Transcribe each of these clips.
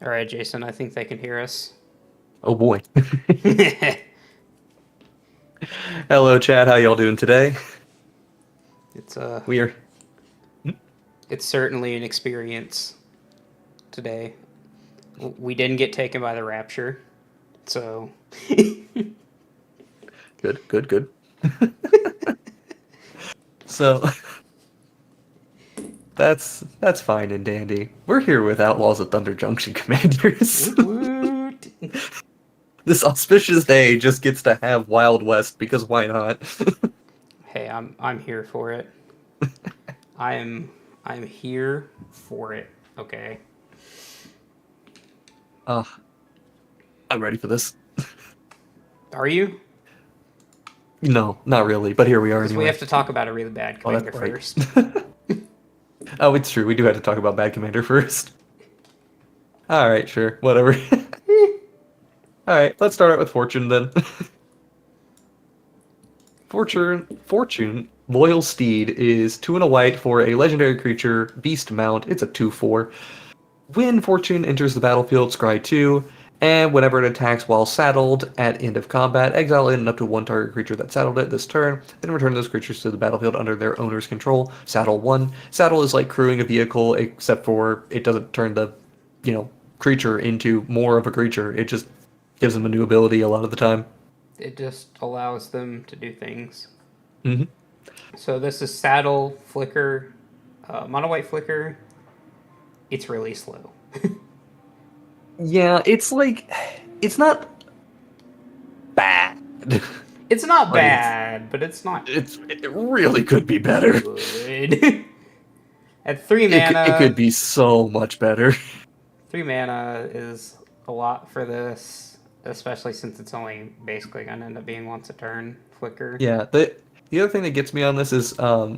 All right, Jason, I think they can hear us. Oh boy. Hello, Chad. How y'all doing today? It's We are. it's certainly an experience today. We didn't get taken by the rapture, so Good. So that's fine and dandy. We're here with Outlaws of Thunder Junction commanders. This auspicious day just gets to have Wild West because why not? Hey, I'm here for it. I'm here for it. Okay. I'm ready for this. Are you? No, not really, but here we are Because anyway. we have to talk about a really bad commander that's right. first. Oh, it's true. We do have to talk about Bad Commander first. Alright, sure. Whatever. Alright, let's start out with Fortune then. Fortune, Loyal Steed is 2 and a white for a legendary creature, Beast Mount. It's a 2/4. When Fortune enters the battlefield, scry 2, and whenever it attacks while saddled at end of combat, exile in and up to 1 target creature that saddled it this turn, then return those creatures to the battlefield under their owner's control. Saddle 1. Saddle is like crewing a vehicle, except for it doesn't turn the, creature into more of a creature. It just gives them a new ability a lot of the time. It just allows them to do things. Mm-hmm. So this is saddle, flicker, mono white flicker. It's really slow. Yeah, it's not bad. It's not bad, but it's not. It really could be better. Good. At 3 mana, it could be so much better. 3 mana is a lot for this, especially since it's only basically going to end up being once a turn. Flicker. Yeah. The other thing that gets me on this is okay.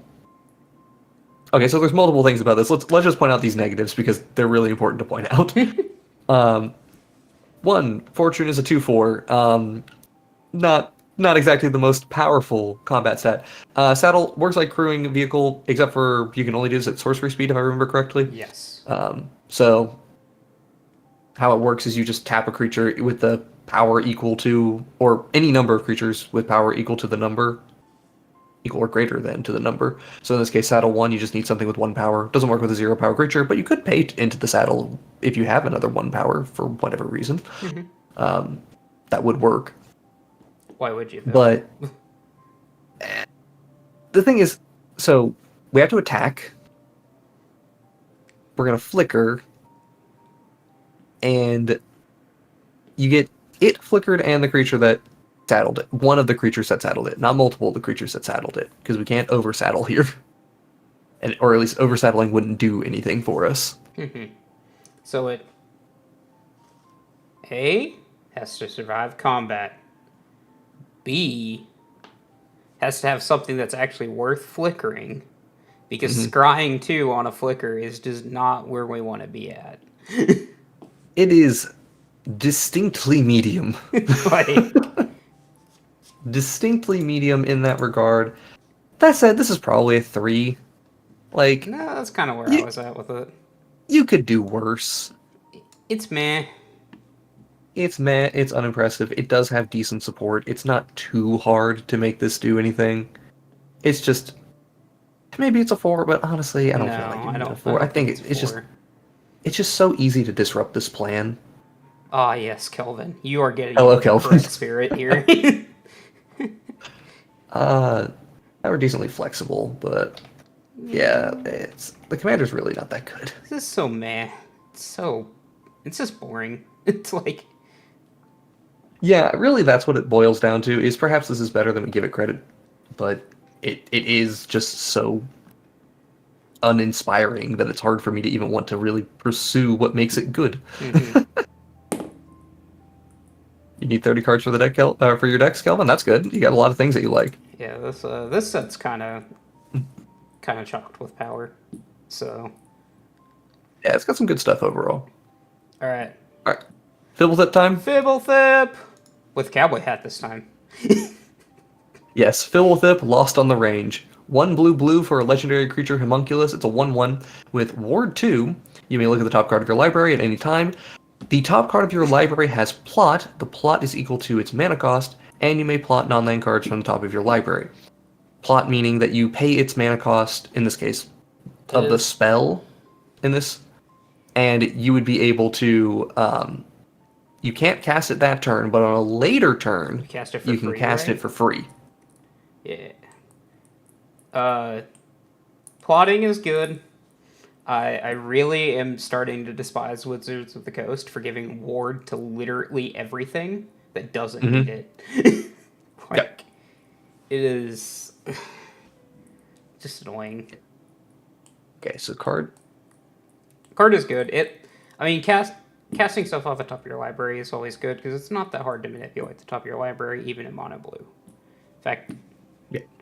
So there's multiple things about this. Let's just point out these negatives because they're really important to point out. 1, Fortune is a 2/4. Not exactly the most powerful combat stat. Saddle works like crewing vehicle, except for you can only do this at sorcery speed, if I remember correctly. Yes. So how it works is you just tap a creature with the power equal to, or any number of creatures with power equal to the number, equal or greater than to the number. So in this case, saddle 1, you just need something with 1 power. Doesn't work with a 0 power creature, but you could pay into the saddle if you have another 1 power for whatever reason. Mm-hmm. That would work. Why would you? But the thing is, so we have to attack. We're going to flicker. And you get it flickered and the creature that saddled it. One of the creatures that saddled it, not multiple of the creatures that saddled it, because we can't oversaddle here. Or at least oversaddling wouldn't do anything for us. Mm-hmm. So it A has to survive combat. B has to have something that's actually worth flickering, because scrying 2 on a flicker is just not where we want to be at. It is distinctly medium. Like, distinctly medium in that regard. That said, this is probably a 3. Like, no, that's kind of where I was at with it. You could do worse. It's meh. It's meh. It's unimpressive. It does have decent support. It's not too hard to make this do anything. It's just, maybe it's a 4, but honestly, I don't feel like it's a 4. I think it's just so easy to disrupt this plan. Ah, yes, Kelvin. You are getting Hello, the Kelvin. correct spirit here. They were decently flexible, but yeah, the commander's really not that good. This is so meh. It's just boring. It's like, yeah, really, that's what it boils down to. Is perhaps this is better than we give it credit, but it is just so uninspiring that it's hard for me to even want to really pursue what makes it good. Mm-hmm. You need 30 cards for the deck, for your decks, Kelvin. That's good. You got a lot of things that you like. Yeah, this set's kind of chocked with power. So, Yeah, it's got some good stuff overall. all right, All right, Fibblethip time. Fibblethip with cowboy hat this time. Yes, Fibblethip, Lost on the Range. 1 blue for a legendary creature, Homunculus. It's a 1/1 with Ward 2. You may look at the top card of your library at any time. The top card of your library has plot. The plot is equal to its mana cost, and you may plot non-land cards from the top of your library. Plot meaning that you pay its mana cost, in this case, of the spell, in this, and you would be able to, you can't cast it that turn, but on a later turn, you can cast it for free. Yeah. Plotting is good. I really am starting to despise Wizards of the Coast for giving Ward to literally everything that doesn't need it. It is just annoying. Okay, so card is good. Casting stuff off the top of your library is always good because it's not that hard to manipulate the top of your library, even in mono blue. In fact,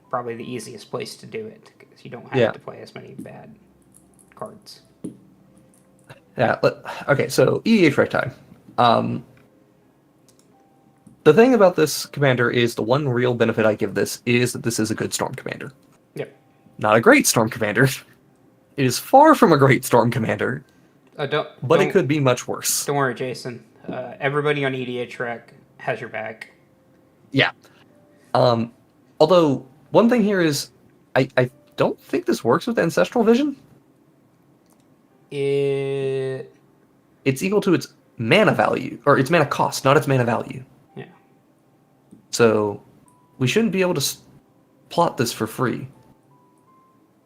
probably the easiest place to do it because you don't have to play as many bad cards. Yeah. Okay. So EDH right time. The thing about this commander is the one real benefit I give this is that this is a good Storm commander. Yep. Not a great Storm commander. It is far from a great Storm commander. But it could be much worse. Don't worry, Jason. Everybody on EDH Rec has your back. Yeah. Although one thing here is, I don't think this works with Ancestral Vision. It's equal to its mana value, or its mana cost, not its mana value. Yeah. So we shouldn't be able to plot this for free.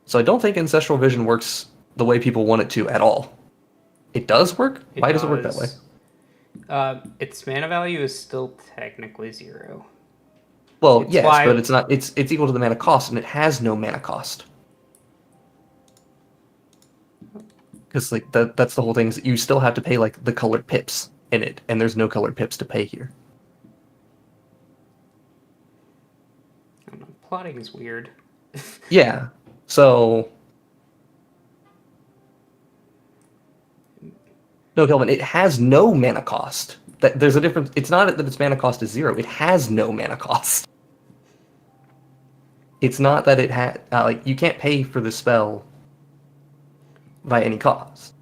So I don't think Ancestral Vision works the way people want it to at all. It does work? Why does it work that way? Its mana value is still technically 0. Well, yes, but it's not. It's equal to the mana cost, and it has no mana cost. Because like that's the whole thing, is that you still have to pay like the colored pips in it, and there's no colored pips to pay here. I don't know, plotting is weird. Yeah. So no, Kelvin, it has no mana cost. There's a difference. It's not that its mana cost is 0. It has no mana cost. It's not that it had like you can't pay for the spell by any cost.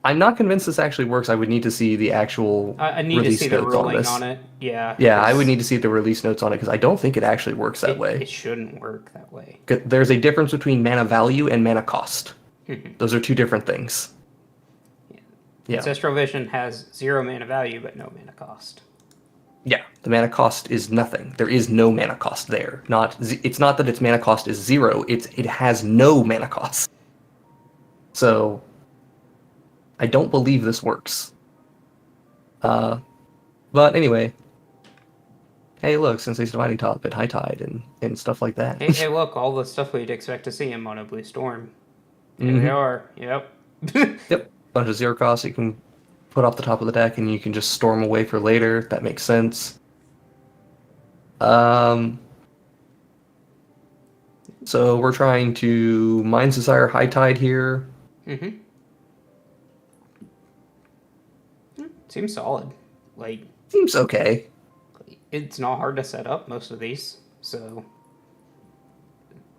I'm not convinced this actually works. I would need to see the actual I need to see the ruling on it. Yeah. Yeah, I would need to see the release notes on it because I don't think it actually works that way. It shouldn't work that way. There's a difference between mana value and mana cost. Those are two different things. Yeah. Ancestral Vision has 0 mana value but no mana cost. Yeah, the mana cost is nothing. There is no mana cost there. It's not that its mana cost is 0. It has no mana cost. So I don't believe this works. But anyway. Hey, look, Sensei's Dividing Top at High Tide and stuff like that. Hey, look, all the stuff we'd expect to see in Mono Blue Storm. Here they are. Yep. Yep. Bunch of 0 costs you can put off the top of the deck and you can just storm away for later. That makes sense. So we're trying to Mind's Desire High Tide here. Seems solid. Seems okay. It's not hard to set up most of these, so.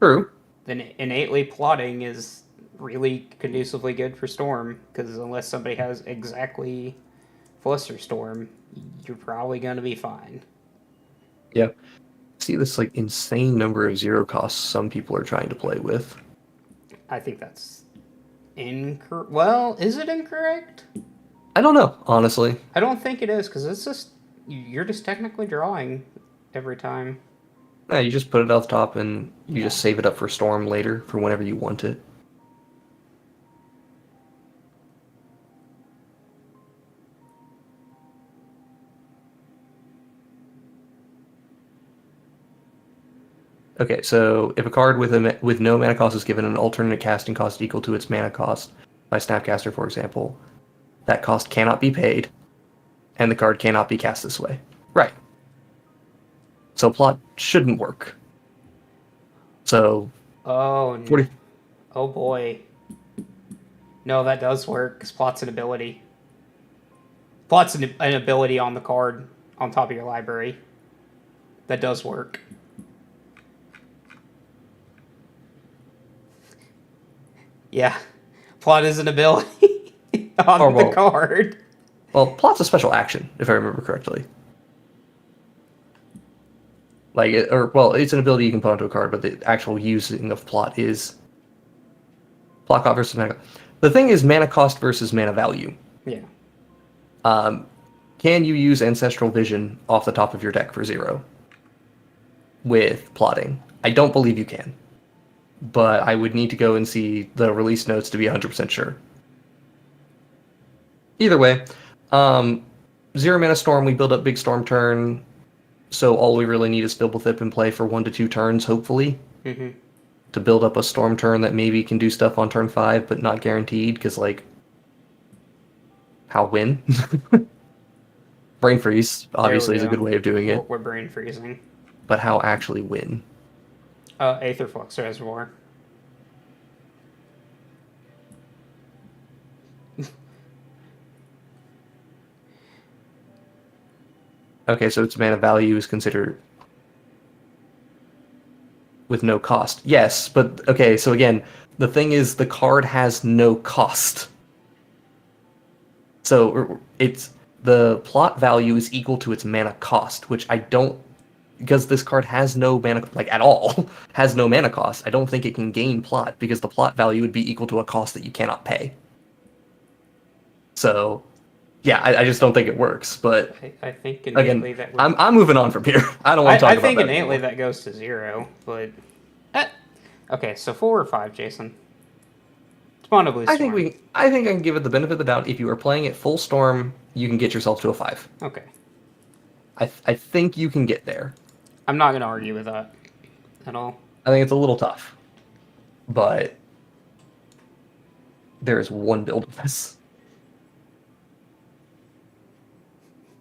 True. Then innately plotting is really conducively good for Storm, because unless somebody has exactly Flusterstorm, you're probably going to be fine. Yep. See this insane number of 0 costs some people are trying to play with. I think that's incorrect. Well, is it incorrect? I don't know, honestly. I don't think it is, because it's just, you're just technically drawing every time. Yeah, you just put it off top and you just save it up for Storm later for whenever you want it. Okay, so if a card with no mana cost is given an alternate casting cost equal to its mana cost by Snapcaster, for example, that cost cannot be paid, and the card cannot be cast this way. Right. So plot shouldn't work. So Oh, 40. oh boy. No, that does work, because plot's an ability. Plot's an ability on the card on top of your library. That does work. Yeah. Plot is an ability on the card. Well, plot's a special action, if I remember correctly. Like, it's an ability you can put onto a card, but the actual using of plot is plot cost versus mana. The thing is mana cost versus mana value. Yeah. Can you use Ancestral Vision off the top of your deck for 0 with plotting? I don't believe you can, but I would need to go and see the release notes to be 100% sure. Either way, 0 mana Storm, we build up big Storm turn, so all we really need is Fibblethip in play for 1 to 2 turns, hopefully, to build up a Storm turn that maybe can do stuff on turn 5, but not guaranteed, because, like, how win? Brain Freeze, obviously, is a good way of doing it. We're brain freezing. But how actually win? Aetherflux Reservoir. Okay, so its mana value is considered with no cost. Yes, but okay, so again, the thing is the card has no cost. So it's the plot value is equal to its mana cost, which I don't, because this card has no mana, like at all, has no mana cost. I don't think it can gain plot because the plot value would be equal to a cost that you cannot pay. So, yeah, I just don't think it works. But I think innately again, I'm moving on from here. I don't want to talk about that. I think innately that goes to 0, but okay. So 4 or 5, Jason. Mono Blue Storm. I think I can give it the benefit of the doubt. If you are playing it full Storm, you can get yourself to a 5. Okay. I think you can get there. I'm not going to argue with that at all. I think it's a little tough, but there is one build of this.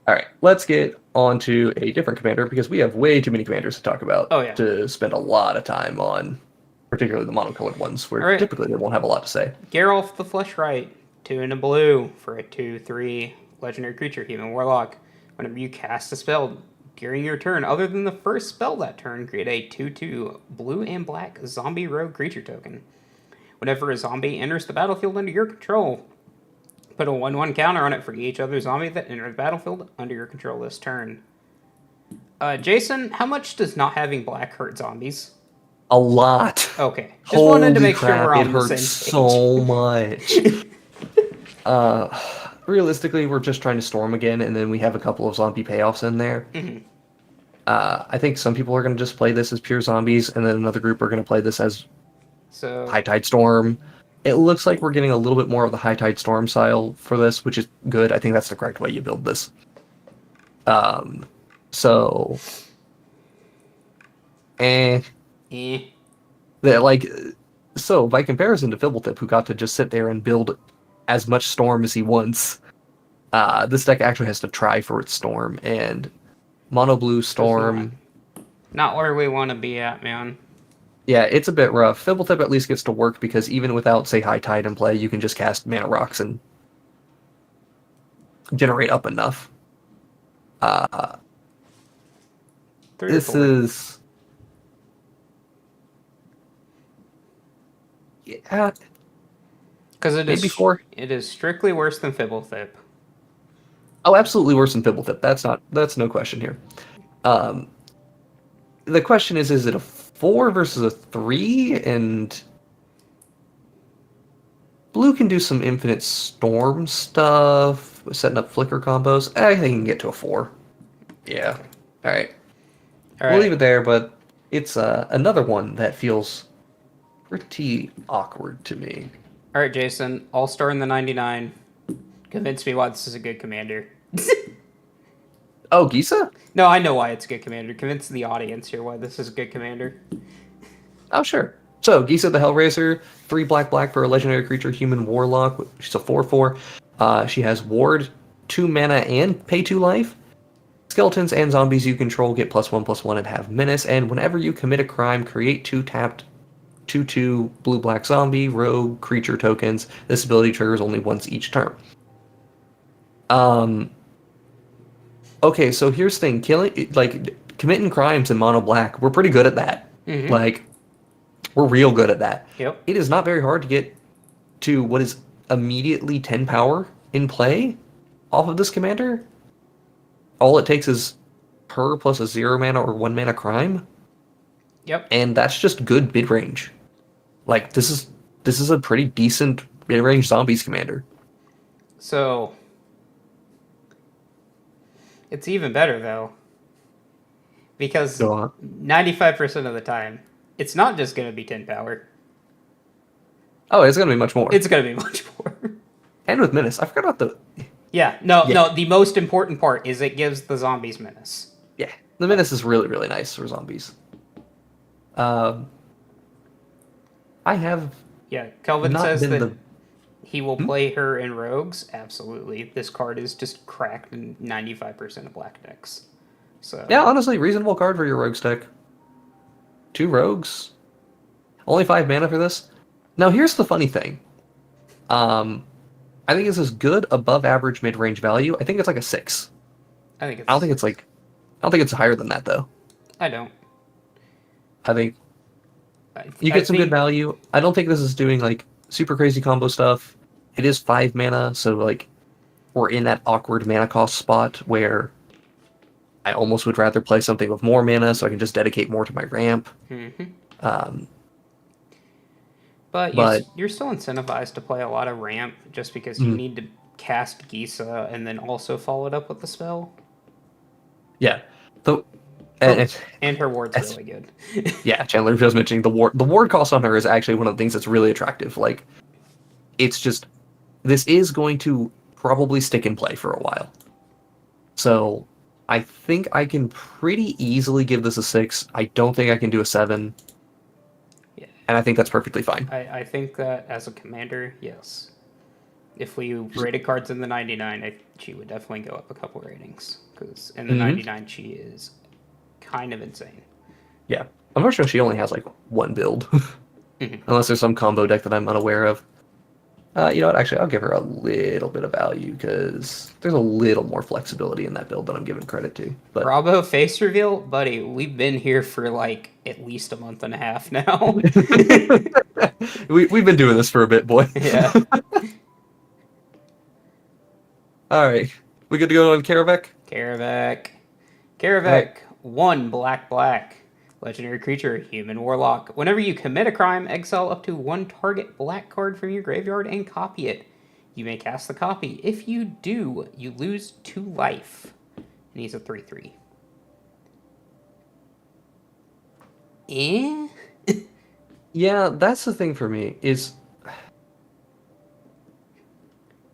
All right, let's get on to a different commander because we have way too many commanders to talk about to spend a lot of time on, particularly the monocolored ones, where typically they won't have a lot to say. Geral the Flesh, 2 and a blue for a 2/3 legendary creature, human warlock. Whenever you cast a spell during your turn, other than the first spell that turn, create a 2/2 blue and black zombie rogue creature token. Whenever a zombie enters the battlefield under your control, put a 1/1 counter on it for each other zombie that enters the battlefield under your control this turn. Jason, how much does not having black hurt zombies? A lot. Okay. Just wanted to make sure we're on the same page. It hurts so much. Realistically, we're just trying to storm again, and then we have a couple of zombie payoffs in there. I think some people are going to just play this as pure zombies, and then another group are going to play this as High Tide Storm. It looks like we're getting a little bit more of the High Tide Storm style for this, which is good. I think that's the correct way you build this. So by comparison to Fibblethip, who got to just sit there and build as much Storm as he wants, this deck actually has to try for its Storm, and Mono Blue Storm... Not where we want to be at, man. Yeah, it's a bit rough. Fibblethip at least gets to work because even without, say, High Tide in play, you can just cast Mana Rocks and generate up enough. This is... Yeah. Because it is strictly worse than Fibblethip. Oh, absolutely worse than Fibblethip. That's no question here. The question is it a 4 versus a 3? And blue can do some infinite storm stuff, setting up flicker combos. I think you can get to a 4. Yeah. All right. We'll leave it there, but it's another one that feels pretty awkward to me. All right, Jason. All-Star in the 99. Convince me why this is a good commander. Oh, Gisa? No, I know why it's a good commander. Convince the audience here why this is a good commander. Oh, sure. So, Gisa the Hellraiser, 3 black black for a legendary creature, human warlock. She's a 4/4. She has ward, 2 mana, and pay 2 life. Skeletons and zombies you control get +1/+1 and have menace. And whenever you commit a crime, create 2 tapped 2/2 blue black zombie rogue creature tokens. This ability triggers only once each turn. Okay, so here's the thing: committing crimes in mono black, we're pretty good at that. Mm-hmm. Like, we're real good at that. Yep. It is not very hard to get to what is immediately 10 power in play off of this commander. All it takes is her plus a 0 mana or 1 mana crime. Yep. And that's just good mid range. Like, this is a pretty decent mid range zombies commander. So it's even better though. Because 95% of the time, it's not just going to be 10 power. Oh, it's going to be much more. It's going to be much more. And with menace. I forgot about the... No, the most important part is it gives the zombies menace. Yeah, the menace is really, really nice for zombies. I have... Yeah, Kelvin says that he will Hmm? play her in rogues. Absolutely. This card is just cracked in 95% of black decks. So Yeah, honestly, reasonable card for your rogues deck. 2 rogues. Only 5 mana for this. Now, here's the funny thing. I think this is good above average mid-range value. I think it's like a 6. I don't think it's higher than that, though. I don't. I think you get some good value. I don't think this is doing, like, super crazy combo stuff. It is 5 mana, so, like, we're in that awkward mana cost spot where I almost would rather play something with more mana so I can just dedicate more to my ramp. Mm-hmm. But you're still incentivized to play a lot of ramp just because you need to cast Gisa and then also follow it up with the spell. Yeah. And her ward's really good. Yeah, Chandler just mentioning the ward. The ward cost on her is actually one of the things that's really attractive. Like, it's just... This is going to probably stick in play for a while. So, I think I can pretty easily give this a 6. I don't think I can do a 7. Yeah. And I think that's perfectly fine. I think that as a commander, yes. If we rated cards in the 99, she would definitely go up a couple ratings. Because in the 99, she is kind of insane. Yeah. Unfortunately, she only has, like, 1 build. Unless there's some combo deck that I'm unaware of. You know what? Actually, I'll give her a little bit of value because there's a little more flexibility in that build than I'm giving credit to. But Bravo face reveal? Buddy, we've been here for like at least a month and a half now. we've been doing this for a bit, boy. Yeah. All right. We good to go on Karavek? Karavek, 1 black. Legendary creature, human warlock. Whenever you commit a crime, exile up to 1 target black card from your graveyard and copy it. You may cast the copy. If you do, you lose 2 life. And he's a 3/3. Yeah, that's the thing for me, is...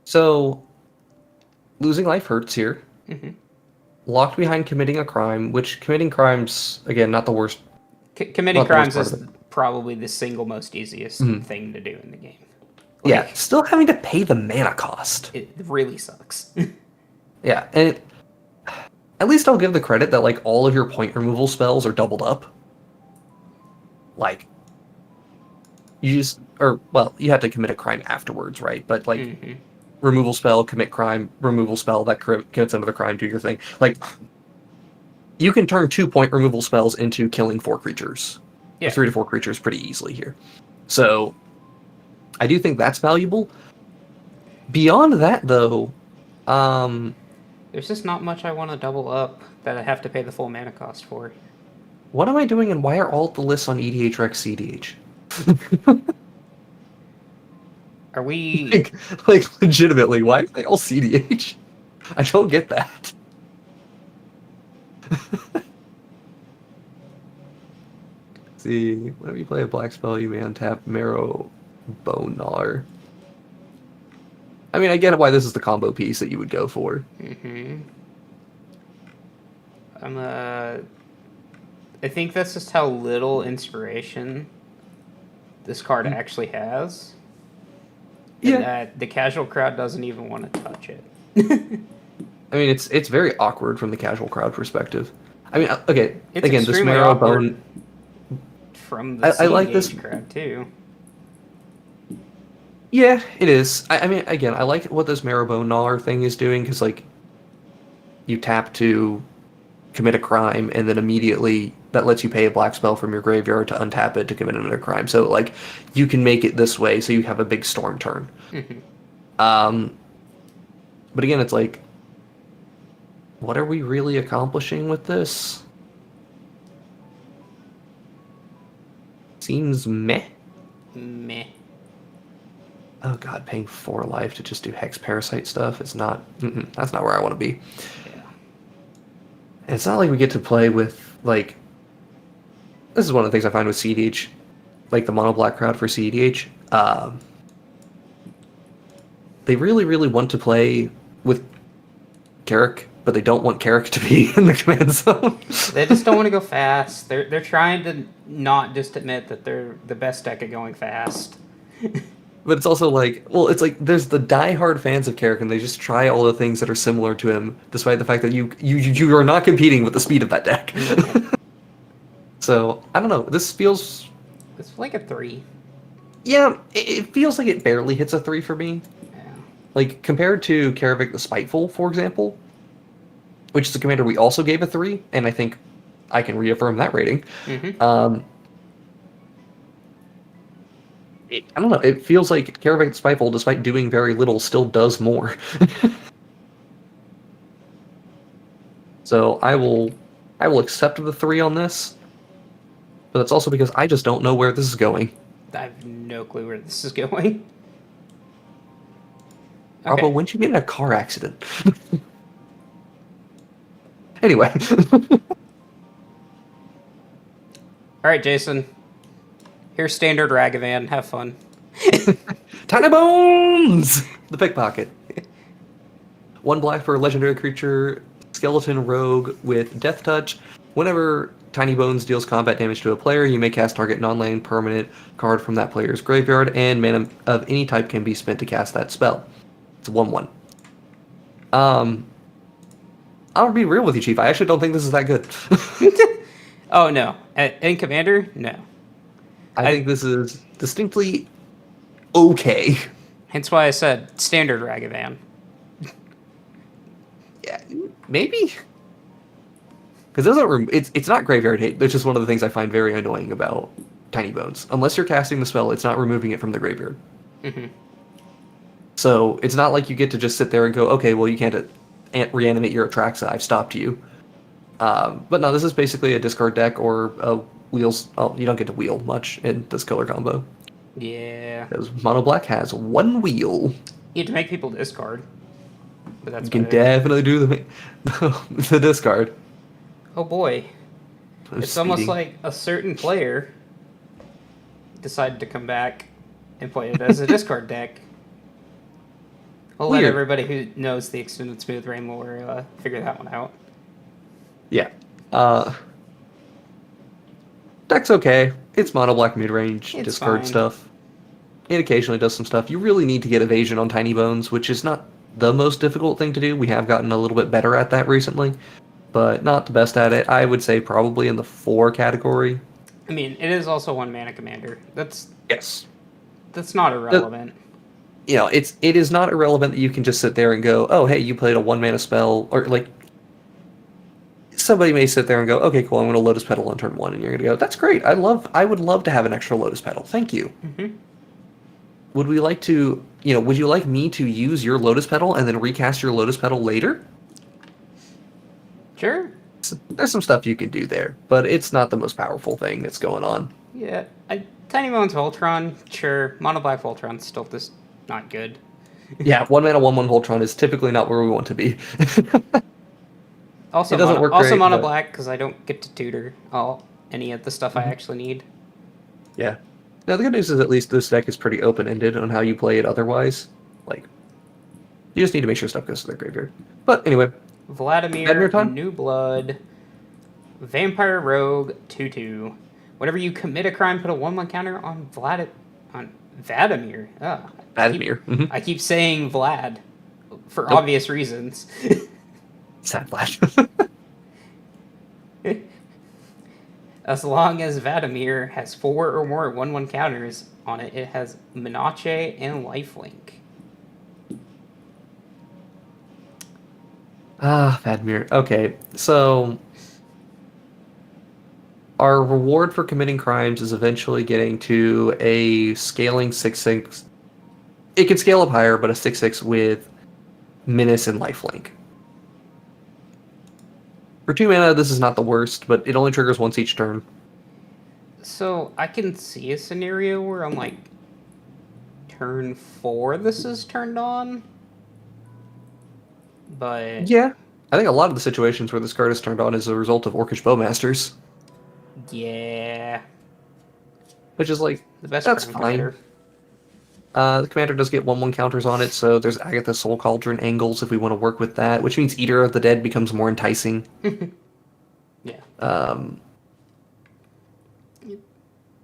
So, losing life hurts here. Locked behind committing a crime, which committing crimes, again, not the worst. Committing crimes is probably the single most easiest thing to do in the game. Like, yeah, still having to pay the mana cost. It really sucks. Yeah, and at least I'll give the credit that, like, all of your point removal spells are doubled up. Like, you just, you have to commit a crime afterwards, right? But, like, removal spell, commit crime, removal spell, that commits another crime, do your thing. Like, you can turn 2 point removal spells into killing 4 creatures. Yeah. 3 to 4 creatures pretty easily here. So, I do think that's valuable. Beyond that, though, there's just not much I want to double up that I have to pay the full mana cost for. What am I doing, and why are all the lists on EDH Rex CDH? Are we... like, legitimately, why are they all CDH? I don't get that. See, whenever you play a black spell, you may untap Marrow Bonar. I mean, I get why this is the combo piece that you would go for. I think that's just how little inspiration this card Mm. actually has. Yeah. And that the casual crowd doesn't even want to touch it. I mean, it's very awkward from the casual crowd perspective. I mean, okay, It's again, this extremely marrow awkward bone. from the I like this. crowd too. Yeah, it is. I mean, again, I like what this Marrowbone Gnawer thing is doing, because, like, you tap to commit a crime, and then immediately that lets you pay a black spell from your graveyard to untap it to commit another crime. So, like, you can make it this way, so you have a big storm turn. Mm-hmm. But again, it's like, what are we really accomplishing with this? Seems meh. Meh. Oh god, paying 4 life to just do Hex Parasite stuff is not... that's not where I want to be. Yeah. And it's not like we get to play with, like... This is one of the things I find with CEDH. Like, the mono-black crowd for CEDH. They really, really want to play with Carc, but they don't want Carc to be in the command zone. They just don't want to go fast. They're trying to not just admit that they're the best deck at going fast. But it's also like, well, it's like there's the die-hard fans of Carrick, and they just try all the things that are similar to him, despite the fact that you are not competing with the speed of that deck. So I don't know. This feels, It's like a 3. yeah, it feels like it barely hits a 3 for me. Yeah. Like compared to Karavik the Spiteful, for example, which is a commander we also gave a 3, and I think I can reaffirm that rating. Mm-hmm. I don't know. It feels like Karavik the Spiteful, despite doing very little, still does more. So I will accept the 3 on this, but that's also because I just don't know where this is going. I have no clue where this is going. Robo, when'd you get in a car accident? Anyway. Alright, Jason. Here's standard Ragavan. Have fun. Tiny Bones! The pickpocket. 1 black for a legendary creature, skeleton rogue with Death Touch. Whenever Tiny Bones deals combat damage to a player, you may cast target non-land permanent card from that player's graveyard, and mana of any type can be spent to cast that spell. It's a 1/1. I'll be real with you, Chief. I actually don't think this is that good. Oh, no. In Commander? No. I think this is distinctly okay. Hence why I said standard Ragavan. Yeah, maybe. Because it's not graveyard hate. That's just one of the things I find very annoying about Tiny Bones. Unless you're casting the spell, it's not removing it from the graveyard. Mm-hmm. So it's not like you get to just sit there and go, okay, well, you can't reanimate your Atraxa. I've stopped you. But no, this is basically a discard deck or a wheels. Oh, you don't get to wheel much in this color combo. Yeah. Because Mono Black has 1 wheel. You have to make people discard. But that's You can better. definitely do the discard. Oh boy. I'm It's almost speeding. like a certain player decided to come back and play it as a discard deck. I'll let Weird. everybody who knows the extended SmoothBrain lore figure that one out. Yeah. Deck's okay. It's mono black mid-range It's discard fine. stuff. It occasionally does some stuff. You really need to get evasion on Tiny Bones, which is not the most difficult thing to do. We have gotten a little bit better at that recently, but not the best at it. I would say probably in the 4 category. I mean, it is also 1 mana commander. That's Yes. not irrelevant. You know, it is not irrelevant that you can just sit there and go, oh, hey, you played a 1 mana spell, or like, somebody may sit there and go, okay, cool, I'm going to Lotus Petal on turn 1, and you're going to go, that's great, I would love to have an extra Lotus Petal, thank you. Mm-hmm. Would we like to, would you like me to use your Lotus Petal and then recast your Lotus Petal later? Sure. There's some stuff you can do there, but it's not the most powerful thing that's going on. Yeah. Tiny Bones Voltron, sure. Mono Black Voltron's still just not good. Yeah, 1 mana 1/1 Voltron is typically not where we want to be. Also, It doesn't work great, Mono but- Black because I don't get to tutor any of the stuff I actually need. Yeah. Now, the good news is at least this deck is pretty open-ended on how you play it otherwise. Like, you just need to make sure stuff goes to their graveyard. But anyway, Vladimir, Vladimir time? New Blood, Vampire Rogue 2/2. Whenever you commit a crime, put a 1/1 counter on Vladimir. Vladimir. I keep saying Vlad for obvious reasons. Sad Vlad. As long as Vladimir has 4 or more 1/1 counters on it, it has Menace and Lifelink. Vladimir. Okay, so our reward for committing crimes is eventually getting to a scaling 6/6. It can scale up higher, but a 6/6 with Menace and Lifelink. For 2 mana, this is not the worst, but it only triggers once each turn. So I can see a scenario where I'm like, turn 4 this is turned on. But yeah, I think a lot of the situations where this card is turned on is a result of Orcish Bowmasters. Yeah. Which is like, The best that's crime fine. commander. The commander does get 1/1 counters on it, so there's Agatha Soul Cauldron angles if we want to work with that, which means Eater of the Dead becomes more enticing. Yeah.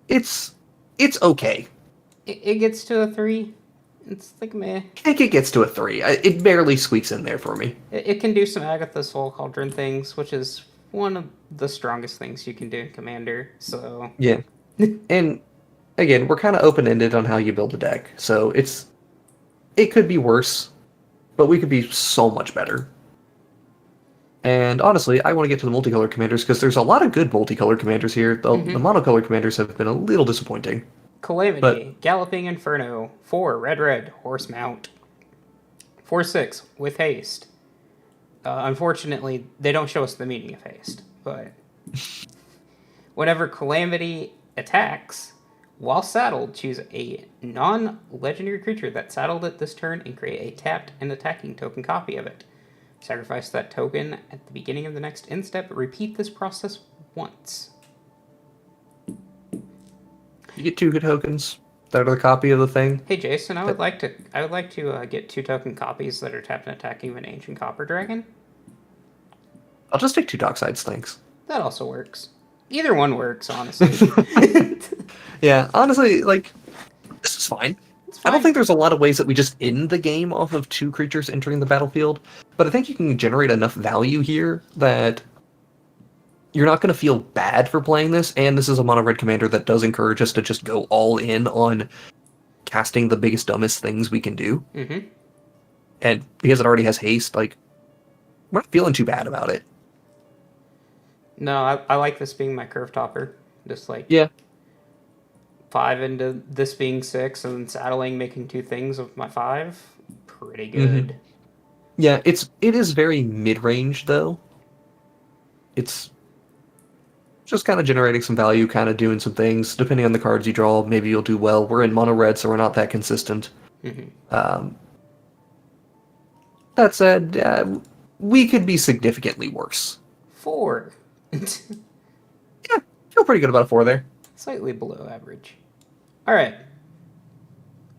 It's okay. It gets to a 3. It's like meh. I think it gets to a 3. It barely squeaks in there for me. It can do some Agatha Soul Cauldron things, which is one of the strongest things you can do in Commander, so... Yeah. And, again, we're kind of open-ended on how you build a deck, so it could be worse, but we could be so much better. And, honestly, I want to get to the multicolor commanders, because there's a lot of good multicolor commanders here. The monocolor commanders have been a little disappointing. Calamity, Galloping Inferno, 4, red, horse mount. 4/6, with haste. Unfortunately, they don't show us the meaning of haste, but... Whenever Calamity attacks, while saddled, choose a non-legendary creature that's saddled at this turn and create a tapped and attacking token copy of it. Sacrifice that token at the beginning of the next end step. Repeat this process once. You get 2 good tokens that are the copy of the thing. Hey Jason, I would like to get 2 token copies that are tapped and attacking of an ancient copper dragon. I'll just take 2 Docksides, thanks. That also works. Either one works, honestly. Yeah, honestly, like, this is fine. I don't think there's a lot of ways that we just end the game off of 2 creatures entering the battlefield, but I think you can generate enough value here that you're not going to feel bad for playing this, and this is a mono red commander that does encourage us to just go all in on casting the biggest, dumbest things we can do. Mm-hmm. And because it already has haste, like, we're not feeling too bad about it. No, I like this being my curve topper. Just like... Yeah. 5 into this being 6, and then saddling, making 2 things of my 5. Pretty good. Mm-hmm. Yeah, it is very mid-range, though. It's just kind of generating some value, kind of doing some things. Depending on the cards you draw, maybe you'll do well. We're in mono red, so we're not that consistent. Mm-hmm. That said, we could be significantly worse. 4. Yeah, feel pretty good about a 4 there. Slightly below average. Alright.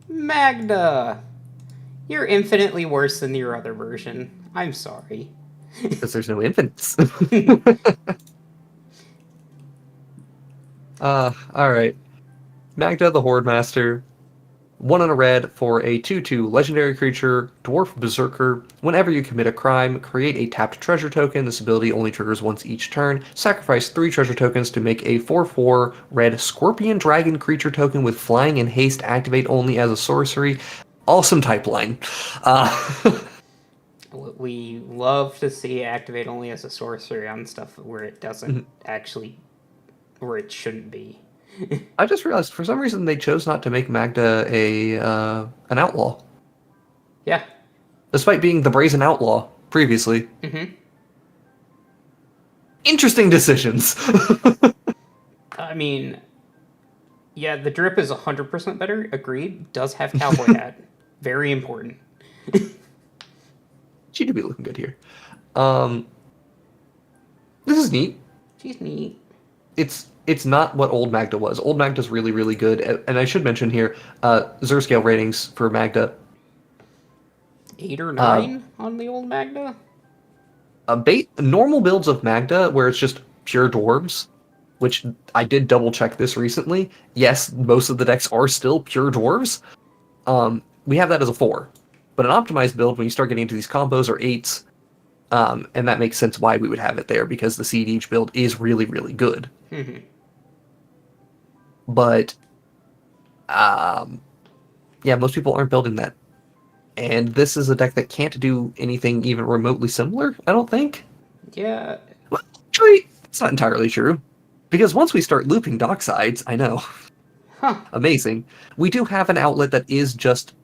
Magna! You're infinitely worse than your other version. I'm sorry. Because there's no infinites. Alright. Magna the Horde Master. 1 and a red for a 2/2 legendary creature, Dwarf Berserker. Whenever you commit a crime, create a tapped treasure token. This ability only triggers once each turn. Sacrifice 3 treasure tokens to make a 4/4 red Scorpion Dragon creature token with flying and haste, activate only as a sorcery. Awesome type line. We love to see activate only as a sorcery on stuff where it doesn't actually... where it shouldn't be. I just realized, for some reason, they chose not to make Magda an outlaw. Yeah. Despite being the Brazen Outlaw previously. Mm-hmm. Interesting decisions. I mean, yeah, the drip is 100% better. Agreed. Does have cowboy hat. Very important. She do be looking good here. This is neat. She's neat. It's not what old Magda was. Old Magda's really, really good. And I should mention here, Zur Scale ratings for Magda. 8 or 9 on the old Magna? Normal builds of Magda, where it's just pure dwarves, which I did double check this recently. Yes, most of the decks are still pure dwarves. We have that as a 4. But an optimized build, when you start getting into these combos, are 8s. And that makes sense why we would have it there, because the Siege build is really, really good. But, yeah, most people aren't building that. And this is a deck that can't do anything even remotely similar, I don't think. Yeah. Well, actually, it's not entirely true. Because once we start looping Docksides, I know. Huh. Amazing. We do have an outlet that is just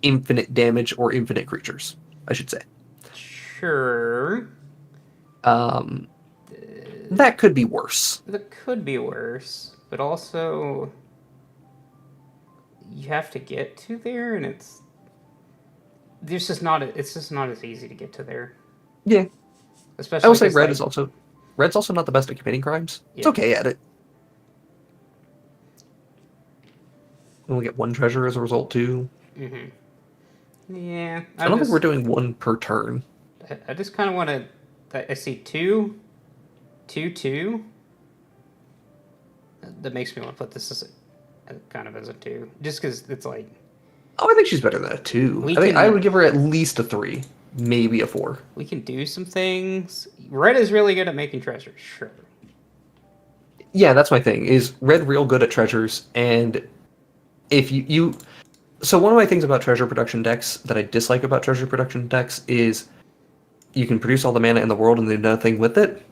infinite damage or infinite creatures, I should say. Sure. That could be worse. That could be worse, but also you have to get to there, and it's just not as easy to get to there. Yeah. Especially I will say Red's also not the best at committing crimes. Yeah. It's okay at it. And we'll get 1 treasure as a result too. Yeah. I don't think we're doing 1 per turn. I just kind of want to. I see 2, 2, 2. That makes me want to put this as a 2, just because it's like. Oh, I think she's better than a 2. I think I would give her at least a 3, maybe a 4. We can do some things. Red is really good at making treasures, sure. Yeah, that's my thing. Is Red real good at treasures? And if you so one of my things about treasure production decks that I dislike about treasure production decks is you can produce all the mana in the world and do nothing with it.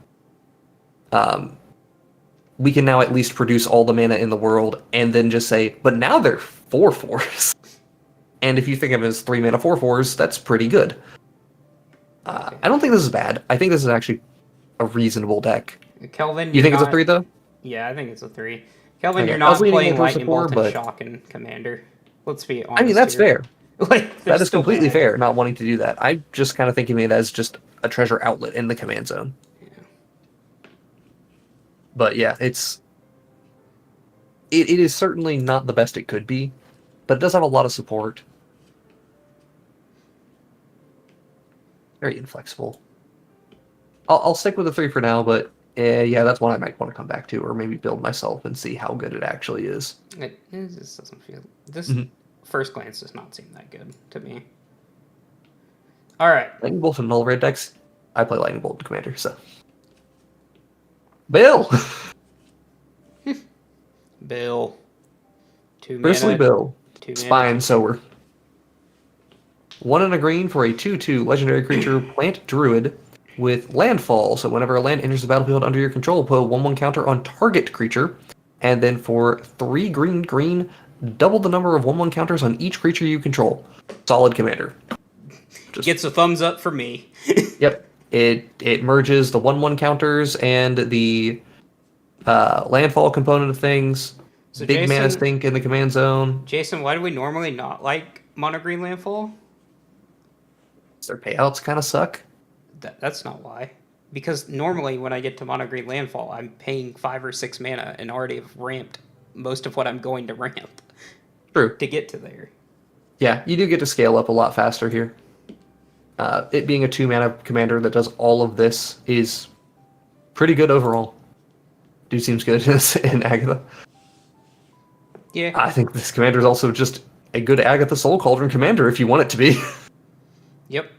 We can now at least produce all the mana in the world and then just say, but now they're 4/4s. And if you think of it as 3 mana 4/4s, that's pretty good. I don't think this is bad. I think this is actually a reasonable deck. Kelvin, you think it's a 3 though? Yeah, I think it's a 3. Kelvin, Okay. You're not playing towards Lightning the 4, Bolt and but- Shock and Commander. Let's be honest. I mean, that's here. fair. Like, That is completely fair, not wanting to do that. I'm just kind of thinking of it as just a treasure outlet in the command zone. Yeah. But yeah, it is certainly not the best it could be, but it does have a lot of support. Very inflexible. I'll stick with the 3 for now, but yeah, that's one I might want to come back to, or maybe build myself and see how good it actually is. It just doesn't feel. This first glance does not seem that good to me. All right. Lightning Bolt and Bol Red decks. I play Lightning Bolt and Commander, so. Bill! Bill. 2 Bristly mana. Bill. 2 mana. Spine Sower. 1 and a green for a 2/2 legendary creature, plant Druid, with landfall. So whenever a land enters the battlefield under your control, put a 1/1 counter on target creature. And then for 3 green, double the number of 1/1 counters on each creature you control. Solid commander. Gets a thumbs up for me. Yep. It merges the 1/1 counters and the landfall component of things. So Big mana Jason- stink in the command zone. Jason, why do we normally not like mono green landfall? Their payouts kind of suck. That's not why. Because normally when I get to mono green landfall, I'm paying 5 or 6 mana and already have ramped most of what I'm going to ramp True. to get to there. Yeah, you do get to scale up a lot faster here. It being a 2 mana commander that does all of this is pretty good overall. Dude seems good in Agatha. Yeah. I think this commander is also just a good Agatha Soul Cauldron commander if you want it to be. Yep.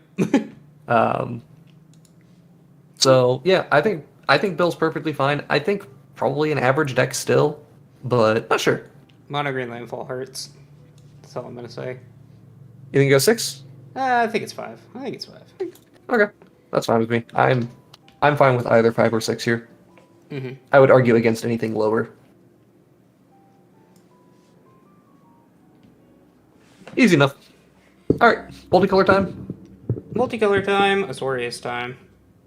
So yeah, I think Bill's perfectly fine. I think probably an average deck still, but not sure. Mono green landfall hurts. That's all I'm gonna say. You think go 6? I think it's 5. I think it's 5. Okay, that's fine with me. I'm fine with either 5 or 6 here. Mm-hmm. I would argue against anything lower. Easy enough. All right, multicolor time. Multicolor time, Azorius time.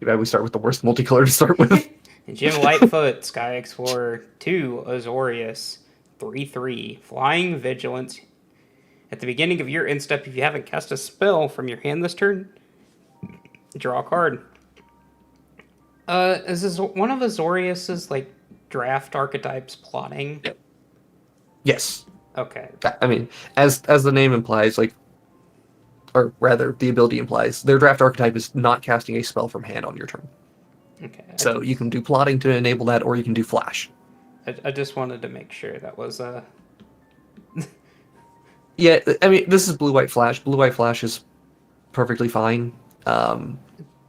Too bad we start with the worst multicolor to start with. Jim Lightfoot, Sky Explorer, 2, Azorius, 3/3, Flying Vigilance. At the beginning of your end step, if you haven't cast a spell from your hand this turn, draw a card. Is this one of Azorius's like draft archetypes plotting? Yes. Okay. I mean, as the name implies, like, or rather, the ability implies, their draft archetype is not casting a spell from hand on your turn. Okay. So you can do plotting to enable that, or you can do flash. I just wanted to make sure that was Yeah, I mean, this is blue-white flash. Blue-white flash is perfectly fine. Um,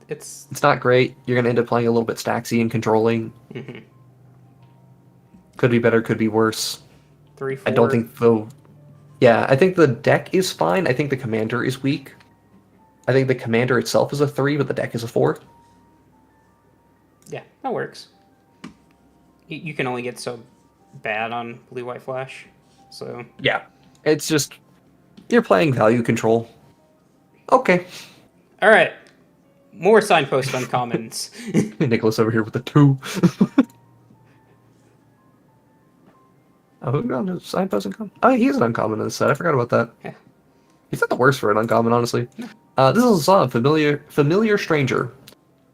it's it's not great. You're going to end up playing a little bit stacksy and controlling. mm-hmm. Could be better, could be worse. 3, 4. I don't think though. Yeah, I think the deck is fine. I think the commander is weak. I think the commander itself is a 3, but the deck is a 4. Yeah, that works. You can only get so bad on blue-white flash, so Yeah, it's just you're playing value control. Okay. all right. More signpost uncommons. Nicholas over here with the 2. Oh, who got a signpost uncommon? Oh, he's an uncommon in this set. I forgot about that. Yeah. He's not the worst for an uncommon, honestly. This is a familiar stranger.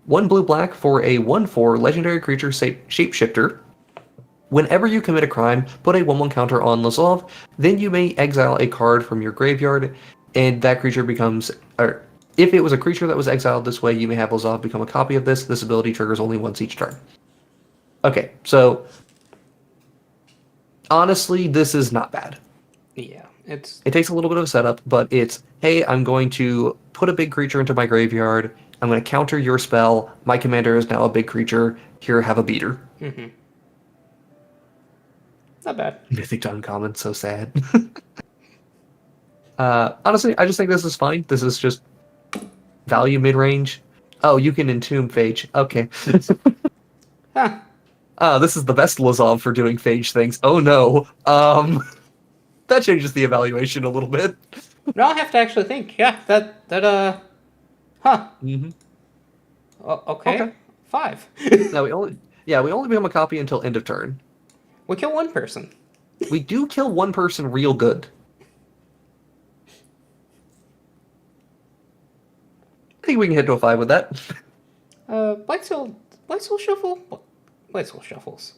1 blue-black for a 1/4 legendary creature shapeshifter. Whenever you commit a crime, put a 1/1 counter on Lazov, then you may exile a card from your graveyard, and that creature becomes... Or, if it was a creature that was exiled this way, you may have Lazov become a copy of this. This ability triggers only once each turn. Okay, so... Honestly, this is not bad. Yeah, It takes a little bit of a setup, but it's, hey, I'm going to put a big creature into my graveyard. I'm going to counter your spell. My commander is now a big creature. Here, have a beater. mm-hmm. Not bad. Mythic to uncommon, so sad. Honestly, I just think this is fine. This is just value mid-range. Oh, you can entomb Phage. Okay. Huh. This is the best Lazov for doing Phage things. Oh no. That changes the evaluation a little bit. No, I have to actually think. Yeah, huh. Mm-hmm. Okay. 5. Now we only become a copy until end of turn. We kill one person. We do kill one person real good. I think we can hit to a 5 with that. Blightsteel Shuffle? Blightsteel Shuffles.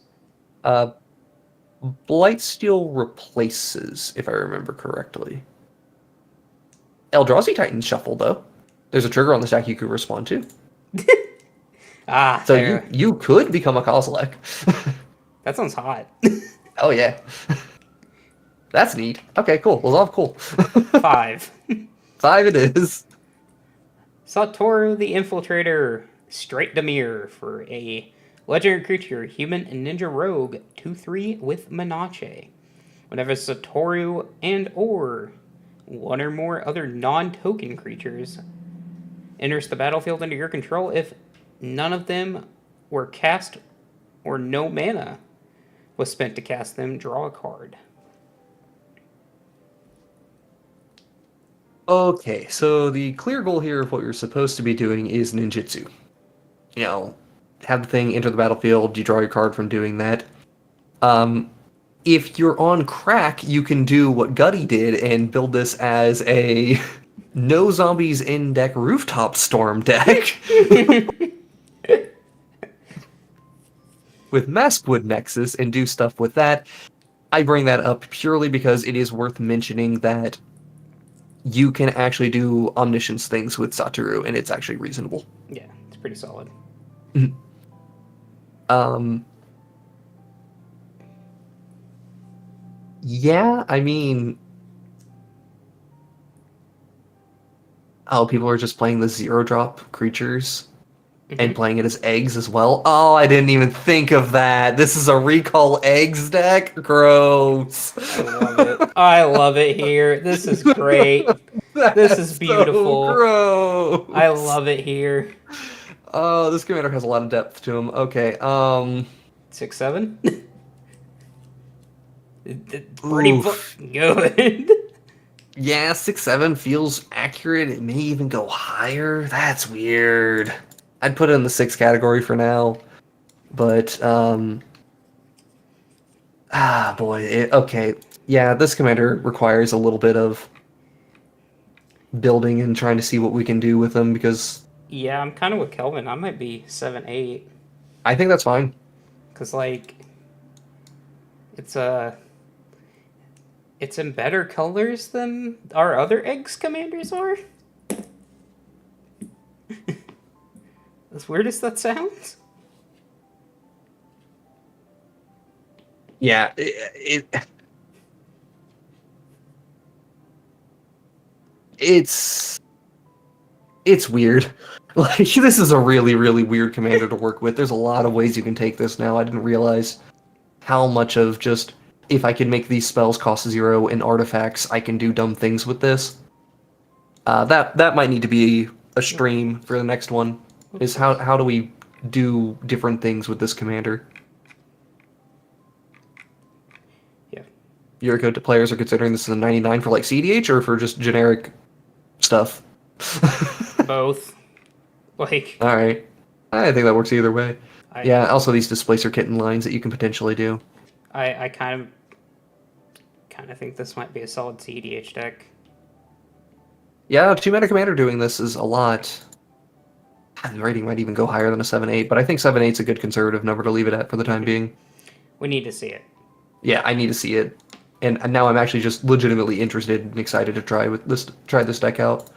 Blightsteel replaces, if I remember correctly. Eldrazi Titan Shuffle, though. There's a trigger on the stack you could respond to. So there. you could become a Kozilek. That sounds hot. Oh, yeah. That's neat. Okay, cool. Lazov, cool. 5. 5 it is. Satoru the Infiltrator. Straight Demir for a legendary creature, human and ninja rogue, 2/3 with Menache. Whenever Satoru and or one or more other non-token creatures enters the battlefield under your control, if none of them were cast or no mana was spent to cast them, draw a card. Okay, so the clear goal here of what you're supposed to be doing is ninjutsu. You know, have the thing enter the battlefield, you draw your card from doing that. If you're on crack, you can do what Gutty did and build this as a no zombies in deck rooftop storm deck. With Maskwood Nexus and do stuff with that. I bring that up purely because it is worth mentioning that you can actually do omniscience things with Satoru, and it's actually reasonable. Yeah, it's pretty solid. Yeah, I mean... Oh, people are just playing the 0-drop creatures and playing it as eggs as well. Oh, I didn't even think of that. This is a recall eggs deck? Gross. I love it. I love it here. This is great. This is beautiful. So gross. I love it here. Oh, this commander has a lot of depth to him. Okay, 6, 7. Pretty good. Yeah, 6/7 feels accurate. It may even go higher. That's weird. I'd put it in the 6 category for now. But, okay. Yeah, this commander requires a little bit of building and trying to see what we can do with them, because... Yeah, I'm kind of with Kelvin. I might be 7, 8. I think that's fine. Because, like, it's in better colors than our other eggs commanders are. As weird as that sounds. Yeah, it's weird. Like, this is a really, really weird commander to work with. There's a lot of ways you can take this now. I didn't realize how much of just, if I can make these spells cost 0 and artifacts, I can do dumb things with this. That might need to be a stream for the next one, is how do we do different things with this commander? Yeah. Your code to players are considering this as a 99 for like CDH or for just generic stuff? Both. Like, All right. I think that works either way. I, Yeah, also these Displacer Kitten lines that you can potentially do. I kind of think this might be a solid CEDH deck. Yeah, 2-mana commander doing this is a lot. The rating might even go higher than a 7/8, but I think 7/8's a good conservative number to leave it at for the time being. We need to see it. Yeah, I need to see it. And now I'm actually just legitimately interested and excited to try this deck out.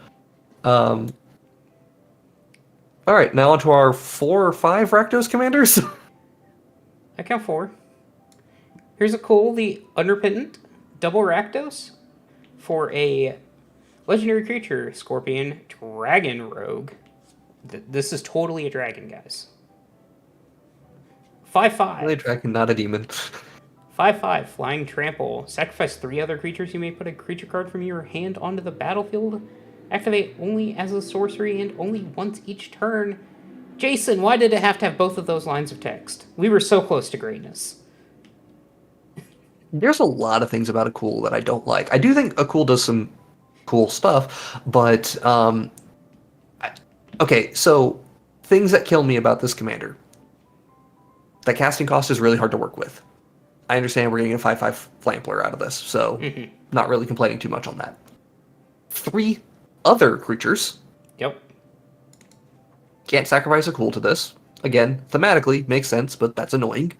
All right, now onto our 4 or 5 Rakdos commanders. I count 4. Here's a cool, the Unrepentant double Rakdos for a legendary creature, Scorpion Dragon Rogue. This is totally a dragon, guys. 5/5. Really, dragon, not a demon. 5/5, Flying Trample. Sacrifice 3 other creatures. You may put a creature card from your hand onto the battlefield. Activate only as a sorcery and only once each turn. Jason, why did it have to have both of those lines of text? We were so close to greatness. There's a lot of things about Akul that I don't like. I do think Akul does some cool stuff, but okay, so things that kill me about this commander. The casting cost is really hard to work with. I understand we're getting a 5/5 Flampler out of this, so not really complaining too much on that. 3 other creatures. Yep. Can't sacrifice Akul to this. Again, thematically, makes sense, but that's annoying.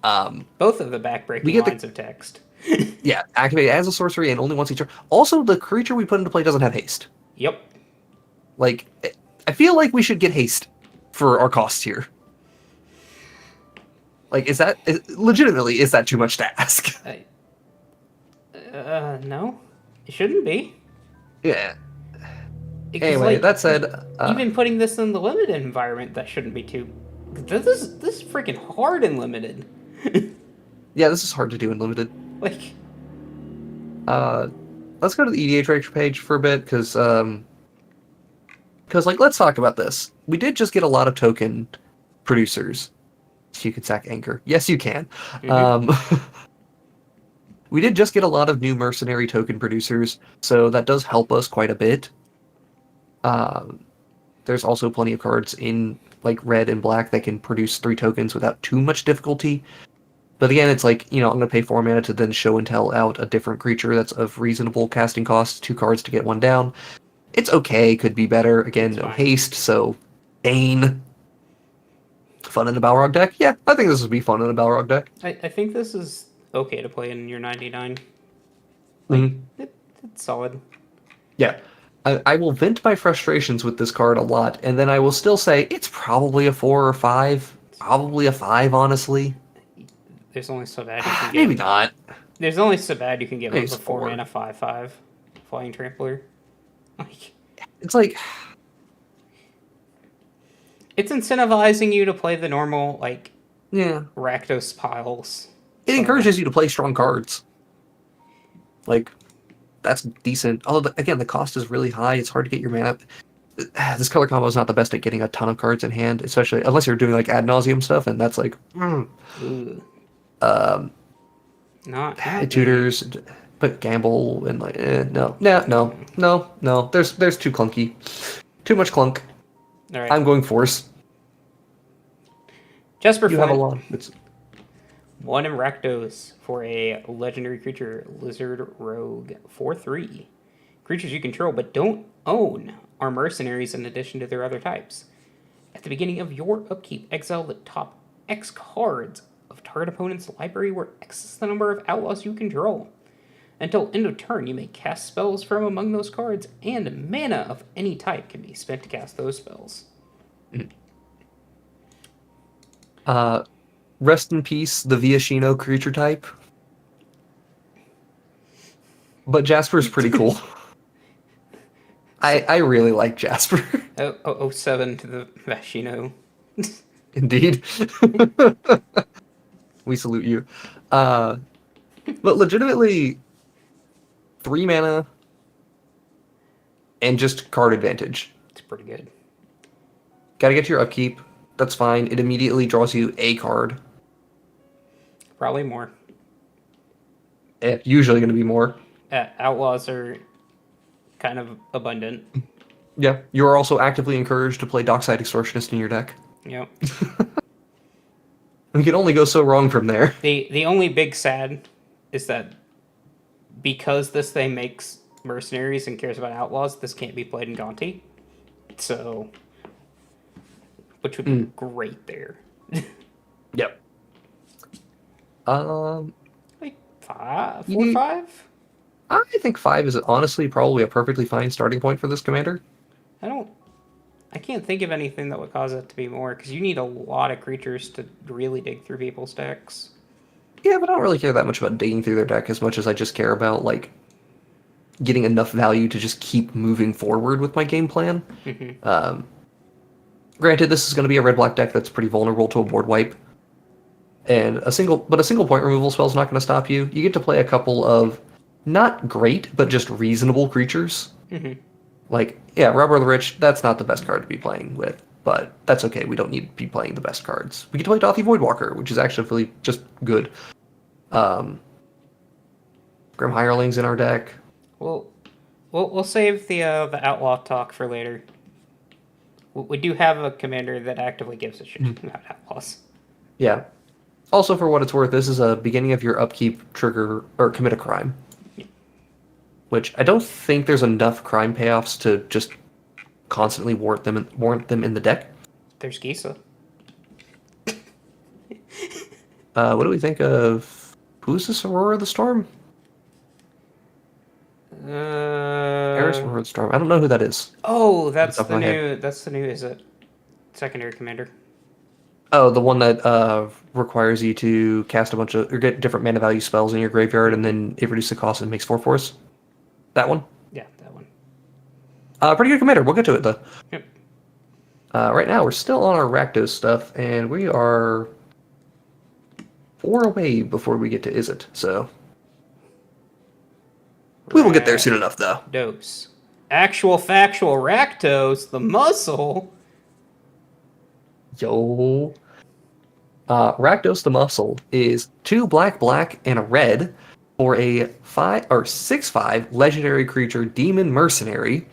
Both of the backbreaking lines of text. Yeah, activate as a sorcery and only once each turn. Also, the creature we put into play doesn't have haste. Yep. Like, I feel like we should get haste for our costs here. Like, legitimately, is that too much to ask? No. It shouldn't be. Yeah. Because, Anyway, like, that said... even putting this in the limited environment, that shouldn't be too... This is freaking hard in limited. yeah, this is hard to do in limited. Like... Let's go to the EDH page for a bit, because, like, let's talk about this. We did just get a lot of token producers. You can sack Anchor. Yes, you can. We did just get a lot of new mercenary token producers, so that does help us quite a bit. There's also plenty of cards in like red and black that can produce 3 tokens without too much difficulty. But again, it's like, I'm going to pay 4 mana to then show and tell out a different creature that's of reasonable casting cost, 2 cards to get 1 down. It's okay, could be better. Again, no haste, so Bane. Fun in a Balrog deck? Yeah, I think this would be fun in a Balrog deck. I think this is okay to play in your 99. Like, it's solid. Yeah. I will vent my frustrations with this card a lot, and then I will still say it's probably a 4 or 5. Probably a 5, honestly. There's only so bad you can get. Maybe not. There's only so bad you can get with Maybe a 4 4. mana 5/5 Flying Trampler. Like, it's like... It's incentivizing you to play the normal, like, yeah, Rakdos piles. It encourages you to play strong cards. Like, that's decent. Although, again, the cost is really high. It's hard to get your mana. This color combo is not the best at getting a ton of cards in hand, especially unless you're doing like ad nauseum stuff, and that's like, not tutors, but gamble and like, no. There's too clunky, too much clunk. All right. I'm going force. Jesper, you have a lot. It's 1 in Rakdos for a legendary creature, Lizard Rogue, 4/3. Creatures you control but don't own are mercenaries in addition to their other types. At the beginning of your upkeep, exile the top X cards of target opponent's library, where X is the number of outlaws you control. Until end of turn, you may cast spells from among those cards, and mana of any type can be spent to cast those spells. Rest in peace, the Viashino creature type. But Jasper's pretty cool. I really like Jasper. Oh, 07 to the Vashino. Indeed. We salute you. But legitimately, 3 mana and just card advantage. It's pretty good. Gotta get to your upkeep. That's fine. It immediately draws you a card. Probably more. Usually going to be more. Outlaws are kind of abundant. Yeah, you are also actively encouraged to play Dockside Extortionist in your deck. Yep. We can only go so wrong from there. The only big sad is that because this thing makes mercenaries and cares about outlaws, this can't be played in Gonti. So, which would be great there. Yep. Like 4 or 5? I think 5 is honestly probably a perfectly fine starting point for this commander. I can't think of anything that would cause it to be more, because you need a lot of creatures to really dig through people's decks. Yeah, but I don't really care that much about digging through their deck as much as I just care about, like, getting enough value to just keep moving forward with my game plan. Mm-hmm. Granted, this is going to be a red-black deck that's pretty vulnerable to a board wipe. And a single point removal spell is not going to stop you. You get to play a couple of not great, but just reasonable creatures. Mm-hmm. Like, yeah, Robber the Rich, that's not the best card to be playing with, but that's okay. We don't need to be playing the best cards. We get to play Dothy Voidwalker, which is actually really just good. Grim Hireling's in our deck. We'll save the outlaw talk for later. We do have a commander that actively gives a shit about outlaws. Yeah. Also, for what it's worth, this is a beginning of your upkeep trigger or commit a crime. Yeah. Which I don't think there's enough crime payoffs to just constantly warrant them in the deck. There's Gisa. What do we think of who's this Aurora of the Storm? Eris Aurora of the Storm. I don't know who that is. Oh, that's Off the top of my head. that's the new is it secondary commander. Oh, the one that requires you to cast a bunch of or get different mana value spells in your graveyard, and then it reduces the cost and makes 4/4s. That one. Yeah, that one. Pretty good commander. We'll get to it though. Yep. Right now, we're still on our Rakdos stuff, and we are 4 away before we get to Is It. So we will get there soon enough, though. Dose. Actual factual Rakdos, the muscle. Yo. Rakdos the Muscle is 2 black, and a red for a 6/5 legendary creature demon mercenary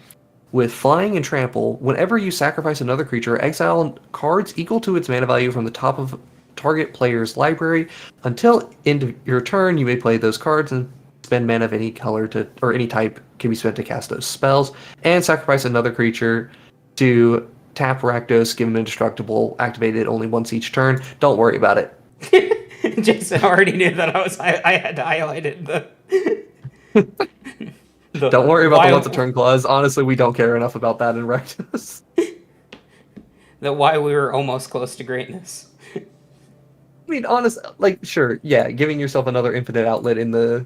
with flying and trample. Whenever you sacrifice another creature, exile cards equal to its mana value from the top of target player's library. Until end of your turn, you may play those cards and spend mana of any color or any type can be spent to cast those spells, and sacrifice another creature to tap Rakdos, give him indestructible, activated only once each turn. Don't worry about it. Jason already knew that I had to highlight it. Don't worry about the once a turn clause. Honestly, we don't care enough about that in Rakdos. Why we were almost close to greatness. I mean, sure, yeah, giving yourself another infinite outlet in the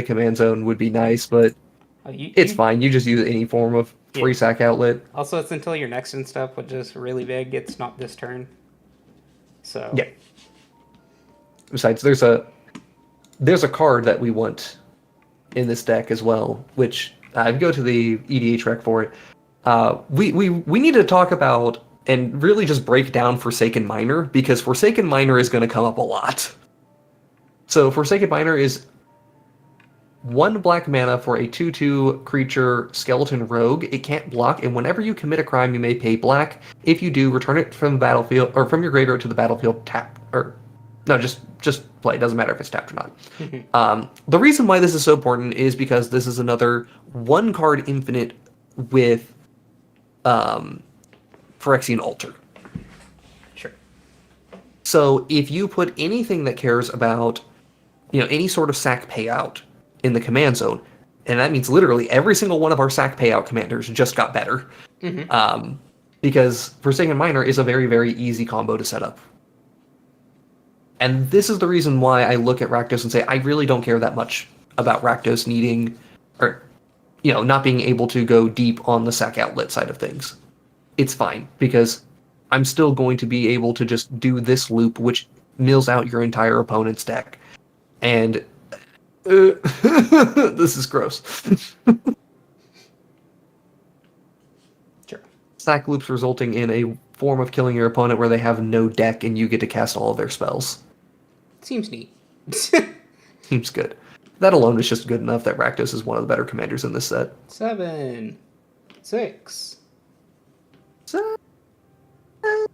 command zone would be nice, but it's fine. You just use any form of free sack outlet. Also, it's until your next and stuff, which is really big. It's not this turn. So yeah. Besides, there's a card that we want in this deck as well, which go to the EDH rec for it. We need to talk about and really just break down Forsaken Miner, because Forsaken Miner is going to come up a lot. So Forsaken Miner is 1 black mana for a 2/2 creature skeleton rogue. It can't block, and whenever you commit a crime, you may pay black. If you do, return it from the battlefield or from your graveyard to the battlefield just play. It doesn't matter if it's tapped or not. The reason why this is so important is because this is another 1-card infinite with Phyrexian Altar. Sure. So if you put anything that cares about, any sort of sack payout in the command zone, and that means literally every single one of our sack payout commanders just got better. Because Forsaken Miner is a very, very easy combo to set up. And this is the reason why I look at Rakdos and say, I really don't care that much about Rakdos needing, or, not being able to go deep on the sack outlet side of things. It's fine, because I'm still going to be able to just do this loop, which mills out your entire opponent's deck. And this is gross. Sure. Sack loops resulting in a form of killing your opponent where they have no deck and you get to cast all of their spells. Seems neat. Seems good. That alone is just good enough that Rakdos is one of the better commanders in this set. 7, 6. So, I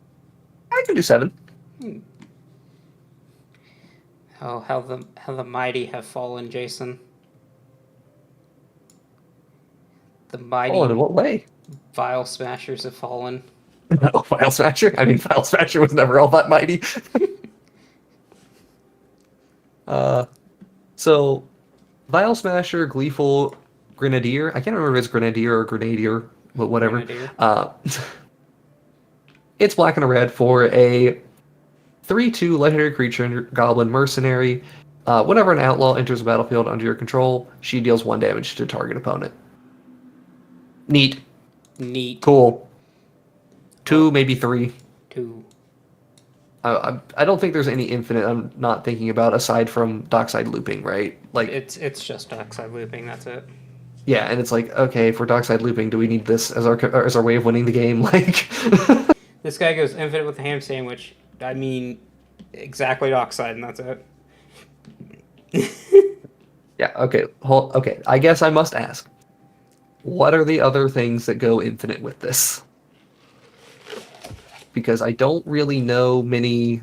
can do 7. Oh, how the mighty have fallen, Jason. The mighty Oh, in what way? Vile Smashers have fallen. No, File Smasher? I mean, File Smasher was never all that mighty. So, Vile Smasher, Gleeful, Grenadier. I can't remember if it's Grenadier or Grenadier, but whatever. It's black and a red for a 3/2 legendary creature, Goblin Mercenary. Whenever an outlaw enters the battlefield under your control, she deals 1 damage to target opponent. Neat. Neat. Cool. 2, maybe 3. 2. I don't think there's any infinite I'm not thinking about aside from Dockside looping, right? Like it's just Dockside looping. That's it. Yeah, and it's like, okay, for Dockside looping, do we need this as our way of winning the game? Like, this guy goes infinite with the ham sandwich. I mean, exactly Dockside, and that's it. Yeah. Okay. Okay. I guess I must ask, what are the other things that go infinite with this? Because I don't really know many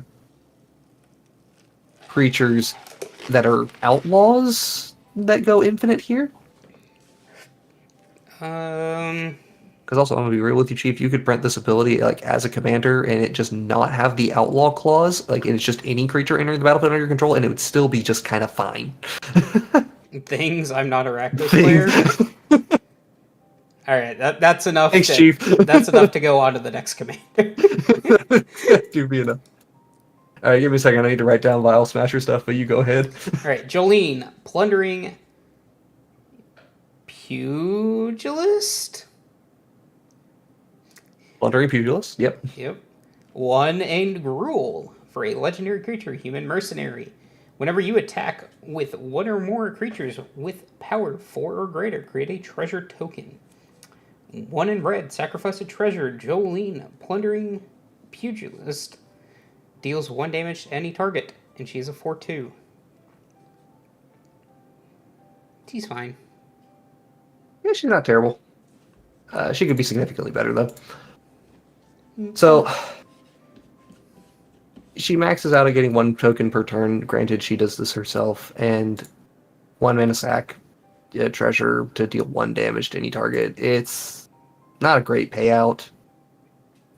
creatures that are outlaws that go infinite here. Because also, I'm gonna be real with you, Chief. You could print this ability like as a commander, and it just not have the outlaw clause. Like, it's just any creature entering the battlefield under your control, and it would still be just kind of fine. Things. I'm not a Rakdos player. All right, that's enough. Thanks, Chief. That's enough to go on to the next commander. Do be enough. All right, give me a second. I need to write down Vile Smasher stuff, but you go ahead. All right, Jolene, Plundering Pugilist. Plundering Pugilist. Yep. 1 and Gruel for a legendary creature, human mercenary. Whenever you attack with 1 or more creatures with power 4 or greater, create a treasure token. 1 in red, sacrifice a treasure. Jolene, Plundering Pugilist, deals 1 damage to any target, and she's a 4/2. She's fine. Yeah, she's not terrible. She could be significantly better, though. So, she maxes out at getting 1 token per turn. Granted, she does this herself, and 1 mana sack, treasure to deal 1 damage to any target. It's not a great payout.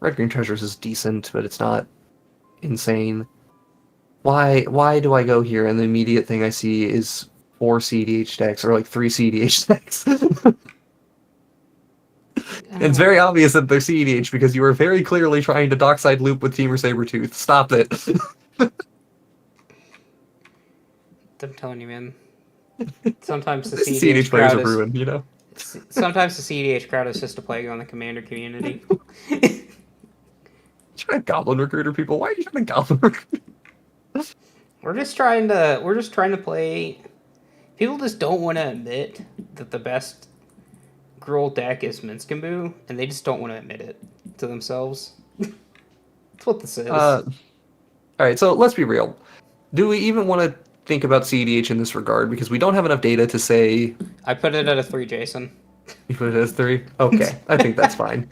Red Green Treasures is decent, but it's not insane. Why do I go here and the immediate thing I see is 4 CDH decks, or like 3 CDH decks? It's very obvious that they're CDH because you were very clearly trying to Dockside loop with Temur Sabertooth. Stop it. I'm telling you, man. Sometimes the CDH players are ruined, you know? Sometimes the CDH crowd is just a plague on the commander community. Trying to Goblin Recruiter people. Why are you trying to Goblin Recruiter? We're just trying to play. People just don't want to admit that the best Gruul deck is Minskimbu, and they just don't want to admit it to themselves. That's what this is. Alright, so let's be real. Do we even want to think about CDH in this regard? Because we don't have enough data to say... I put it at a 3, Jason. You put it as 3? Okay, I think that's fine.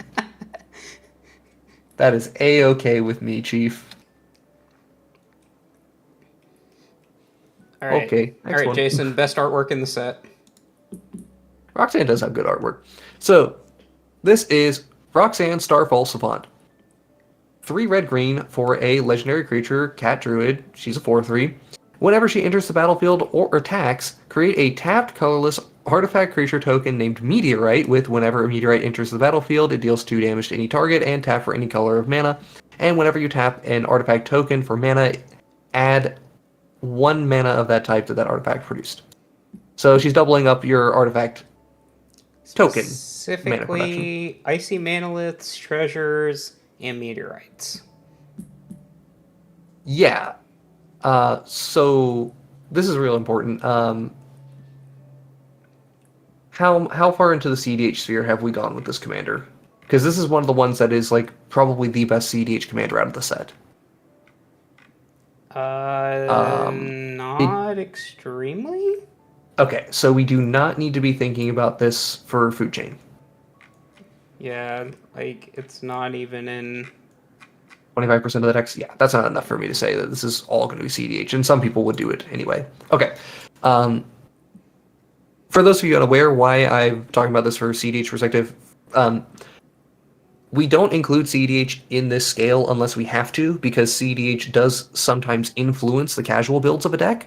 That is A-okay with me, Chief. All right. Okay, All right, Jason, best artwork in the set. Roxand does have good artwork. So, this is Roxand Starfall Savant. 3 red-green for a legendary creature, Cat Druid. She's a 4/3. Whenever she enters the battlefield or attacks, create a tapped colorless artifact creature token named Meteorite with whenever a meteorite enters the battlefield, it deals 2 damage to any target and tap for any color of mana. And whenever you tap an artifact token for mana add 1 mana of that type to that artifact produced. So she's doubling up your artifact token mana production. Specifically, icy manoliths, treasures, and meteorites. Yeah. So this is real important. How far into the CDH sphere have we gone with this commander? Because this is one of the ones that is like probably the best CDH commander out of the set. Not extremely. Okay, so we do not need to be thinking about this for food chain. Yeah, like it's not even in 25% of the decks? Yeah, that's not enough for me to say that this is all going to be CDH, and some people would do it anyway. Okay. For those of you unaware why I'm talking about this for CDH perspective, we don't include CDH in this scale unless we have to, because CDH does sometimes influence the casual builds of a deck.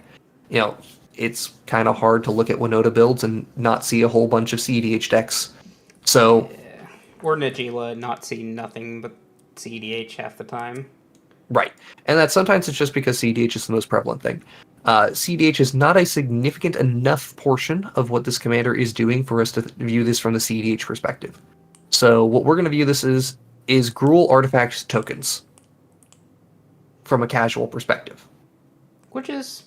You know, it's kind of hard to look at Winota builds and not see a whole bunch of CDH decks. So, or Najila not see nothing but CDH half the time. Right. And that sometimes it's just because CDH is the most prevalent thing. CDH is not a significant enough portion of what this commander is doing for us to view this from the CDH perspective. So what we're going to view this is Gruul artifact tokens from a casual perspective. Which is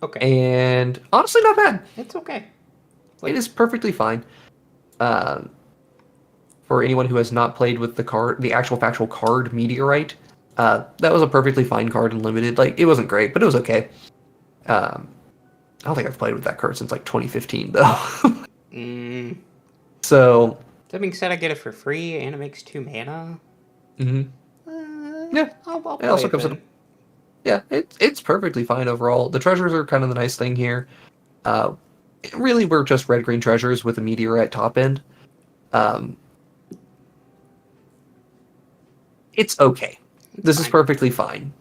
okay. And honestly, not bad. It's okay. It is perfectly fine. For anyone who has not played with the actual factual card Meteorite, that was a perfectly fine card in Limited. Like, it wasn't great, but it was okay. I don't think I've played with that card since like 2015, though. So that being said, I get it for free, and it makes 2 mana. Yeah, I'll play it also it comes then. in. Yeah, it's perfectly fine overall. The treasures are kind of the nice thing here. Really, we're just red-green treasures with a Meteorite top end. It's okay. This is perfectly fine.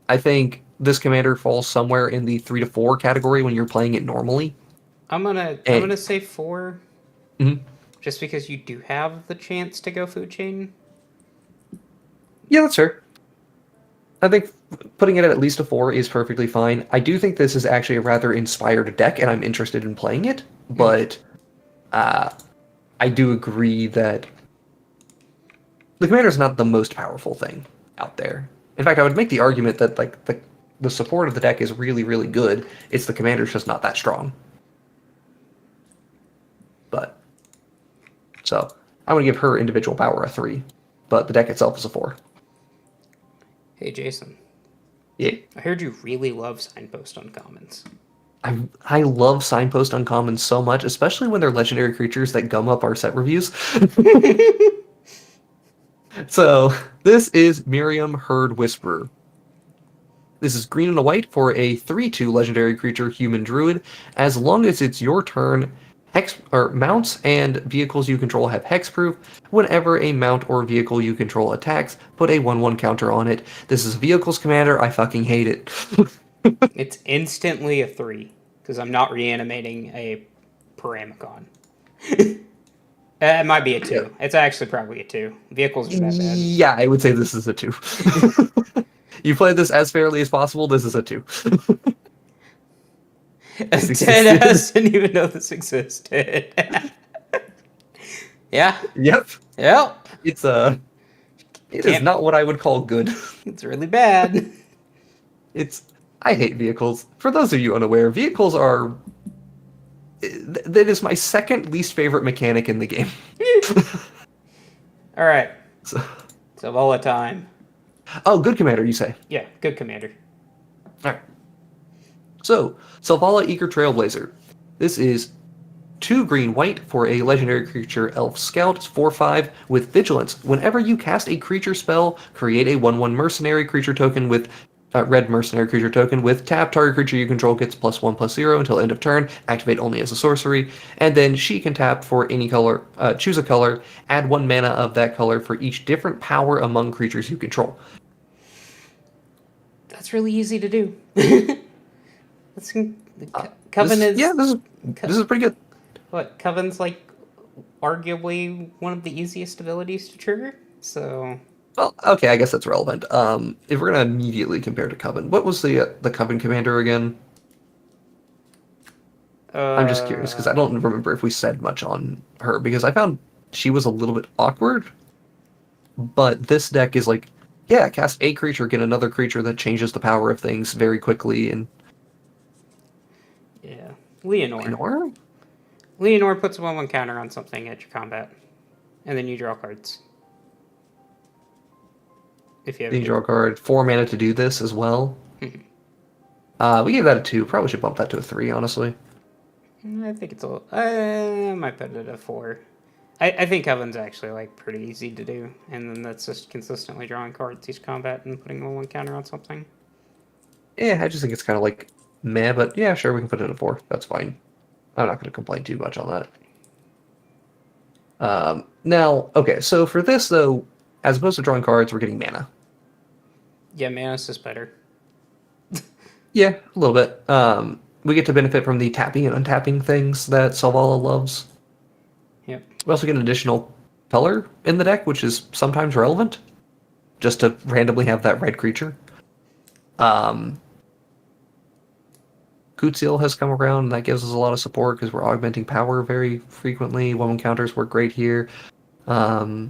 I think this commander falls somewhere in the 3 to 4 category when you're playing it normally. I'm gonna say 4. Mm-hmm. Just because you do have the chance to go food chain. Yeah, that's fair. I think putting it at least a 4 is perfectly fine. I do think this is actually a rather inspired deck, and I'm interested in playing it. But I do agree that the commander is not the most powerful thing out there. In fact, I would make the argument that like the support of the deck is really, really good. It's the commander's just not that strong. But so I'm gonna give her individual power a 3, but the deck itself is a 4. Hey Jason. Yeah. I heard you really love Signpost Uncommons. I love Signpost Uncommons so much, especially when they're legendary creatures that gum up our set reviews. So, this is Miriam Herd Whisperer. This is green and a white for a 3/2 legendary creature human druid. As long as it's your turn, mounts and vehicles you control have hexproof. Whenever a mount or vehicle you control attacks, put a 1/1 counter on it. This is a vehicles commander. I fucking hate it. It's instantly a 3, because I'm not reanimating a Paramicon. It might be a 2. Yeah. It's actually probably a 2. Vehicles are that bad. Yeah, I would say this is a 2. You played this as fairly as possible, this is a 2. Ted doesn't even know this existed. Yeah. Yep. Yep. It is not what I would call good. It's really bad. I hate vehicles. For those of you unaware, vehicles are... That is my second least favorite mechanic in the game. Alright. So, Zavala time. oh, good commander, you say? Yeah, good commander. Alright. So, Selvala Eager Trailblazer. This is 2 green-white for a legendary creature elf scout. It's 4/5 with vigilance. Whenever you cast a creature spell, create a 1/1 mercenary creature token with red mercenary creature token with tap. Target creature you control gets +1/+0 until end of turn. Activate only as a sorcery. And then she can tap for any color. Choose a color. Add 1 mana of that color for each different power among creatures you control. That's really easy to do. Coven is... Yeah, this is pretty good. What, Coven's like arguably one of the easiest abilities to trigger? So... Well, okay, I guess that's relevant. If we're gonna immediately compare to Coven, what was the Coven commander again? I'm just curious because I don't remember if we said much on her because I found she was a little bit awkward. But this deck is like, yeah, cast a creature, get another creature that changes the power of things very quickly, and Yeah. Leonore. Lenore? Leonore puts a 1/1 counter on something at your combat. And then you draw cards. If you have Then you draw a card, 4 mana to do this as well. We gave that a 2. Probably should bump that to a 3, honestly. I think it's a little... I might put it at a 4. I think Coven's actually like pretty easy to do, and then that's just consistently drawing cards each combat and putting 1/1 counter on something. Yeah, I just think it's kind of like meh, but yeah, sure, we can put it at a 4. That's fine. I'm not going to complain too much on that. Now, okay, so for this though, as opposed to drawing cards, we're getting mana. Yeah, Manus is better. Yeah, a little bit. We get to benefit from the tapping and untapping things that Selvala loves. Yep. We also get an additional color in the deck, which is sometimes relevant, just to randomly have that red creature. Kutsil has come around, and that gives us a lot of support because we're augmenting power very frequently. One counters work great here. Oh,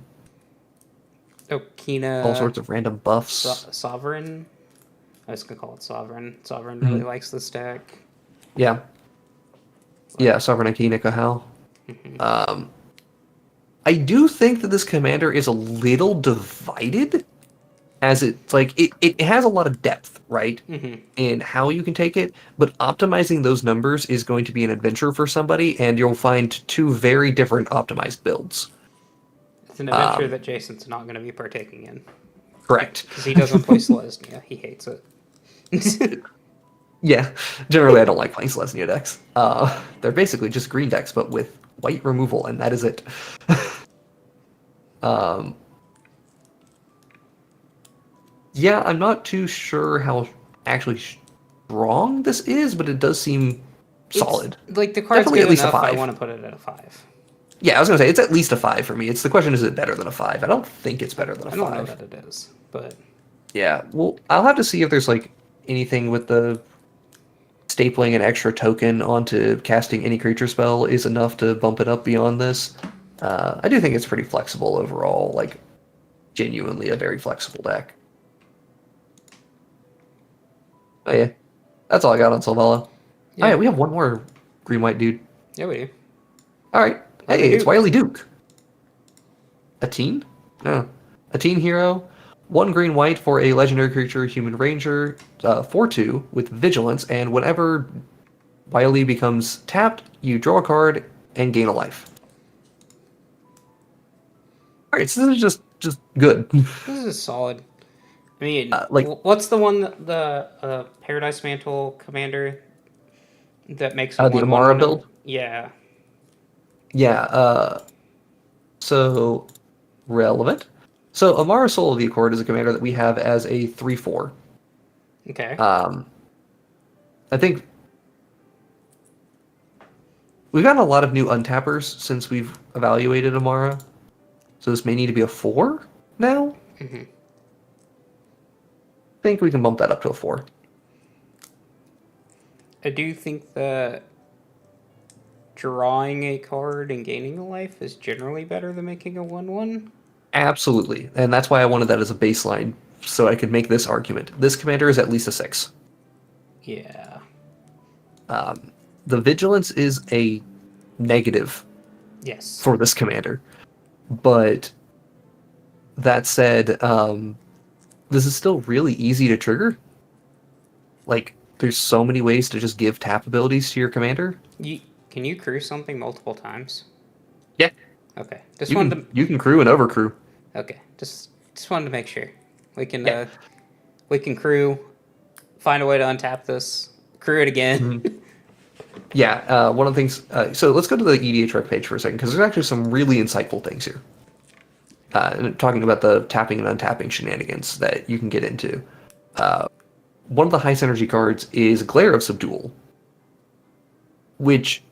Kina... All sorts of random buffs. Sovereign? I was going to call it Sovereign. Sovereign really likes this deck. Yeah. Yeah, Sovereign Akina Kahal. I do think that this commander is a little divided, as it's like it has a lot of depth, right, in how you can take it, but optimizing those numbers is going to be an adventure for somebody, and you'll find 2 very different optimized builds. It's an adventure that Jason's not going to be partaking in. Correct. Because he doesn't play Selesnya. He hates it. Yeah, generally I don't like playing Selesnya decks. They're basically just green decks, but with white removal, and that is it. Yeah, I'm not too sure how actually strong this is, but it does seem solid. Like, the card's Definitely good at least a enough, I 5. want to put it at a 5. Yeah, I was gonna say it's at least a 5 for me. It's the question: is it better than a 5? I don't think it's better than a 5. I don't know that it is, but... Yeah, well, I'll have to see if there's like anything with the stapling an extra token onto casting any creature spell is enough to bump it up beyond this. I do think it's pretty flexible overall, like genuinely a very flexible deck. Oh yeah, that's all I got on Selvala. Yeah. Oh yeah, we have one more green-white dude. Yeah, we do. All right, Wily hey, it's Duke. Wily Duke. A teen? No, a teen hero. 1 green-white for a legendary creature, human ranger, 4/2 with vigilance, and whenever Wily becomes tapped, you draw a card and gain a life. All right, so this is just good. This is solid. I mean, like- what's the one, the Paradise Mantle commander that makes a The 1/1 Amara when it- build? Yeah. Yeah, so relevant. So Amara Soul of the Accord is a commander that we have as a 3/4. Okay. I think we've gotten a lot of new untappers since we've evaluated Amara. So this may need to be a 4 now. I think we can bump that up to a 4. I do think that drawing a card and gaining a life is generally better than making a 1/1. Absolutely. And that's why I wanted that as a baseline, so I could make this argument. This commander is at least a 6. Yeah. The vigilance is a negative Yes. for this commander. But that said, this is still really easy to trigger. Like, there's so many ways to just give tap abilities to your commander. Can you crew something multiple times? Yeah. Okay. Just You wanted can, you can crew and overcrew. to. Okay. Just wanted to make sure we can we can crew, find a way to untap this, crew it again. Yeah, one of the things... so let's go to the EDH rec page for a second, because there's actually some really insightful things here. Talking about the tapping and untapping shenanigans that you can get into. One of the high synergy cards is Glare of Subdual, which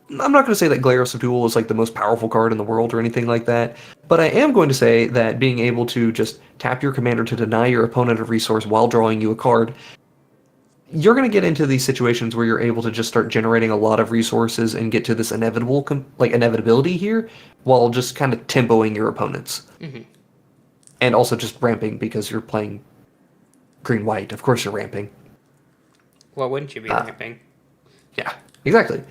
I'm not going to say that Glare of Subdual is like the most powerful card in the world or anything like that, but I am going to say that being able to just tap your commander to deny your opponent a resource while drawing you a card, you're going to get into these situations where you're able to just start generating a lot of resources and get to this inevitability here, while just kind of tempoing your opponents. Mm-hmm. And also just ramping because you're playing green-white. Of course you're ramping. Well, wouldn't you be ramping? Yeah, exactly.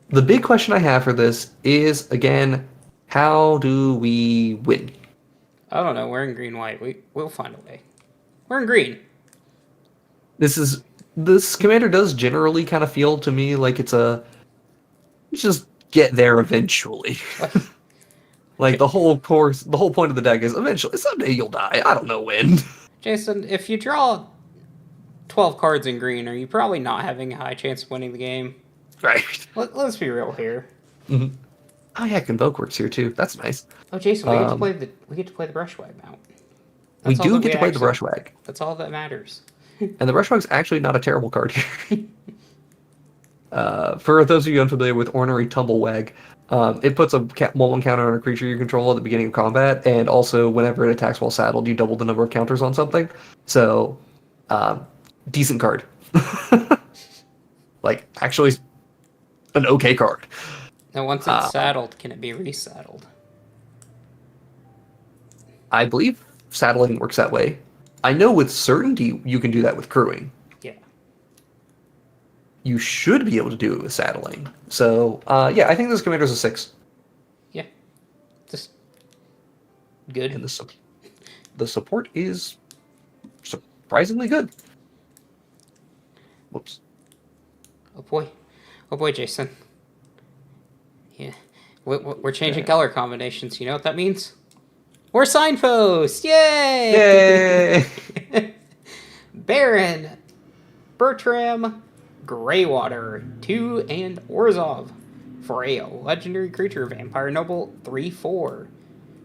The big question I have for this is, again, how do we win? I don't know. We're in green-white. We'll find a way. We're in green. This commander does generally kind of feel to me like it's just get there eventually. Like the whole point of the deck is eventually, someday you'll die. I don't know when. Jason, if you draw 12 cards in green, are you probably not having a high chance of winning the game? Right. Let's be real here. Mm-hmm. Oh yeah, Convoke works here too. That's nice. Oh, Jason, we get to play the Brushwag mount. We do get to play the Brushwag. That's all that matters. And the Brushwag's actually not a terrible card here. For those of you unfamiliar with Ornery Tumblewag, it puts a 1/1 counter on a creature you control at the beginning of combat, and also whenever it attacks while saddled, you double the number of counters on something. So, decent card. Like, actually, an okay card. Now, once it's saddled, can it be resaddled? I believe saddling works that way. I know with certainty you can do that with crewing. Yeah. You should be able to do it with saddling. So, yeah, I think this commander's a 6. Yeah. Just good. And the support is surprisingly good. Whoops. Oh boy, Jason. Yeah. We're changing color combinations. You know what that means? We're signpost! Yay! Yay! Baron, Bertram, Greywater, 2 and Orzhov. For a legendary creature, Vampire Noble, 3/4.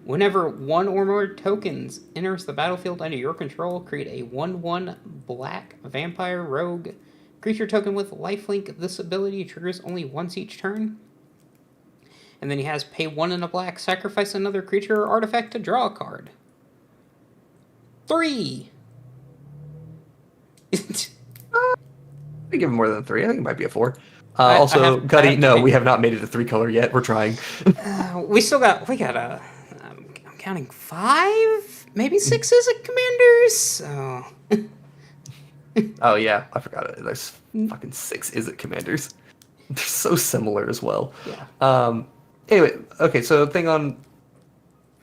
Whenever one or more tokens enters the battlefield under your control, create a 1/1 black vampire rogue creature token with lifelink. This ability triggers only once each turn. And then he has pay 1 and a black, sacrifice another creature or artifact to draw a card. 3! I give him more than 3. I think it might be a 4. Also, Cuddy, no, we have not made it a 3-color yet. We're trying. We got a... I'm counting 5? Maybe 6 is a commanders? Oh. Oh, yeah, I forgot it. There's fucking 6 Izzet commanders. They're so similar as well. Yeah. Anyway, okay, so thing on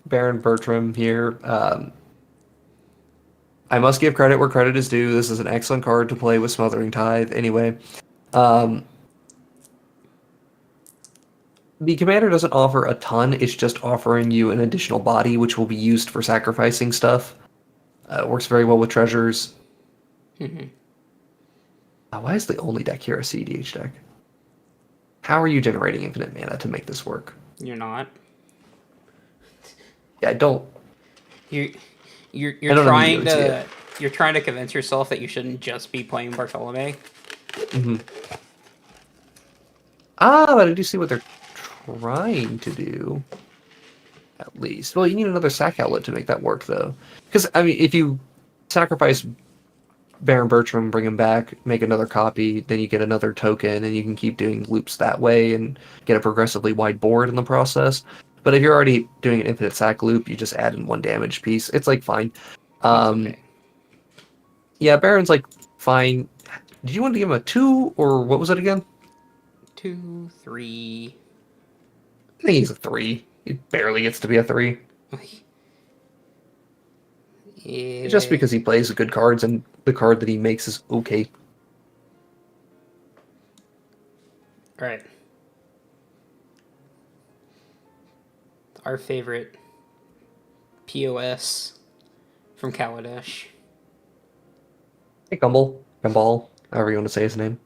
Baron Bertram here. I must give credit where credit is due. This is an excellent card to play with Smothering Tithe. Anyway, the commander doesn't offer a ton. It's just offering you an additional body, which will be used for sacrificing stuff. It works very well with treasures. Mm-hmm. Why is the only deck here a CEDH deck? How are you generating infinite mana to make this work? You're not. Yeah, I don't. You're don't trying to you're trying to convince yourself that you shouldn't just be playing Bartolome. Mm-hmm. But I do see what they're trying to do. At least. Well, you need another sack outlet to make that work, though. Because, I mean, if you sacrifice Baron Bertram, bring him back, make another copy, then you get another token, and you can keep doing loops that way and get a progressively wide board in the process. But if you're already doing an infinite sack loop, you just add in 1 damage piece. It's, like, fine. Okay. Yeah, Baron's, like, fine. Did you want to give him a 2, or what was it again? 2, 3. I think he's a 3. He barely gets to be a 3. Yeah. Just because he plays good cards and the card that he makes is okay. Right. Our favorite POS from Kaladesh. Hey, Gumball, however you want to say his name.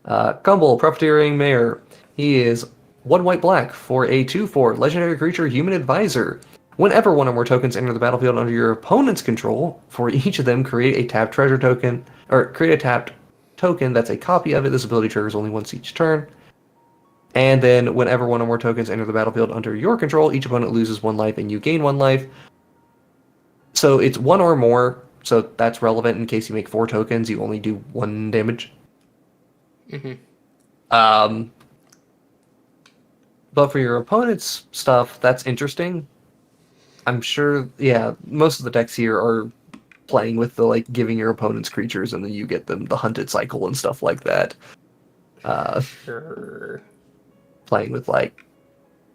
Gumball, Profiteering Mayor. He is 1 white black for a 2/4 legendary creature, Human Advisor. Whenever one or more tokens enter the battlefield under your opponent's control, for each of them create a tapped treasure token, or create a tapped token that's a copy of it. This ability triggers only once each turn. And then whenever one or more tokens enter the battlefield under your control, each opponent loses 1 life and you gain 1 life. So it's 1 or more, so that's relevant in case you make 4 tokens, you only do 1 damage. But for your opponent's stuff, that's interesting. I'm sure, most of the decks here are playing with the, like, giving your opponents creatures and then you get them the hunted cycle and stuff like that. Sure. Playing with, like,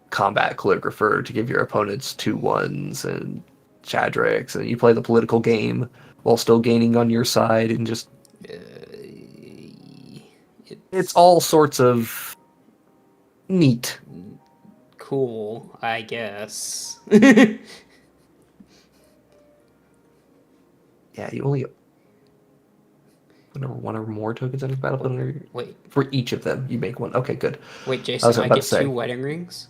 combat calligrapher to give your opponents 2/1s and Chadrix, and you play the political game while still gaining on your side, and just it's all sorts of neat. Cool, I guess. Yeah, you only whenever 1 or more tokens enter the battlefield. Wait, for each of them, you make 1. Okay, good. Wait, Jason, I get 2 wedding rings?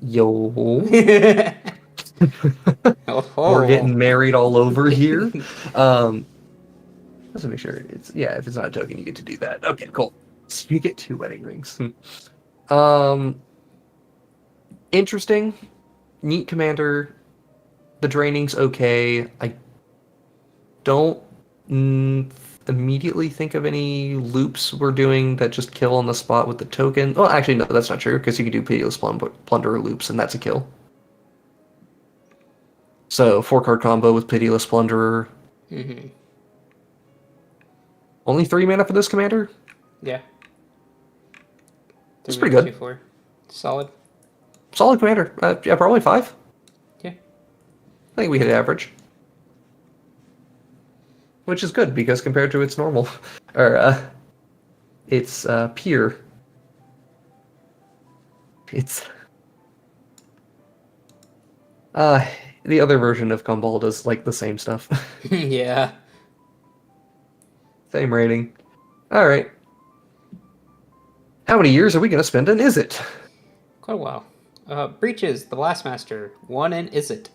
Yo. Oh. We're getting married all over here. Let's make sure if it's not a token, you get to do that. Okay, cool. So you get 2 wedding rings. Interesting. Neat commander. The draining's okay. I don't immediately think of any loops we're doing that just kill on the spot with the token. Well, actually, no, that's not true, because you can do Pugilist Plunderer loops, and that's a kill. So, 4-card combo with Pitiless Plunderer. Only 3 mana for this commander? Yeah. That's pretty good. 2/4. Solid. Solid commander. Yeah, probably 5. Yeah. I think we hit average. Which is good, because compared to its normal, or its peer, it's the other version of Gumball does like the same stuff. Yeah. Same rating. All right. How many years are we gonna spend in Is It? Quite a while. Breaches, the Blastmaster, 1 and Is It.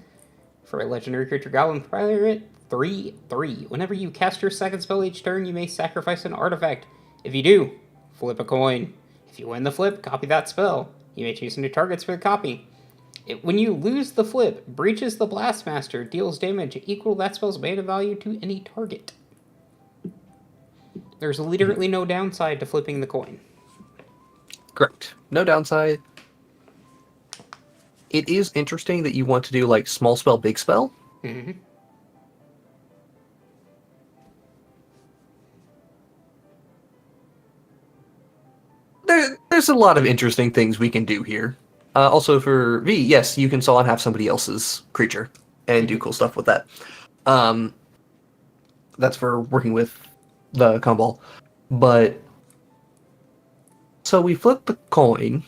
For a legendary creature goblin pirate, 3/3. Whenever you cast your second spell each turn, you may sacrifice an artifact. If you do, flip a coin. If you win the flip, copy that spell. You may choose new targets for the copy. When you lose the flip, Breaches the Blastmaster deals damage equal to that spell's mana value to any target. There's literally no downside to flipping the coin. Correct. No downside. It is interesting that you want to do like small spell, big spell. There's a lot of interesting things we can do here. Also for V, yes, you can summon have somebody else's creature and do cool stuff with that. That's for working with the combo. But so we flip the coin.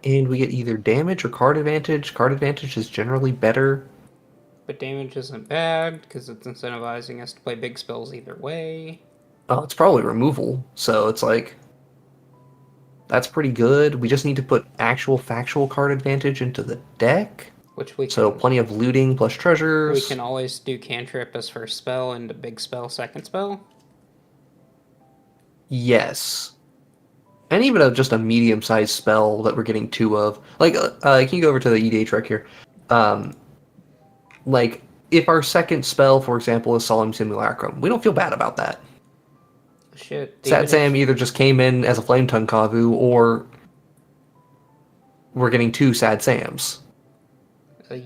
And we get either damage or card advantage. Card advantage is generally better. But damage isn't bad, because it's incentivizing us to play big spells either way. Oh, it's probably removal, so it's like... That's pretty good. We just need to put actual factual card advantage into the deck. Which we can... So plenty of looting plus treasures. We can always do cantrip as first spell and a big spell second spell. Yes. And even just a medium-sized spell that we're getting 2 of. Like, can you go over to the EDH rec here? Like, if our second spell, for example, is Solemn Simulacrum, we don't feel bad about that. Shit. Sat Sam either just came in as a Flame Tongue Kavu, or we're getting 2 Sad Sams.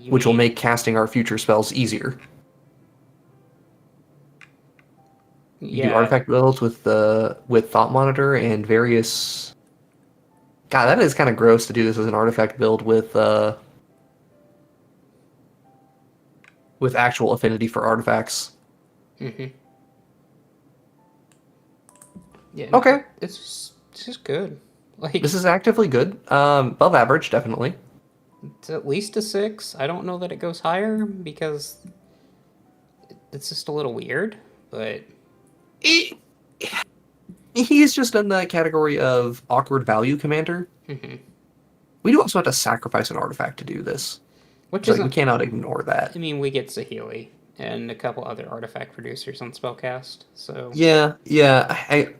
Which will make casting our future spells easier. You do artifact builds with Thought Monitor and various... God, that is kind of gross to do this as an artifact build with actual affinity for artifacts. Yeah. Okay. It's just good. Like, this is actively good. Above average, definitely. It's at least a 6. I don't know that it goes higher because it's just a little weird, but He's just in that category of awkward value commander. We do also have to sacrifice an artifact to do this. Which is we cannot ignore that. I mean, we get Saheeli, and a couple other artifact producers on spellcast. So Yeah.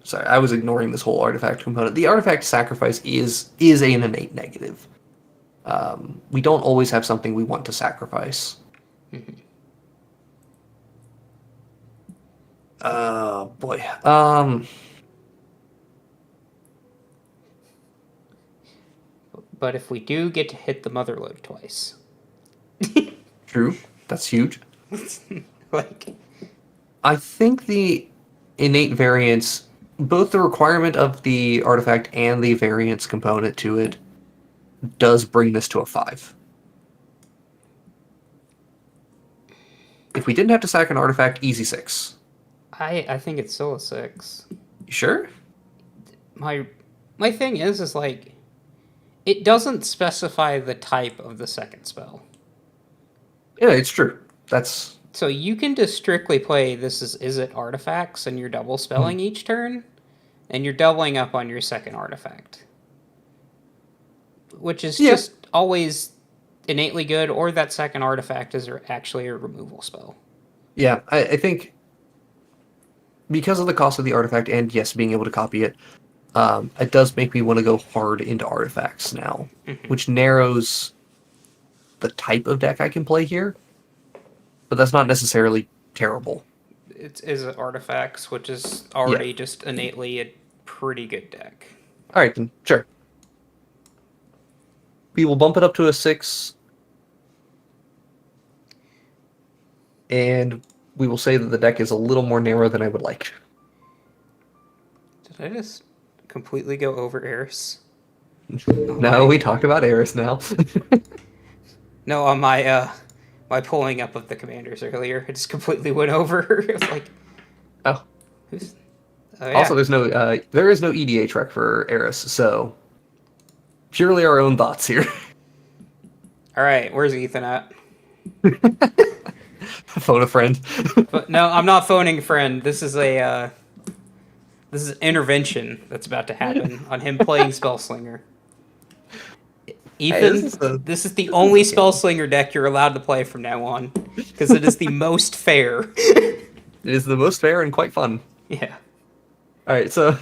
Sorry, I was ignoring this whole artifact component. The artifact sacrifice is an innate negative. We don't always have something we want to sacrifice. Oh boy. but if we do get to hit the mother lode twice, True. That's huge. like I think the innate variance, both the requirement of the artifact and the variance component to it, does bring this to a 5. If we didn't have to sack an artifact, easy 6. I think it's still a 6. You sure? My thing is like it doesn't specify the type of the second spell. Yeah, it's true. That's So you can just strictly play this is it artifacts and you're double spelling each turn, and you're doubling up on your second artifact. Which is just always innately good, or that second artifact is actually a removal spell. yeah. I think because of the cost of the artifact and yes, being able to copy it, it does make me want to go hard into artifacts now, which narrows the type of deck I can play here. But that's not necessarily terrible. It is artifacts, which is already just innately a pretty good deck. All right, then sure. We will bump it up to a 6, and we will say that the deck is a little more narrow than I would like. Did I just completely go over Eris? No, we talked about Eris now. No, on my my pulling up of the commanders earlier, it just completely went over. It was like, oh. Who's... Oh, yeah. Also, there is no EDH rec for Eris, so purely our own thoughts here. All right, where's Ethan at? Phone a friend. But no, I'm not phoning a friend. This is an intervention that's about to happen on him playing Spellslinger. Ethan, this is the only Spellslinger deck you're allowed to play from now on, because it is the most fair. It is the most fair and quite fun. Yeah. All right, so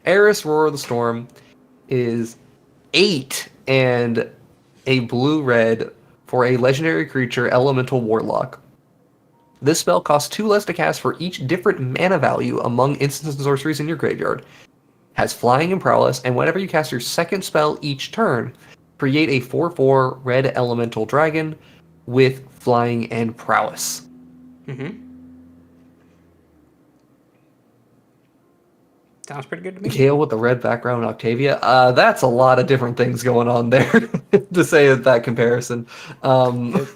Eris Roar of the Storm is 8 and a blue-red for a legendary creature, Elemental Warlock. This spell costs 2 less to cast for each different mana value among instants and sorceries in your graveyard. Has flying and prowess, and whenever you cast your second spell each turn, create a 4/4 red elemental dragon with flying and prowess. Sounds pretty good to me. Gale with the red background, Octavia. That's a lot of different things going on there to say that comparison.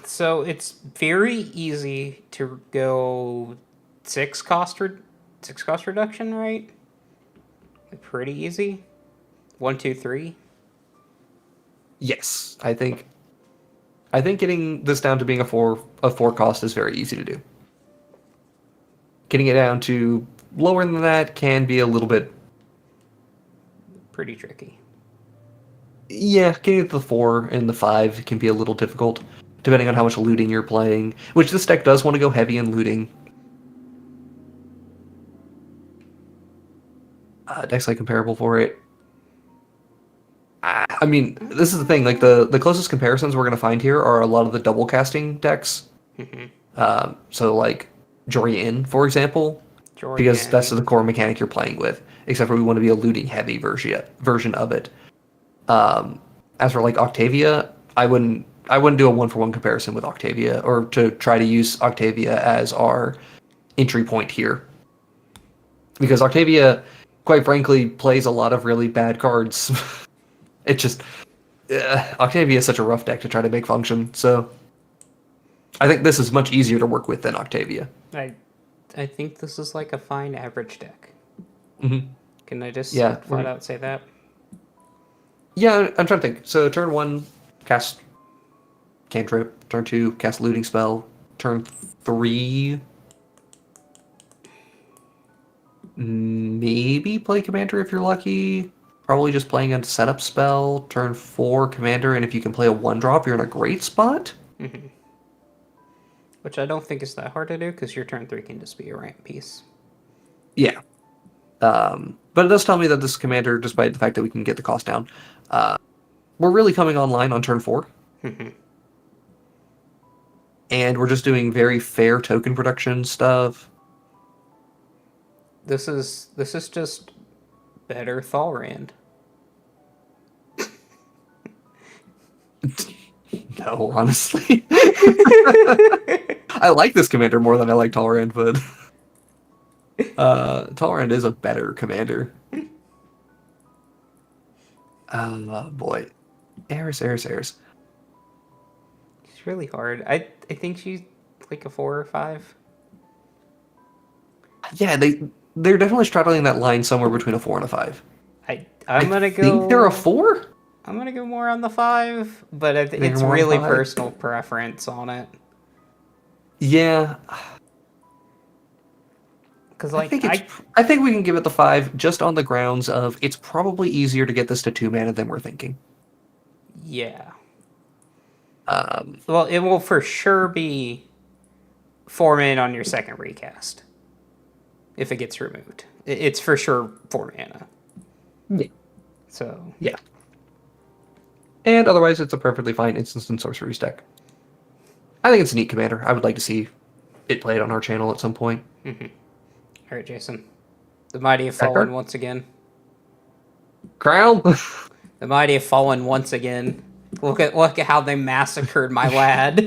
So it's very easy to go 6 cost reduction, right? Like pretty easy. 1, 2, 3. Yes, I think getting this down to being a 4 cost is very easy to do. Getting it down to lower than that can be a little bit pretty tricky. Yeah, getting it to the 4 and the 5 can be a little difficult, depending on how much looting you're playing, which this deck does want to go heavy in looting. Decks like comparable for it. I mean, this is the thing, like the closest comparisons we're going to find here are a lot of the double casting decks. So like Jolene, for example, because that's the core mechanic you're playing with, except for we want to be a looting heavy version of it. As for like Octavia, I wouldn't do a 1-for-1 comparison with Octavia, or to try to use Octavia as our entry point here, because Octavia, quite frankly, plays a lot of really bad cards. It just Octavia is such a rough deck to try to make function. So I think this is much easier to work with than Octavia. I think this is like a fine average deck. Can I just flat out say that? Yeah, I'm trying to think. So turn 1, cast cantrip. Turn 2, cast looting spell. Turn 3, maybe play commander if you're lucky. Probably just playing a setup spell. Turn 4, commander, and if you can play a 1-drop, you're in a great spot. Which I don't think is that hard to do, because your turn 3 can just be a ramp piece. Yeah. But it does tell me that this commander, despite the fact that we can get the cost down, we're really coming online on turn 4. And we're just doing very fair token production stuff. This is just better Thalrand. No, honestly. I like this commander more than I like Tolerant, but Tolerant is a better commander. Boy. Eris. It's really hard. I think she's like a 4 or 5. Yeah, they're definitely straddling that line somewhere between a 4 and a 5. I'm gonna go. I think they're a 4? I'm gonna go more on the 5, but it's more really on 5? personal preference on it. Yeah. Because I think we can give it the 5 just on the grounds of it's probably easier to get this to 2 mana than we're thinking. Yeah. Well, it will for sure be 4 mana on your second recast. If it gets removed. It's for sure 4 mana. Yeah. So. Yeah. And otherwise, it's a perfectly fine instance and sorcery deck. I think it's a neat commander. I would like to see it played on our channel at some point. Mm-hmm. All right, Jason. The mighty have fallen once again. Crown? The mighty have fallen once again. Look at how they massacred my lad.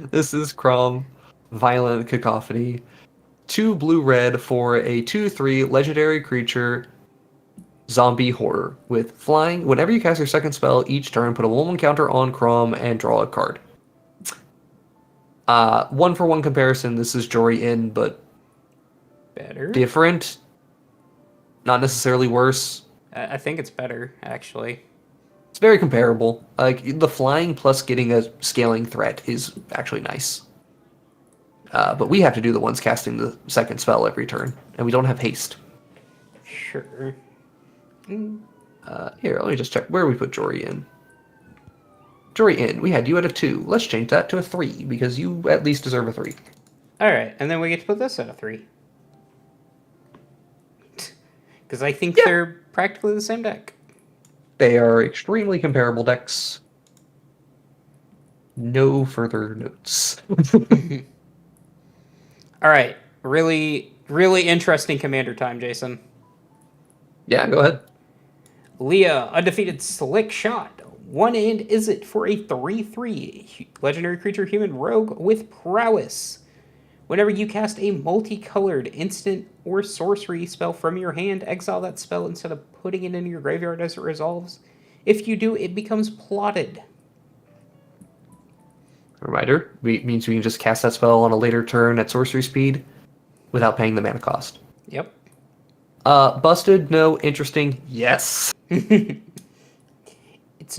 This is Crom, Violent Cacophony. 2 blue-red for a 2/3 legendary creature zombie horror with flying. Whenever you cast your second spell each turn, put a 1/1 counter on Crom and draw a card. 1-for-1 comparison, this is Jolene, but better. Different. Not necessarily worse. I think it's better, actually. It's very comparable. Like, the flying plus getting a scaling threat is actually nice. But we have to do the ones casting the second spell every turn, and we don't have haste. Sure. Here, let me just check where we put Jory in. Jory in. We had you at a 2. Let's change that to a 3, because you at least deserve a 3. Alright, and then we get to put this at a 3. Because I think they're practically the same deck. They are extremely comparable decks. No further notes. Alright, really, really interesting commander time, Jason. Yeah, go ahead. Leah, undefeated slick shot. 1 and is it for a 3/3 legendary creature human rogue with prowess. Whenever you cast a multicolored instant or sorcery spell from your hand, exile that spell instead of putting it into your graveyard as it resolves. If you do, it becomes plotted. Reminder, means we can just cast that spell on a later turn at sorcery speed without paying the mana cost. Yep. Busted, no. Interesting, yes. It's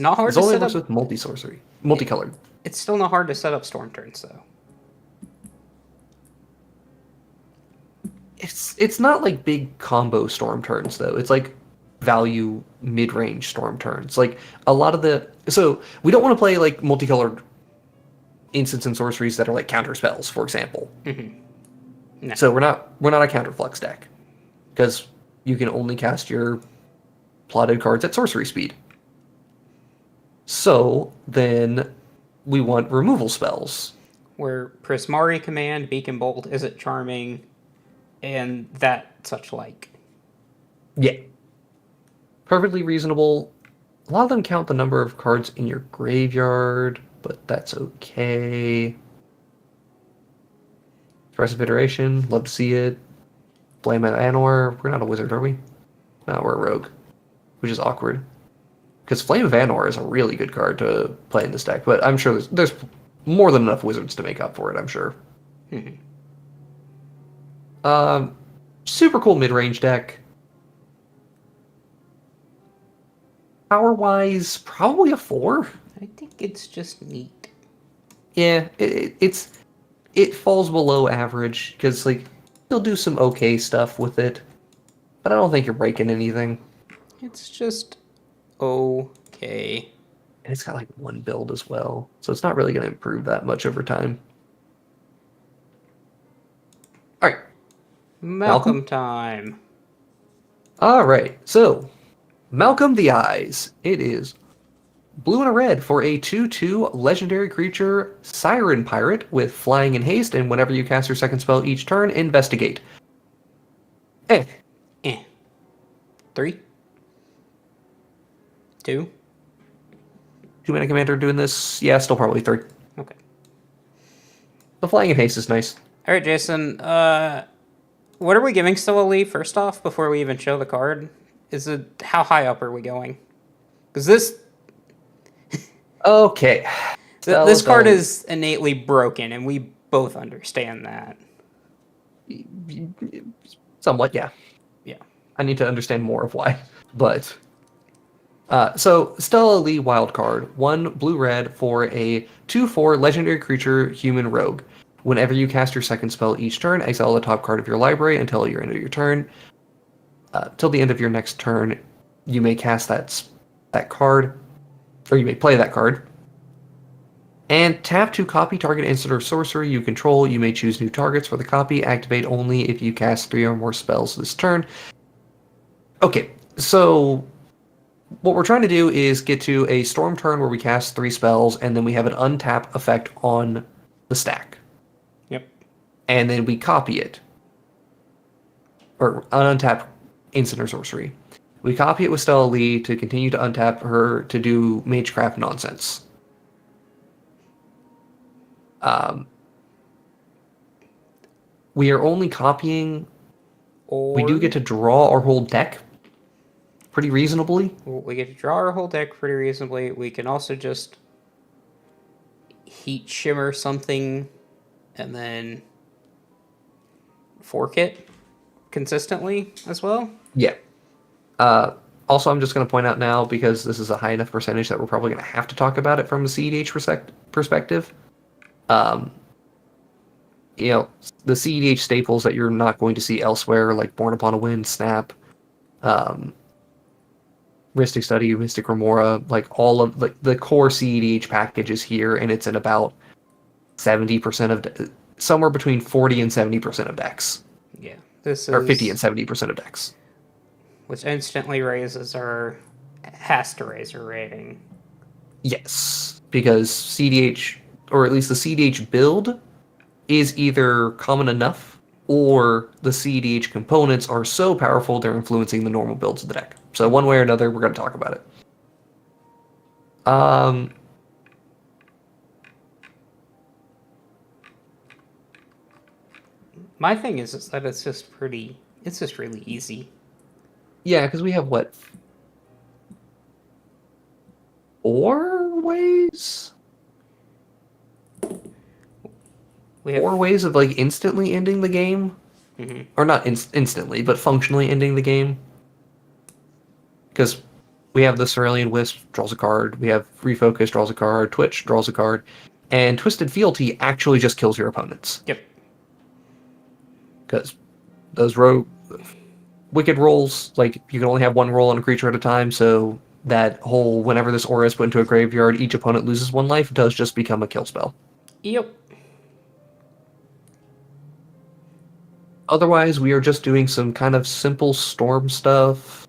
not hard to set up. It only works with multi-sorcery. Multicolored. It's still not hard to set up storm turns, though. It's not like big combo storm turns, though. It's like value mid-range storm turns. Like, a lot of the... So, we don't want to play, like, multicolored instants and sorceries that are, like, counter spells, for example. Mm-hmm. No. So, we're not a counterflux deck. Because you can only cast your plotted cards at sorcery speed. So, then we want removal spells. Where Prismari Command, Beacon Bolt, Is It Charming, and that such like. Yeah. Perfectly reasonable. A lot of them count the number of cards in your graveyard, but that's okay. Expressive Iteration, love to see it. Flame of Anor, we're not a wizard, are we? No, we're a rogue, which is awkward. Because Flame of Anor is a really good card to play in this deck, but I'm sure there's more than enough wizards to make up for it, I'm sure. Super cool mid-range deck. Power-wise, probably a 4. I think it's just neat. Yeah, it falls below average, because, like, you'll do some okay stuff with it, but I don't think you're breaking anything. It's just okay. And it's got like one build as well, so it's not really going to improve that much over time. All right, Malcolm time. All right, so Malcolm the Eyes. It is blue and a red for a 2/2 legendary creature Siren Pirate with flying and haste, and whenever you cast your second spell each turn, investigate. Eh. 3, 2. 2-mana commander doing this? Yeah, still probably 3. Okay. The flying and haste is nice. All right, Jason. What are we giving Stella first off before we even show the card? Is it how high up are we going? Because this Okay. this card is innately broken, and we both understand that. Somewhat, yeah. Yeah. I need to understand more of why. But so Stella Lee wildcard, 1 blue-red for a 2/4 legendary creature human rogue. Whenever you cast your second spell each turn, exile the top card of your library until your end of your turn. Till the end of your next turn, you may cast that card, or you may play that card. And tap to copy target instant or sorcery you control. You may choose new targets for the copy. Activate only if you cast 3 or more spells this turn. Okay, so what we're trying to do is get to a storm turn where we cast 3 spells, and then we have an untap effect on the stack. Yep. And then we copy it. Or untap instant or sorcery. We copy it with Stella Lee to continue to untap her to do Magecraft nonsense. We are only copying. We do get to draw our whole deck pretty reasonably. We get to draw our whole deck pretty reasonably. We can also just heat shimmer something and then fork it consistently as well. Yeah. Also, I'm just going to point out now, because this is a high enough percentage that we're probably going to have to talk about it from a CEDH perspective. The CEDH staples that you're not going to see elsewhere, like Born Upon a Wind, Snap, Mystic Study, Mystic Remora, like all of the core CEDH package is here, and it's in about 70% of somewhere between 40 and 70% of decks. Yeah, this is, or 50 and 70% of decks, which instantly raises our Hellraiser rating. Yes, because CEDH, or at least the CEDH build, is either common enough, or the CEDH components are so powerful they're influencing the normal builds of the deck. So one way or another, we're going to talk about it. My thing is that it's just really easy. Yeah, because we have, 4 ways? We have 4 ways of, instantly ending the game? Mm-hmm. Or not instantly, but functionally ending the game. Because we have the Cerulean Wisp, draws a card. We have Refocus, draws a card. Twitch, draws a card. And Twisted Fealty actually just kills your opponents. Yep. Because those wicked rolls, you can only have 1 roll on a creature at a time, so that whole whenever this aura is put into a graveyard, each opponent loses 1 life, does just become a kill spell. Yep. Otherwise, we are just doing some kind of simple storm stuff.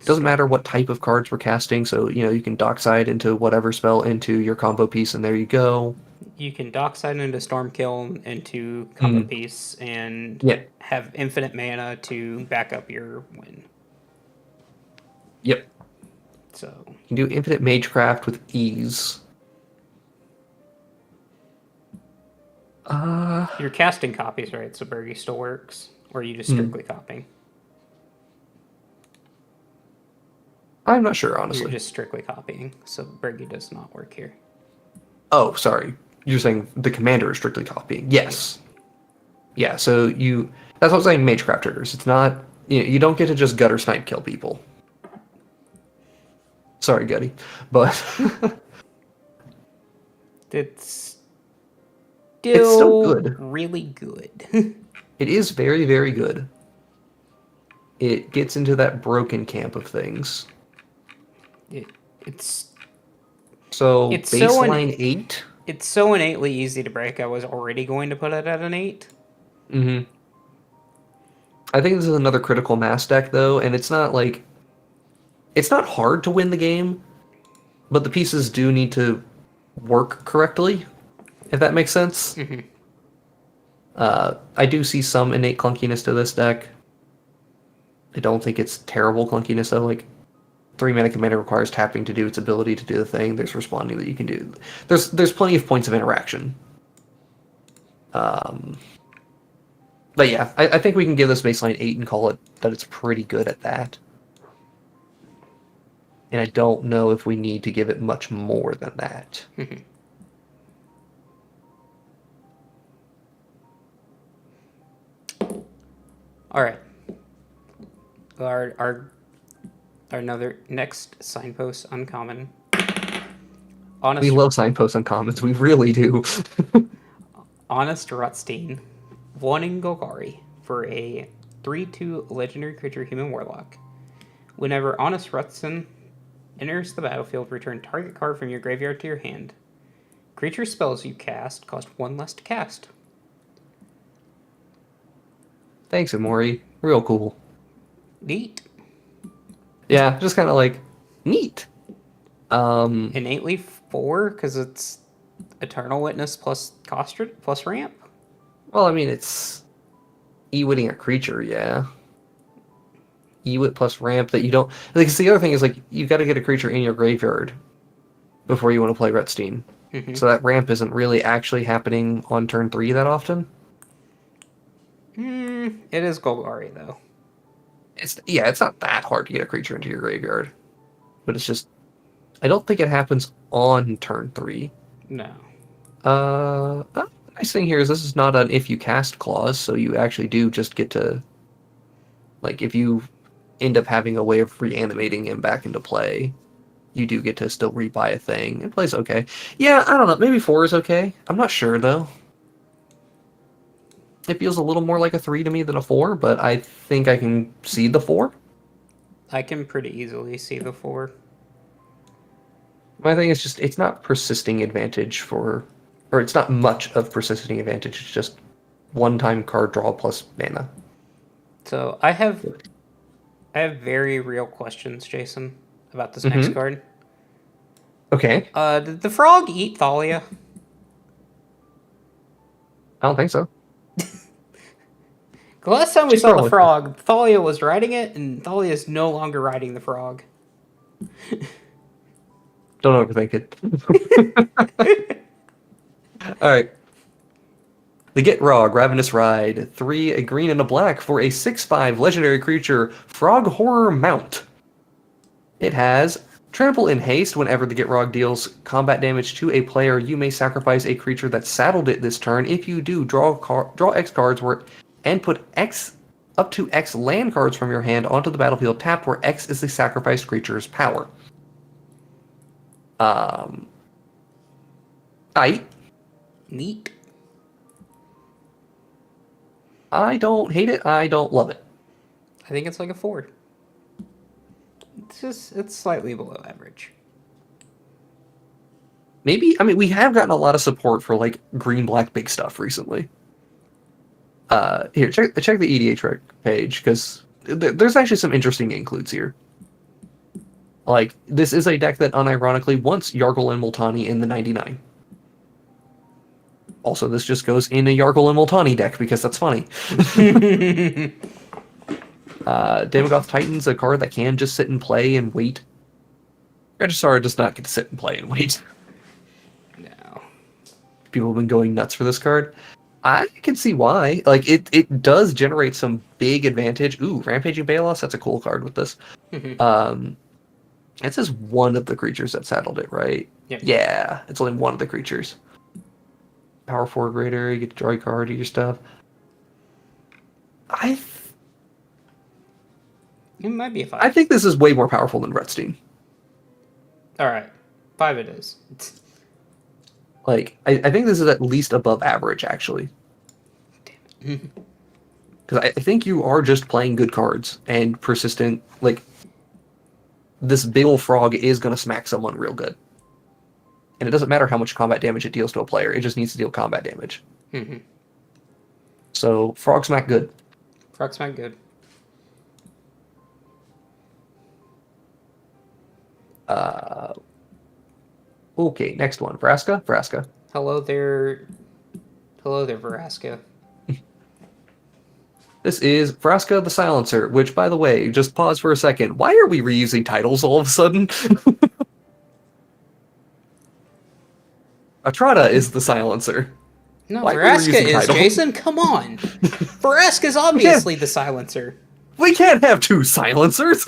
Doesn't matter what type of cards we're casting, so you can dockside into whatever spell into your combo piece, and there you go. You can dockside into Stormkill into combo piece and have infinite mana to back up your win. Yep. So you can do infinite Magecraft with ease. You're casting copies, right? So Bergie still works, or are you just strictly copying? I'm not sure, honestly. You're just strictly copying, so Bergie does not work here. Oh, sorry. You're saying the commander is strictly copying. Yes. Yeah, so that's what I'm saying, Magecraft triggers. It's not, you don't get to just gutter snipe kill people. Sorry, Gutty. But it's still good. Really good. It is very, very good. It gets into that broken camp of things. It's So It's baseline 8. It's so innately easy to break. I was already going to put it at an 8. Mm-hmm. I think this is another critical mass deck though, and it's not hard to win the game, but the pieces do need to work correctly, if that makes sense. Mm-hmm. I do see some innate clunkiness to this deck. I don't think it's terrible clunkiness though. Like 3-mana commander requires tapping to do its ability to do the thing. There's responding that you can do. There's plenty of points of interaction. But yeah, I think we can give this baseline 8 and call it that it's pretty good at that. And I don't know if we need to give it much more than that. All right. Our another next signpost uncommon. We love signposts uncommons. We really do. Honest Rutstein, 1 in Golgari for a 3/2 legendary creature human warlock. Whenever Honest Rutstein enters the battlefield, return target card from your graveyard to your hand. Creature spells you cast cost 1 less to cast. Thanks, Amori. Real cool. Neat. Yeah, just kind of like neat. Innately 4 because it's Eternal Witness plus cost plus ramp. Well, I mean, it's Ewitting a creature, yeah. Ewit plus ramp that you don't... Like, the other thing is, like, you got to get a creature in your graveyard before you want to play Rutstein. Mm-hmm. So that ramp isn't really actually happening on turn 3 that often. It is Golgari, though. It's not that hard to get a creature into your graveyard. But it's just... I don't think it happens on turn 3. No. The nice thing here is this is not an if you cast clause, so you actually do just get to... Like, if you end up having a way of reanimating him back into play, you do get to still rebuy a thing. It plays okay. Yeah, I don't know. Maybe 4 is okay. I'm not sure, though. It feels a little more like a 3 to me than a 4, but I think I can see the 4. I can pretty easily see the 4. My thing is just, it's not persisting advantage for... Or it's not much of persisting advantage. It's just one-time card draw plus mana. So I have very real questions, Jason, about this next card. Okay. Did the frog eat Thalia? I don't think so. The last time we saw the probably- frog, Thalia was riding it, and Thalia is no longer riding the frog. Don't overthink it. Alright. The Get Rog, Ravenous Ride. 3, a green and a black for a 6/5 legendary creature, Frog Horror Mount. It has Trample in haste. Whenever the Get Rog deals combat damage to a player, you may sacrifice a creature that saddled it this turn. If you do, draw X cards and put up to X land cards from your hand onto the battlefield tapped, where X is the sacrificed creature's power. Neat. I don't hate it. I don't love it. I think it's like a 4. It's slightly below average. Maybe, I mean, we have gotten a lot of support for like green-black big stuff recently. Here, check the EDH page, because there's actually some interesting includes here. Like, this is a deck that unironically wants Yargle and Multani in the 99. Also, this just goes in a Yargle and Multani deck, because that's funny. Damogoth Titan's a card that can just sit and play and wait. Regisaur does not get to sit and play and wait. No. People have been going nuts for this card. I can see why. Like, it does generate some big advantage. Ooh, Rampaging Balos, that's a cool card with this. It says one of the creatures that saddled it, right? Yep. Yeah, it's only one of the creatures. Power 4 greater, you get to draw a card, do your stuff. It might be a 5. I think this is way more powerful than Rutstein. Alright. 5 it is. Like, I think this is at least above average, actually. Damn it. Because I think you are just playing good cards and persistent. Like, this big ol' frog is going to smack someone real good. And it doesn't matter how much combat damage it deals to a player, it just needs to deal combat damage. Mm-hmm. So, Frog Smack good. Frog Smack good. Okay, next one. Vraska. Hello there. Hello there, Veraska. This is Vraska the Silencer, which, by the way, just pause for a second. Why are we reusing titles all of a sudden? Atrada is the Silencer. No, Why are we Veraska reusing is, titles? Jason. Come on. Veraska's obviously the silencer. We can't have two silencers!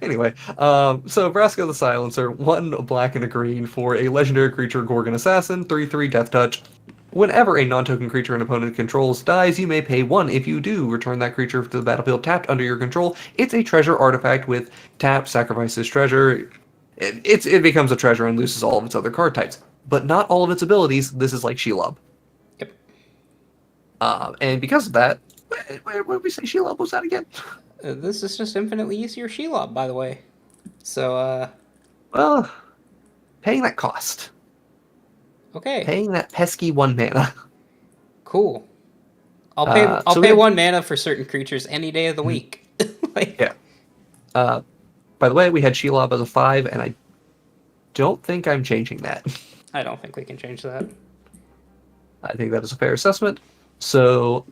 Anyway, so Vraska the Silencer, 1 black and a green for a legendary creature Gorgon Assassin, 3/3 Death Touch. Whenever a non-token creature an opponent controls dies, you may pay 1. If you do, return that creature to the battlefield tapped under your control. It's a treasure artifact with tap, sacrifices treasure. It becomes a treasure and loses all of its other card types. But not all of its abilities. This is like Shelob. Yep. And because of that, what did we say Shelob was that again? This is just infinitely easier Shelob, by the way. So, Well, paying that cost. okay. Paying that pesky 1 mana. Cool. I'll pay. I'll so pay yeah. 1 mana for certain creatures any day of the week. Like, Yeah. By the way, we had Shelob as a 5, and I don't think I'm changing that. I don't think we can change that. I think that is a fair assessment. So,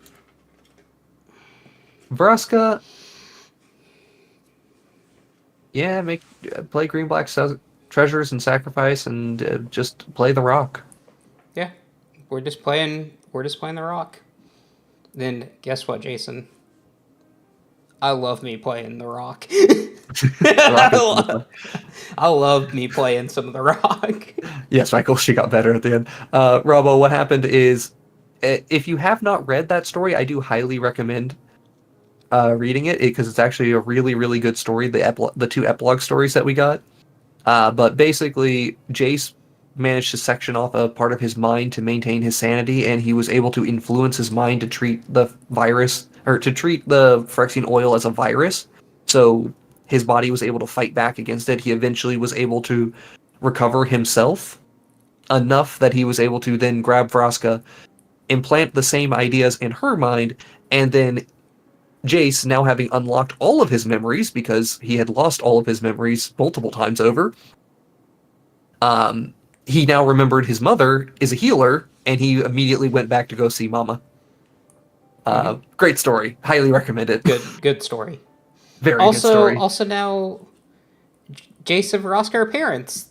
Vraska, yeah, play green black treasures and sacrifice, and just play the rock. Yeah, we're just playing the rock. Then guess what, Jason? I love me playing the rock. I love me playing some of the rock. Yes, Michael, she got better at the end. Robbo, what happened is, if you have not read that story, I do highly recommend reading it because it's actually a really, really good story. The 2 epilogue stories that we got. But basically, Jace managed to section off a part of his mind to maintain his sanity, and he was able to influence his mind to treat the virus, or to treat the Phyrexian oil as a virus. So his body was able to fight back against it. He eventually was able to recover himself enough that he was able to then grab Vraska, implant the same ideas in her mind, and then Jace, now having unlocked all of his memories, because he had lost all of his memories multiple times over, he now remembered his mother is a healer, and he immediately went back to go see Mama. Great story. Highly recommend it. Good story. Very good story. Also now, Jace and Vraska are parents.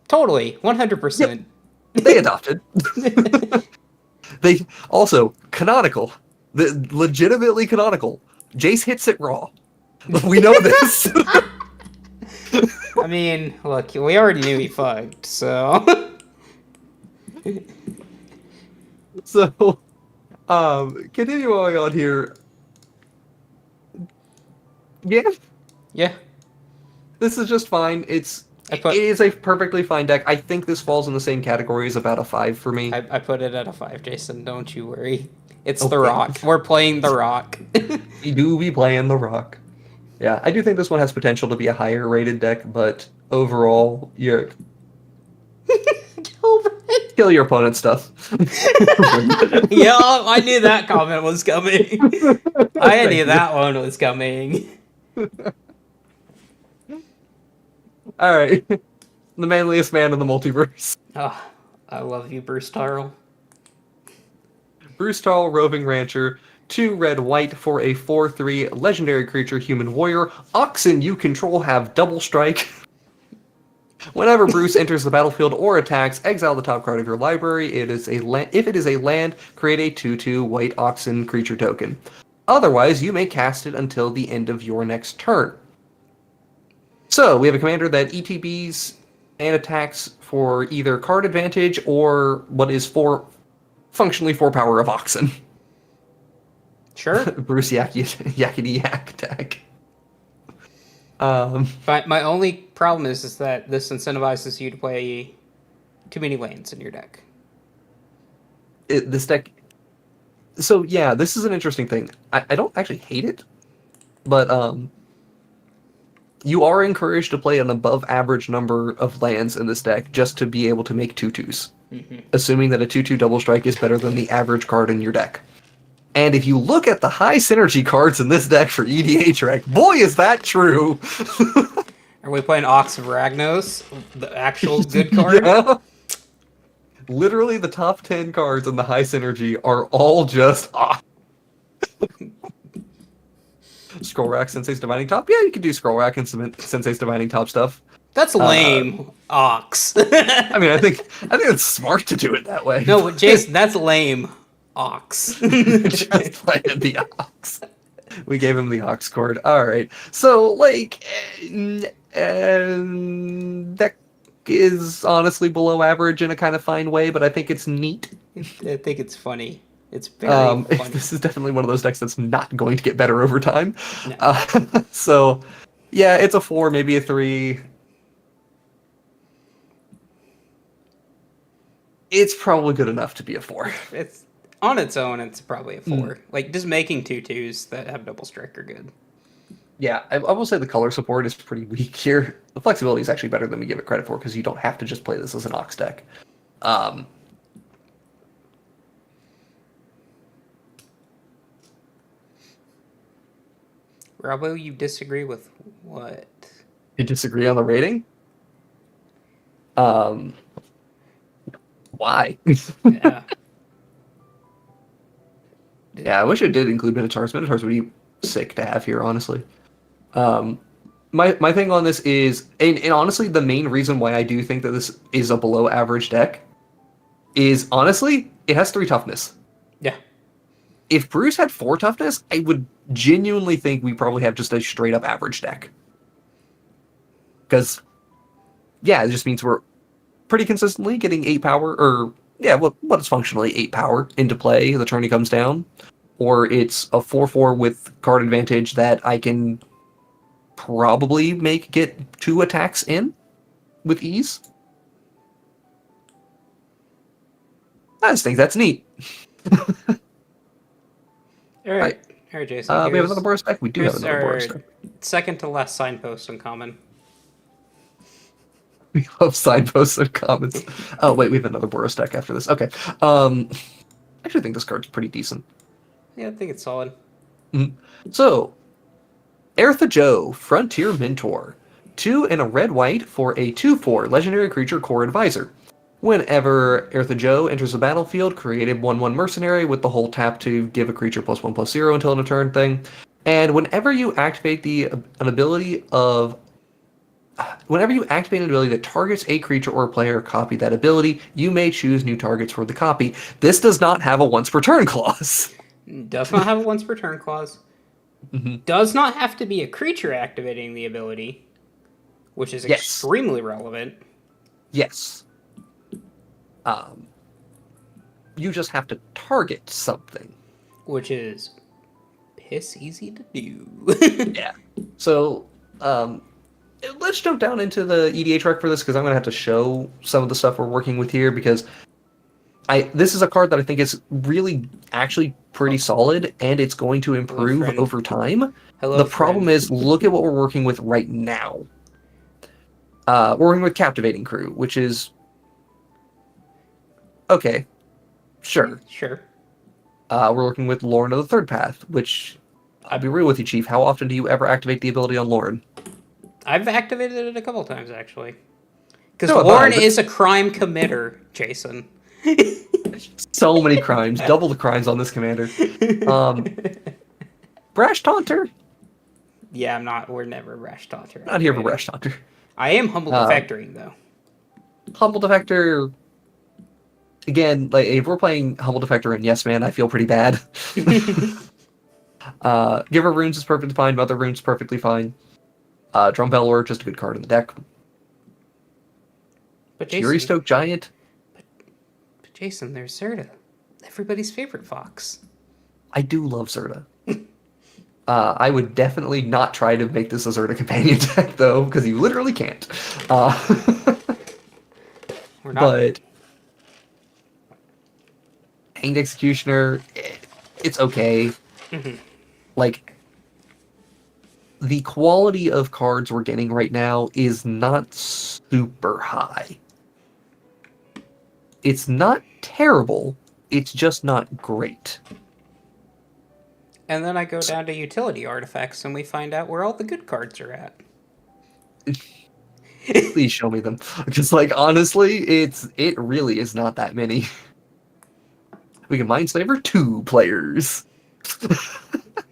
Totally, 100%. Yep. They adopted. They also canonical. Legitimately canonical. Jace hits it raw. We know this. I mean, look, we already knew he fucked, so. So, continuing on here. Yeah, Yeah, this is just fine. It put- is a perfectly fine deck. I think this falls in the same category as about a 5 for me. I put it at a 5, Jason. Don't you worry. It's Okay. the rock. We're playing the rock. We do be playing the rock. Yeah, I do think this one has potential to be a higher rated deck, but overall, you're kill your opponent's stuff. Yeah, I knew that comment was coming. I knew that one was coming. All right, the manliest man in the multiverse. Oh, I love you, Bruce Tarl. Bruce Tall, Roving Rancher, 2 red white for a 4/3 legendary creature human warrior. Oxen you control have double strike. Whenever Bruce enters the battlefield or attacks, exile the top card of your library. If it is a land, create a 2/2 white oxen creature token. Otherwise, you may cast it until the end of your next turn. So, we have a commander that ETBs and attacks for either card advantage or what is functionally 4 power of oxen. Sure. Bruce Yakety Yak deck. But my only problem is that this incentivizes you to play too many lanes in your deck. This deck... So, yeah, this is an interesting thing. I don't actually hate it, but You are encouraged to play an above average number of lands in this deck just to be able to make 2/2s. Assuming that a 2/2 double strike is better than the average card in your deck. And if you look at the high synergy cards in this deck for EDH Rec, boy is that true! Are we playing Ox of Ragnos, the actual good card? Yeah. Literally the top 10 cards in the high synergy are all just Scroll Rack, Sensei's Divining Top? Yeah, you can do Scroll Rack and Sensei's Divining Top stuff. That's lame, Ox. I mean, I think it's smart to do it that way. No, Jason, that's lame, Ox. Just playing the Ox. We gave him the Ox card. Alright. So, like, that is honestly below average in a kind of fine way, but I think it's neat. I think it's funny. It's very funny. This is definitely one of those decks that's not going to get better over time. No. So, yeah, it's a 4, maybe a 3. It's probably good enough to be a 4. It's on its own. It's probably a 4. Like just making 2/2s that have double strike are good. Yeah, I will say the color support is pretty weak here. The flexibility is actually better than we give it credit for because you don't have to just play this as an Ox deck. Robo, you disagree with what? You disagree on the rating? Why? Yeah. Yeah, I wish it did include Minotaurs. Minotaurs would be sick to have here, honestly. My thing on this is, and honestly, the main reason why I do think that this is a below average deck is, honestly, it has 3 toughness. Yeah. If Bruce had 4 toughness, I would genuinely think we probably have just a straight up average deck. Because, yeah, it just means we're pretty consistently getting 8 power, or, yeah, what is functionally 8 power into play the turn he comes down. Or it's a 4/4 with card advantage that I can probably get 2 attacks in with ease. I just think that's neat. All right, Jason. We have another Boros deck? We do have another Boros deck. Second to last signpost uncommon. We love signposts and comments. Oh, wait, we have another Boros deck after this. Okay. I actually think this card's pretty decent. Yeah, I think it's solid. So, Ertha Joe, Frontier Mentor. 2 and a red-white for a 2/4 legendary creature core advisor. Whenever Ertha Joe enters the battlefield, create a 1/1 mercenary with the whole tap to give a creature +1/+0 until end of turn thing. And whenever you activate an ability that targets a creature or player, copy that ability, you may choose new targets for the copy. This does not have a once per turn clause. Does not have a once per turn clause. Does not have to be a creature activating the ability, which is extremely relevant. Yes. You just have to target something. Which is piss easy to do. Yeah. So, let's jump down into the EDH rec for this, because I'm going to have to show some of the stuff we're working with here, because this is a card that I think is really actually pretty solid, and it's going to improve over time. The problem is, look at what we're working with right now. We're working with Captivating Crew, which is... okay. Sure. We're working with Lauren of the Third Path, which... I'll be real with you, Chief. How often do you ever activate the ability on Lauren? I've activated it a couple times, actually. Because Lauren is a crime committer, Jason. So many crimes. Double the crimes on this commander. Brash Taunter? Yeah, we're never Brash Taunter. Not here for Brash Taunter. I am Humble Defectoring, though. Humble Defector... Again, like, if we're playing Humble Defector and Yes Man, I feel pretty bad. Giver Runes is perfectly fine. Mother Runes is perfectly fine. Drumbellor, just a good card in the deck. But Jason, Fury Stoke Giant. But Jason, there's Zerda. Everybody's favorite fox. I do love Zerda. I would definitely not try to make this a Zerda companion deck, though, because you literally can't. We're not. But Hanged Executioner, it's okay. Like, the quality of cards we're getting right now is not super high. It's not terrible, it's just not great. And then I go down to utility artifacts and we find out where all the good cards are at. Please show me them. Because, like, honestly, it really is not that many. We can Mindslaver 2 players.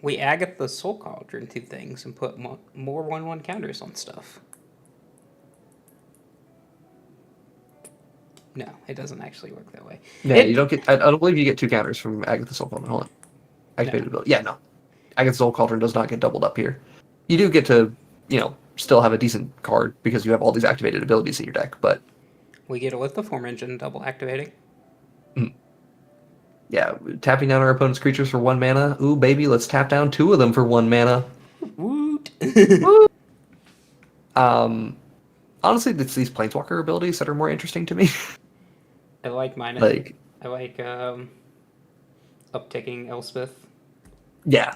We agate the Soul Cauldron to things and put more 1/1 counters on stuff. No, it doesn't actually work that way. Yeah, you don't get. I don't believe you get 2 counters from Agatha Soul Cauldron. Hold on. Activated ability. Yeah, no. Agatha Soul Cauldron does not get doubled up here. You do get to, still have a decent card because you have all these activated abilities in your deck, but. We get a Lithoform Engine double activating. Yeah, tapping down our opponent's creatures for 1 mana. Ooh, baby, let's tap down 2 of them for 1 mana. Woot! Honestly, it's these Planeswalker abilities that are more interesting to me. I like mine. Like, I like upticking Elspeth. Yeah.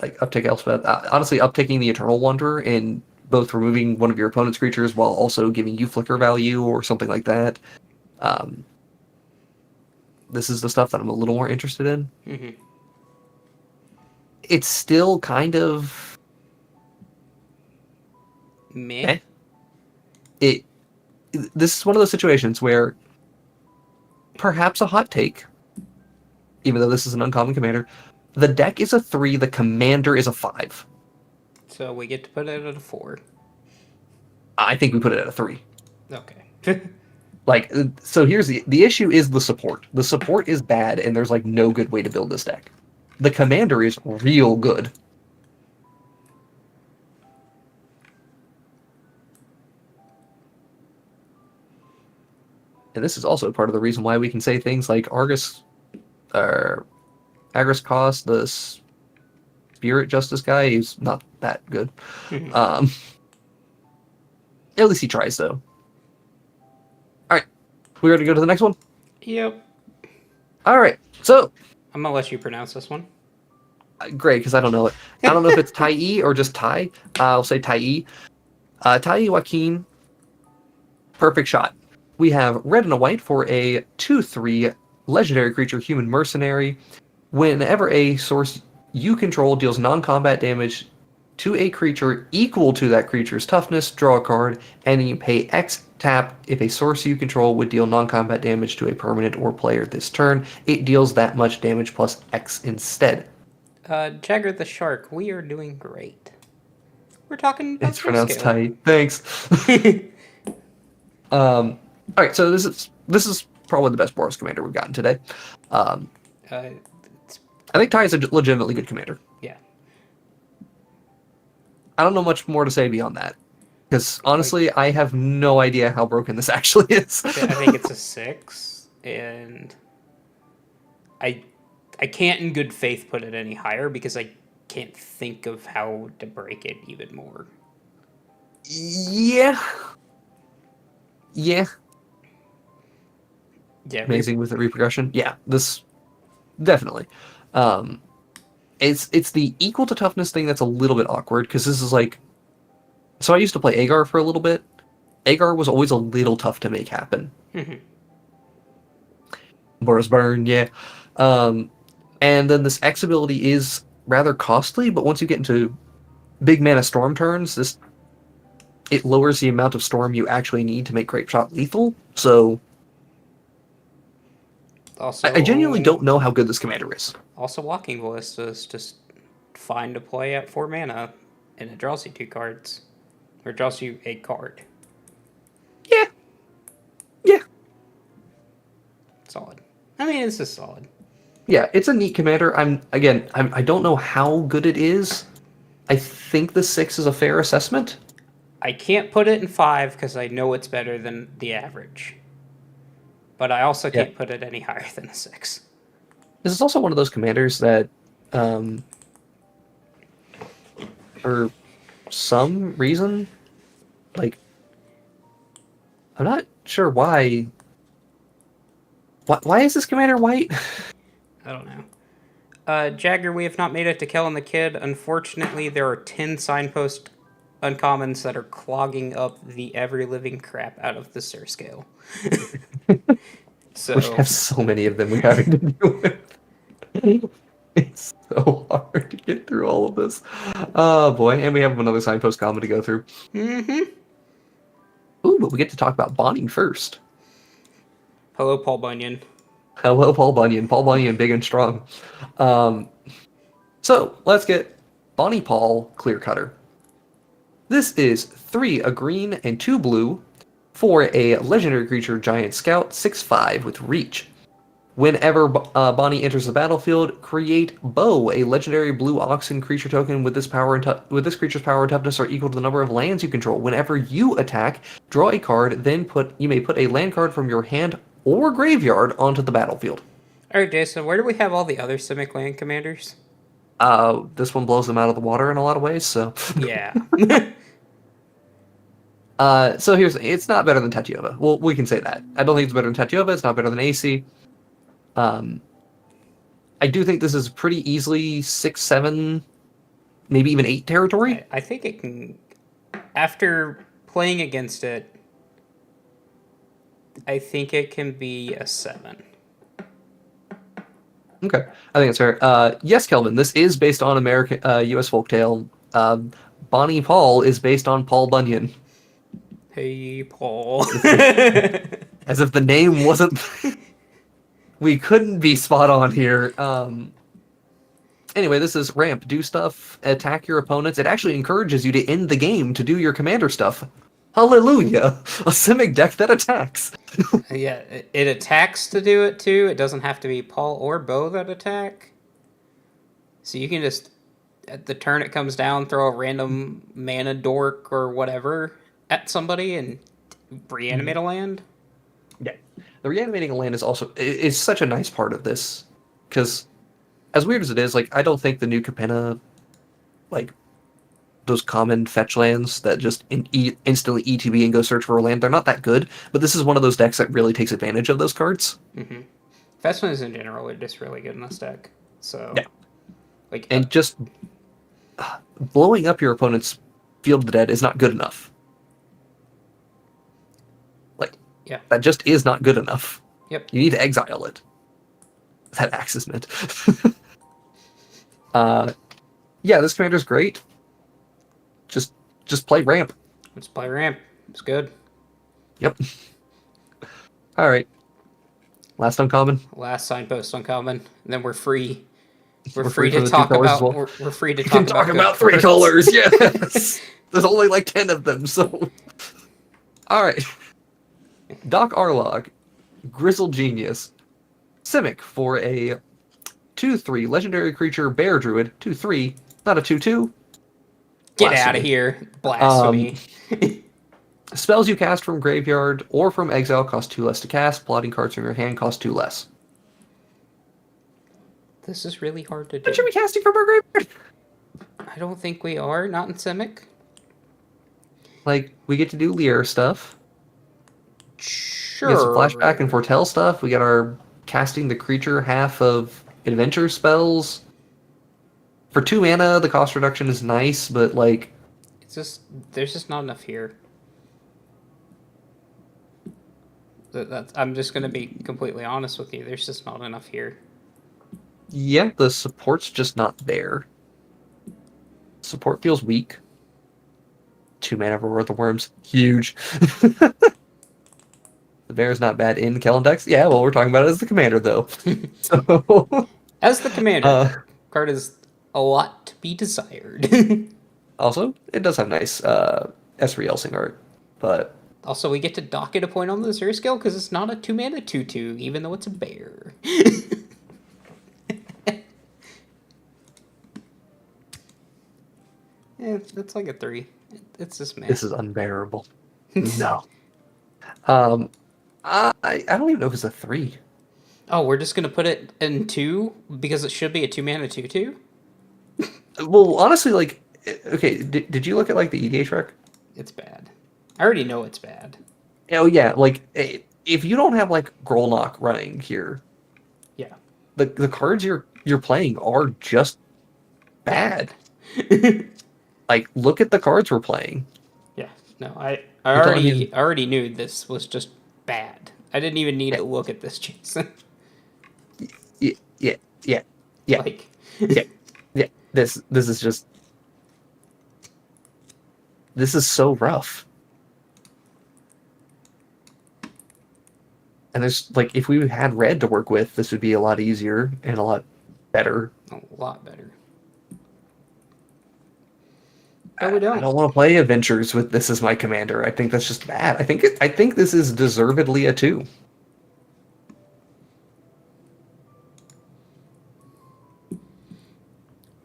Like, uptick Elspeth. Honestly, upticking the Eternal Wanderer and both removing one of your opponent's creatures while also giving you flicker value or something like that. This is the stuff that I'm a little more interested in. Mm-hmm. It's still kind of meh. This is one of those situations where perhaps a hot take, even though this is an uncommon commander, the deck is a 3, the commander is a 5. So we get to put it at a 4. I think we put it at a 3. Okay. Like, so here's the issue is the support. The support is bad, and there's, like, no good way to build this deck. The commander is real good. And this is also part of the reason why we can say things like Agris Cost, the Spirit Justice guy, he's not that good. At least he tries, though. Alright, we ready to go to the next one? Yep. Alright, so... I'm gonna let you pronounce this one. Great, because I don't know it. I don't know if it's Tai or just Tai. I'll say Tai. Tai Joaquin, perfect shot. We have red and a white for a 2/3 legendary creature, human mercenary. Whenever a source you control deals non-combat damage to a creature equal to that creature's toughness, draw a card, and you pay X tap if a source you control would deal non-combat damage to a permanent or player this turn. It deals that much damage plus X instead. Jagger the Shark, we are doing great. We're talking about It's pronounced Zur Scale. Tai. Thanks. Alright, so this is probably the best Boros commander we've gotten today. I think Tai is a legitimately good commander. Yeah. I don't know much more to say beyond that. Because honestly, I have no idea how broken this actually is. I think it's a 6, and I can't in good faith put it any higher because I can't think of how to break it even more. Yeah. Amazing with the repercussion. Yeah, this definitely. It's the equal to toughness thing that's a little bit awkward because this is like. So I used to play Agar for a little bit. Agar was always a little tough to make happen. Boros Burn, yeah. And then this X ability is rather costly, but once you get into big mana storm turns, it lowers the amount of storm you actually need to make Grape Shot lethal. So Also, I genuinely don't know how good this commander is. Also, Walking Ballista is just fine to play at 4 mana, and it draws you 2 cards. Or draws you a card. Yeah. Solid. I mean, this is solid. Yeah, it's a neat commander. I don't know how good it is. I think the 6 is a fair assessment. I can't put it in 5 because I know it's better than the average. But I also can't put it any higher than a 6. This is also one of those commanders that, for some reason, like, I'm not sure why. Why is this commander white? I don't know. Jagger, we have not made it to Kel and the Kid. Unfortunately, there are 10 signpost uncommons that are clogging up the ever living crap out of the Zur Scale. We So have so many of them we're having to deal with. It's so hard to get through all of this. Oh boy, and we have another signpost common to go through. Mm-hmm. Ooh, but we get to talk about Bonnie first. Hello, Paul Bunyan. Hello, Paul Bunyan. Paul Bunyan, big and strong. So let's get Bonnie Paul Clear Cutter. This is 3 a green and 2 blue for a legendary creature giant scout 6/5 with reach. Whenever Bonnie enters the battlefield, create Bo, a legendary blue oxen creature token with this power and with this creature's power and toughness are equal to the number of lands you control. Whenever you attack, draw a card, then you may put a land card from your hand or graveyard onto the battlefield. All right, Jason, where do we have all the other Simic land commanders? This one blows them out of the water in a lot of ways, so. Yeah. So it's not better than Tatiova. Well, we can say that. I don't think it's better than Tatiova. It's not better than AC. I do think this is pretty easily 6, 7, maybe even 8 territory. I think it can. After playing against it, I think it can be a 7. Okay, I think that's fair. Yes, Kelvin, this is based on American U.S. folktale. Bonnie Paul is based on Paul Bunyan. Hey, Paul. As if the name wasn't... We couldn't be spot on here. Anyway, this is ramp. Do stuff, attack your opponents. It actually encourages you to end the game to do your commander stuff. Hallelujah! A Simic deck that attacks. Yeah, it attacks to do it too. It doesn't have to be Paul or Bo that attack. So you can just, at the turn it comes down, throw a random mana dork or whatever at somebody and reanimate a land. Yeah. The reanimating a land is such a nice part of this. Because, as weird as it is, like, I don't think the new Capenna, like, those common fetch lands that just instantly ETB and go search for a land, they're not that good, but this is one of those decks that really takes advantage of those cards. Mm-hmm. Fetch lands in general are just really good in this deck. So, yeah. Like, and just blowing up your opponent's Field of the Dead is not good enough. Like, yeah, that just is not good enough. Yep. You need to exile it. That axe is meant. Yeah, this commander's great. Just play ramp. Let's play ramp. It's good. Yep. All right. Last uncommon. Last signpost uncommon. And then we're free. We're free to talk about. well. We're free to we can talk about 3 colors. Yes. There's only like 10 of them. So. All right. Doc Arlog, Grizzled Genius, Simic for a 2/3 legendary creature bear druid 2/3, not a 2/2. Get out of here. Blasphemy. Spells you cast from graveyard or from exile cost 2 less to cast. Plotting cards from your hand cost 2 less. This is really hard to do. But should we casting from our graveyard? I don't think we are. Not in Simic. Like, we get to do Lear stuff. Sure. We get some flashback and foretell stuff. We got our casting the creature half of adventure spells. For 2 mana, the cost reduction is nice, but like... There's just not enough here. I'm just going to be completely honest with you. There's just not enough here. Yeah, the support's just not there. Support feels weak. 2 mana for Worth of Worms. Huge. The bear's not bad in Kellen decks. Yeah, well, we're talking about it as the commander, though. So, as the commander, card is a lot to be desired. Also, it does have nice S3 Elsing art, but... Also, we get to dock it a point on the Zur Scale because it's not a 2-mana 2/2, even though it's a bear. Yeah, it's like a 3. It's just man. This is unbearable. No. I don't even know if it's a 3. Oh, we're just gonna put it in 2 because it should be a 2-mana 2/2? Well, honestly, like, okay, did you look at, like, the EDH rec? It's bad. I already know it's bad. Oh, yeah, like, if you don't have, like, Grolnok running here... Yeah. The cards you're you're playing are just bad. Like, look at the cards we're playing. Yeah, no, I I mean, already knew this was just bad. I didn't even need to look at this, Jason. yeah, yeah, yeah, yeah, Like, yeah, yeah. This is just this is so rough. And there's like, if we had red to work with, this would be a lot easier and a lot better. a lot better. But we don't. I don't want to play adventures with this as my commander. I think that's just bad. I think this is deservedly a 2.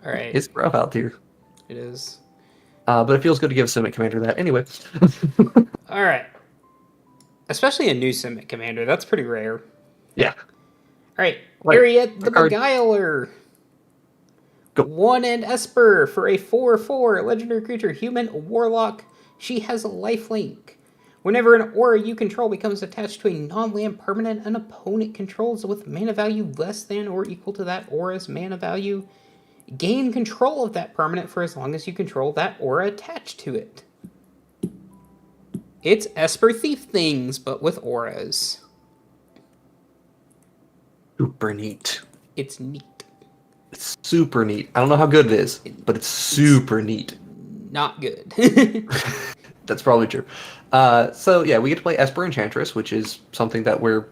All right. It's rough out here. It is. But it feels good to give Simic Commander that. Anyway. All right. Especially a new Simic commander. That's pretty rare. Yeah. All right. Right. Harriet the Card. Beguiler. Go. 1 and Esper for a 4/4 legendary creature, human warlock. She has a lifelink. Whenever an aura you control becomes attached to a non-land permanent an opponent controls with mana value less than or equal to that aura's mana value, gain control of that permanent for as long as you control that aura attached to it. It's Esper Thief Things, but with auras. Super neat. It's neat. It's super neat. I don't know how good it is, but it's super neat. Not good. That's probably true. So yeah, we get to play Esper Enchantress, which is something that we're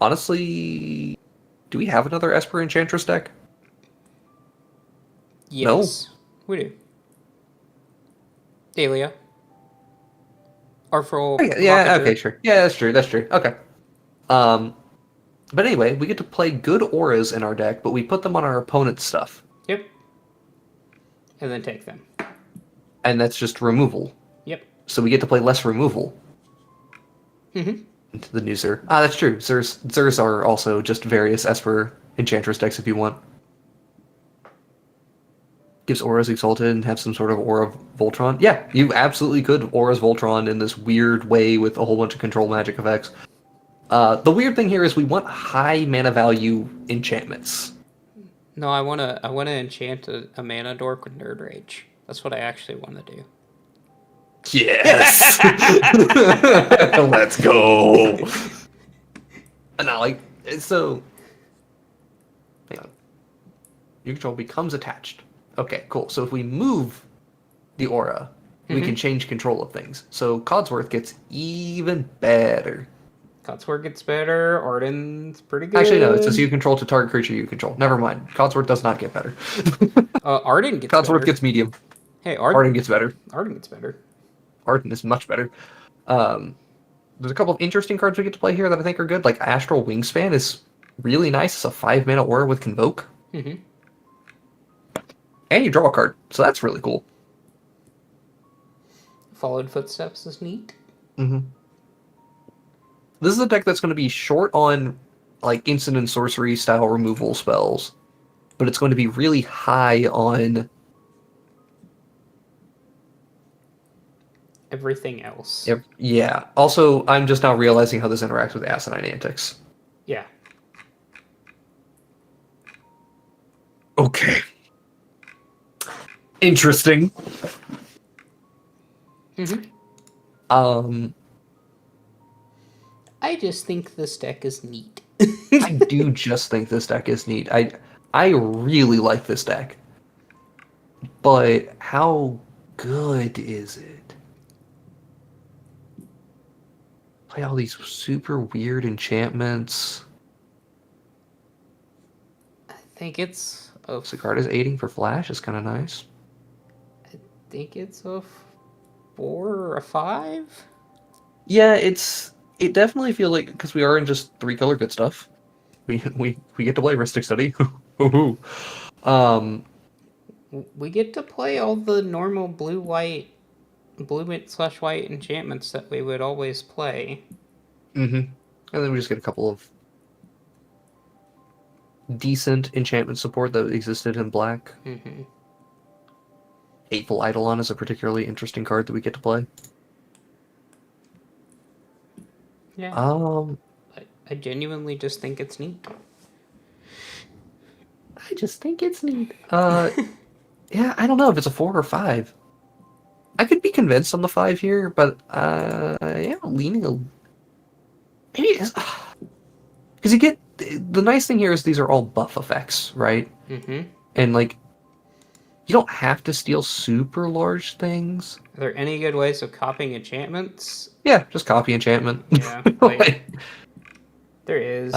honestly. Do we have another Esper Enchantress deck? Yes, we do. Dahlia. Artful. Yeah, okay, sure. Yeah, that's true. That's true. Okay. But anyway, we get to play good auras in our deck, but we put them on our opponent's stuff. Yep. And then take them. And that's just removal. Yep. So we get to play less removal. Mm-hmm. Into the new Zur. Ah, that's true. Zurs are also just various Esper Enchantress decks if you want. Gives Auras Exalted and have some sort of Aura Voltron. Yeah, you absolutely could Auras Voltron in this weird way with a whole bunch of control magic effects. The weird thing here is we want high mana value enchantments. No, I wanna enchant a mana dork with Nerd Rage. That's what I actually want to do. Yes! Let's go! Now, like, so... Hang on. Your control becomes attached. Okay, cool. So if we move the aura, we can change control of things. So Codsworth gets even better. Codsworth gets better. Arden's pretty good. Actually, no. It says you control to target creature you control. Never mind. Codsworth does not get better. Arden gets Codsworth better. gets medium. Hey, Arden gets better. Arden gets better. Arden is much better. There's a couple of interesting cards we get to play here that I think are good. Like Astral Wingspan is really nice. It's a 5-mana aura with Convoke. Mm-hmm. And you draw a card. So that's really cool. Followed Footsteps is neat. Mm-hmm. This is a deck that's going to be short on like instant and sorcery style removal spells, but it's going to be really high on Everything else. Yeah. Also, I'm just now realizing how this interacts with Asinine Antics. Yeah. Okay. Interesting. Mm-hmm. I just think this deck is neat. I do just think this deck is neat. I really like this deck. But how good is it? Play all these super weird enchantments. I think it's a Sigarda's aiding for Flash is kind of nice. I think it's a 4 or a 5. Yeah, it definitely feels like, because we are in just 3-color good stuff. We get to play Ristic Study. We get to play all the normal blue/white enchantments that we would always play. Mm-hmm. And then we just get a couple of decent enchantment support that existed in black. Mm-hmm. Hateful Eidolon is a particularly interesting card that we get to play. Yeah. I genuinely just think it's neat. I just think it's neat. Yeah, I don't know if it's a 4 or 5. I could be convinced on the 5 here, but yeah, leaning a maybe it's because you get the nice thing here is these are all buff effects, right? Mm-hmm. And like you don't have to steal super large things. Are there any good ways of copying enchantments? Yeah, just copy enchantment. Yeah, like there is.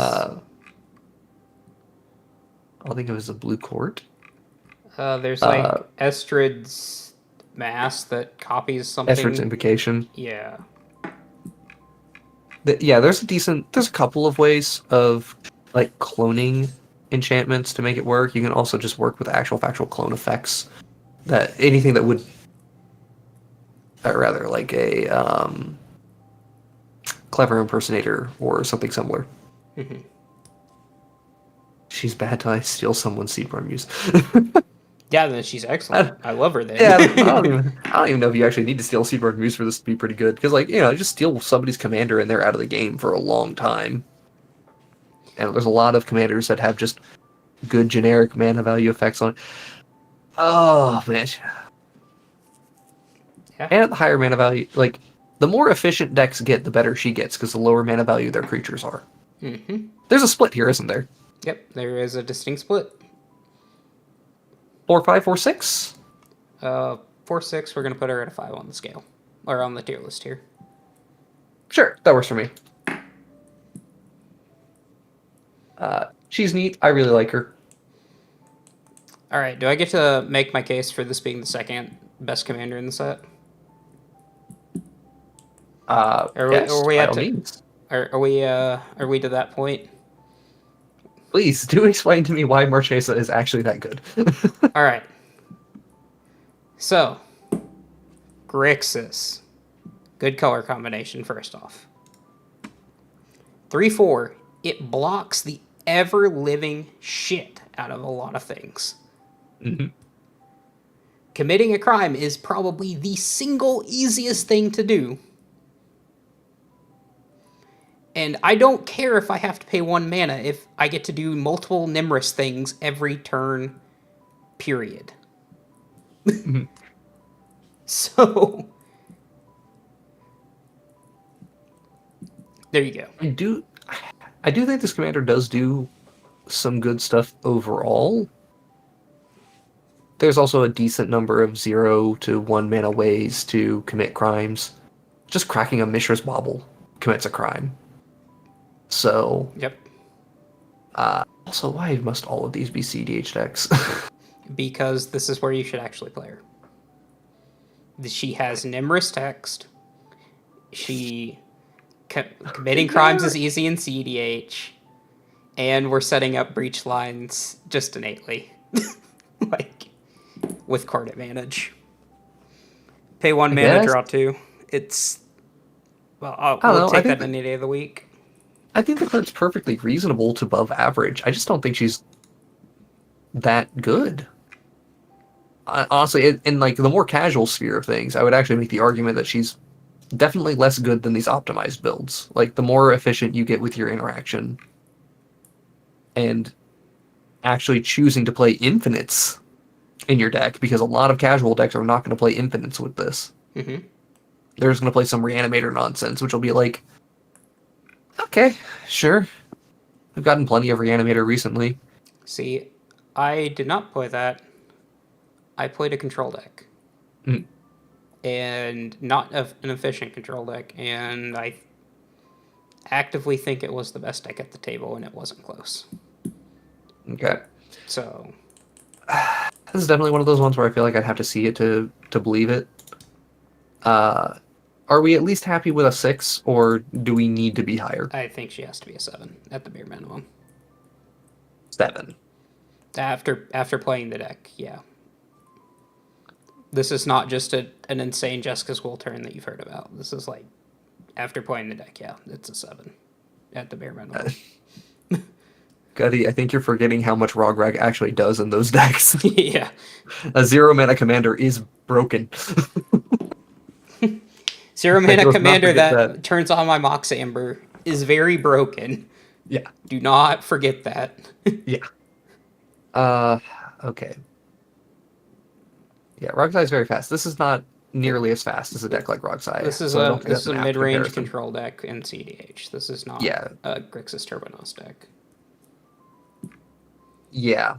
I think it was a blue court. There's like Estrid's mask that copies something. Estrid's invocation. Yeah. Yeah, there's a couple of ways of like cloning enchantments to make it work. You can also just work with actual factual clone effects. That anything that would, or rather, like a clever impersonator or something similar. Mm-hmm. She's bad till I steal someone's SmoothBrain muse. Yeah, then she's excellent. I love her then. Yeah, I don't even know if you actually need to steal SmoothBrain muse for this to be pretty good. Because, like, just steal somebody's commander and they're out of the game for a long time. And there's a lot of commanders that have just good generic mana value effects on it. Oh, man. Yeah. And at the higher mana value, like, the more efficient decks get, the better she gets, because the lower mana value their creatures are. Mm-hmm. There's a split here, isn't there? Yep, there is a distinct split. 4-5, 4-6? 4/6, we're going to put her at a 5 on the scale. Or on the tier list here. Sure, that works for me. She's neat. I really like her. Alright, do I get to make my case for this being the second best commander in the set? Yes, Are we to that point? Please, do explain to me why Marchesa is actually that good. Alright. So, Grixis. Good color combination, first off. 3/4. It blocks the ever-living shit out of a lot of things. Mm-hmm. Committing a crime is probably the single easiest thing to do. And I don't care if I have to pay 1 mana if I get to do multiple Nimrus things every turn, period. Mm-hmm. So, there you go. I do think this commander does do some good stuff overall. There's also a decent number of 0 to 1 mana ways to commit crimes. Just cracking a Mishra's Bauble commits a crime. So, Yep. also, why must all of these be CDH decks? Because this is where you should actually play her. She has Nimrus text. Committing crimes is easy in CDH. And we're setting up breach lines just innately. Like, with card advantage. Pay 1 mana, draw 2. It's... Well, we'll take that any day of the week. I think the card's perfectly reasonable to above average. I just don't think she's that good. Honestly, in like the more casual sphere of things, I would actually make the argument that she's definitely less good than these optimized builds. Like, the more efficient you get with your interaction and actually choosing to play infinites in your deck, because a lot of casual decks are not going to play infinites with this. Mm-hmm. They're just going to play some reanimator nonsense, which will be like, okay, sure. I've gotten plenty of reanimator recently. See, I did not play that. I played a control deck. Mm. And not an efficient control deck, and I actively think it was the best deck at the table, and it wasn't close. Okay. So... This is definitely one of those ones where I feel like I'd have to see it to believe it. Are we at least happy with a 6, or do we need to be higher? I think she has to be a 7 at the bare minimum. 7. After playing the deck, yeah. This is not just an insane Jessica's Will turn that you've heard about. This is like, after playing the deck, yeah, it's a 7 at the bare minimum. Gutty, I think you're forgetting how much Rograg actually does in those decks. Yeah. A 0 mana commander is broken. 0 mana commander that turns on my Mox Amber is very broken. Yeah. Do not forget that. Yeah. Okay. Yeah, Roxai is very fast. This is not nearly as fast as a deck like Roxai, This is so I don't think this that's is a an apt mid-range comparison. control deck in CDH. This is not Yeah, a Grixis Turbonos deck. yeah.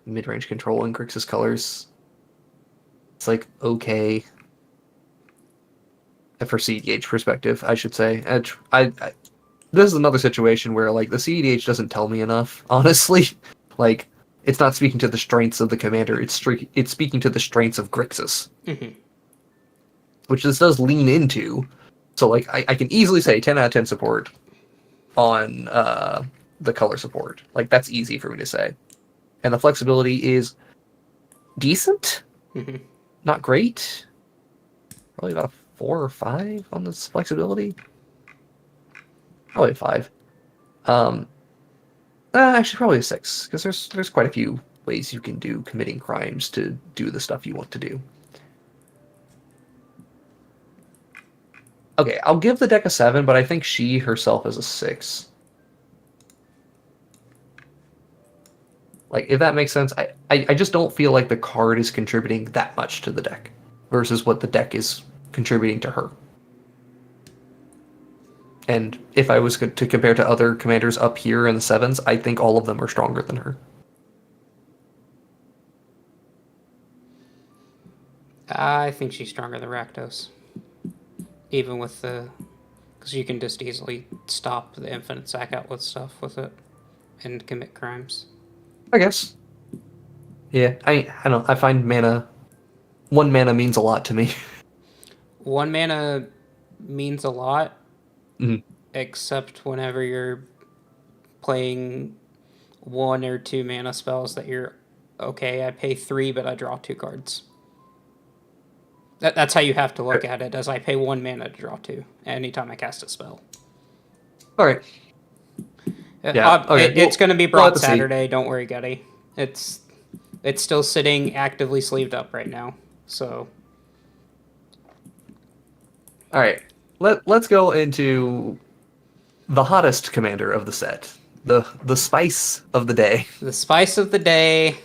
Mid-range control in Grixis colors. It's like okay. For CDH perspective, I should say. This is another situation where like the CDH doesn't tell me enough, honestly. Like it's not speaking to the strengths of the commander. It's speaking to the strengths of Grixis, Mm-hmm. which this does lean into. So like I can easily say 10 out of 10 support on the color support. Like that's easy for me to say. And the flexibility is decent, Mm-hmm. not great. Probably about a 4 or 5 on this flexibility. Probably a 5. Um, actually, probably a 6 because there's quite a few ways you can do committing crimes to do the stuff you want to do. Okay, I'll give the deck a 7, but I think she herself is a 6. Like, if that makes sense, I just don't feel like the card is contributing that much to the deck versus what the deck is contributing to her. And if I was to compare to other commanders up here in the 7s, I think all of them are stronger than her. I think she's stronger than Rakdos. Even with the... Because you can just easily stop the infinite sack out with stuff with it and commit crimes. I guess. Yeah, I don't know. I find mana... 1 mana means a lot to me. 1 mana means a lot, Mhm. except whenever you're playing 1 or 2 mana spells that you're... Okay, I pay 3, but I draw 2 cards. That's how you have to look at it, as I pay 1 mana to draw 2 anytime I cast a spell. Alright. Yeah, okay. It's going to be we'll brought have to see. Saturday, don't worry, Getty. It's still sitting actively sleeved up right now, so... Alright. Let's go into the hottest commander of the set. The spice of the day. The spice of the day...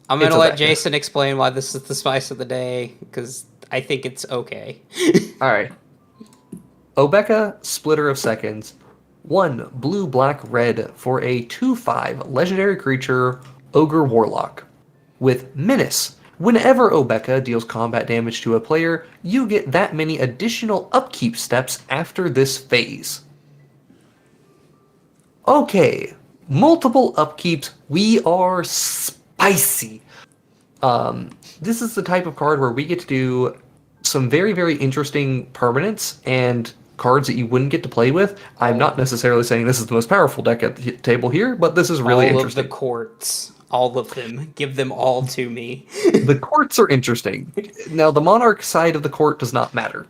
I'm going It's to let Obeka. Jason explain why this is the spice of the day, because I think it's okay. Alright. Obeka, Splitter of Seconds. 1 blue, black, red for a 2/5 legendary creature, Ogre Warlock. With Menace. Whenever Obeka deals combat damage to a player, you get that many additional upkeep steps after this phase. Okay, multiple upkeeps. We are spicy. This is the type of card where we get to do some very, very interesting permanents and cards that you wouldn't get to play with. I'm not necessarily saying this is the most powerful deck at the table here, but this is really interesting. All of the courts. All of them. Give them all to me. The courts are interesting. Now, the Monarch side of the court does not matter,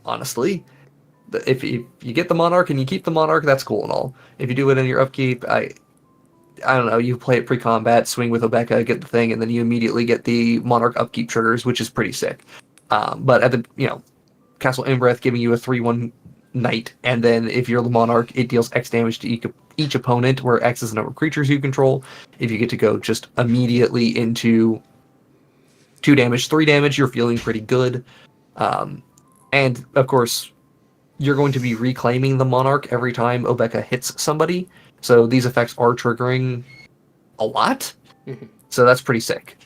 honestly. If you get the Monarch and you keep the Monarch, that's cool and all. If you do it in your upkeep, I don't know, you play it pre-combat, swing with Obeka, get the thing, and then you immediately get the Monarch upkeep triggers, which is pretty sick. But at the, Castle Embereth giving you a 3/1 Knight, and then if you're the Monarch, it deals X damage to each opponent, where X is the number of creatures you control. If you get to go just immediately into 2 damage, 3 damage, you're feeling pretty good. And, of course, you're going to be reclaiming the Monarch every time Obeka hits somebody, so these effects are triggering a lot. So that's pretty sick.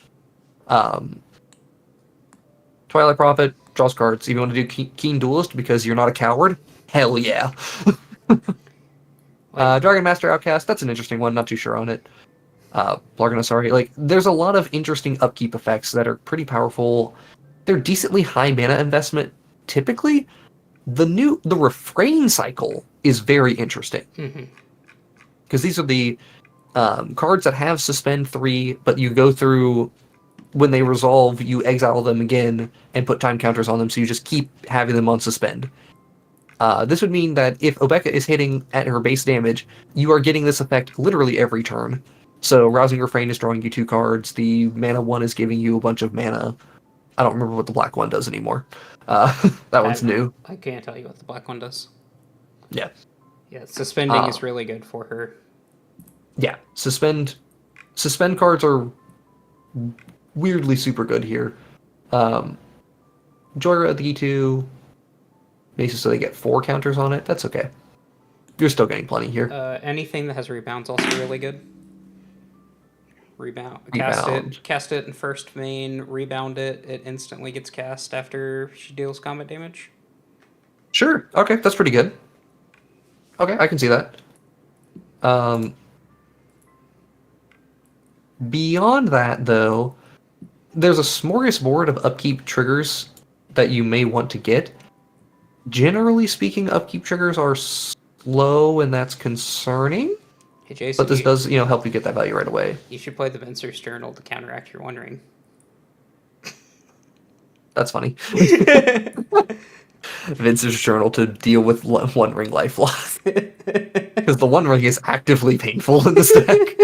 Twilight Prophet, draws cards. If you want to do Keen Duelist because you're not a coward, hell yeah. Dragon Master Outcast, that's an interesting one, not too sure on it. Blarganosauri, like, there's a lot of interesting upkeep effects that are pretty powerful. They're decently high mana investment, typically. The Refrain cycle is very interesting. Because these are the cards that have Suspend 3, but you go through... When they resolve, you exile them again and put time counters on them, so you just keep having them on suspend. This would mean that if Obeka is hitting at her base damage, you are getting this effect literally every turn. So Rousing Refrain is drawing you 2 cards, the mana 1 is giving you a bunch of mana. I don't remember what the black one does anymore. That one's new. I can't tell you what the black one does. Yeah. Yeah, suspending is really good for her. Yeah, suspend cards are weirdly super good here. Joyride the E2, basically so they get 4 counters on it. That's okay. You're still getting plenty here. Anything that has rebound's also really good. Rebound. Rebound. Cast it in first main, rebound it. It instantly gets cast after she deals combat damage. Sure. Okay, that's pretty good. Okay, I can see that. Beyond that, though, there's a smorgasbord of upkeep triggers that you may want to get. Generally speaking, upkeep triggers are slow, and that's concerning. Hey, Jason, but this does, help you get that value right away. You should play the Venser's Journal to counteract your Wondering. That's funny. Venser's Journal to deal with Wondering life loss. Because the Wondering is actively painful in this deck.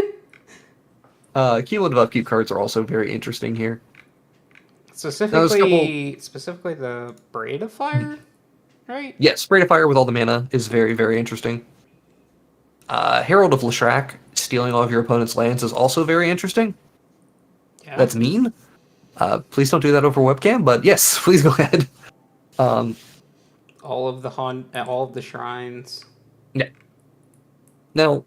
Cumulative upkeep cards are also very interesting here. Specifically the Braid of Fire, right? Yes, Braid of Fire with all the mana is very, very interesting. Herald of Leshrac, stealing all of your opponent's lands, is also very interesting. Yeah. That's mean. Please don't do that over webcam, but yes, please go ahead. All of the shrines. Yeah. Now,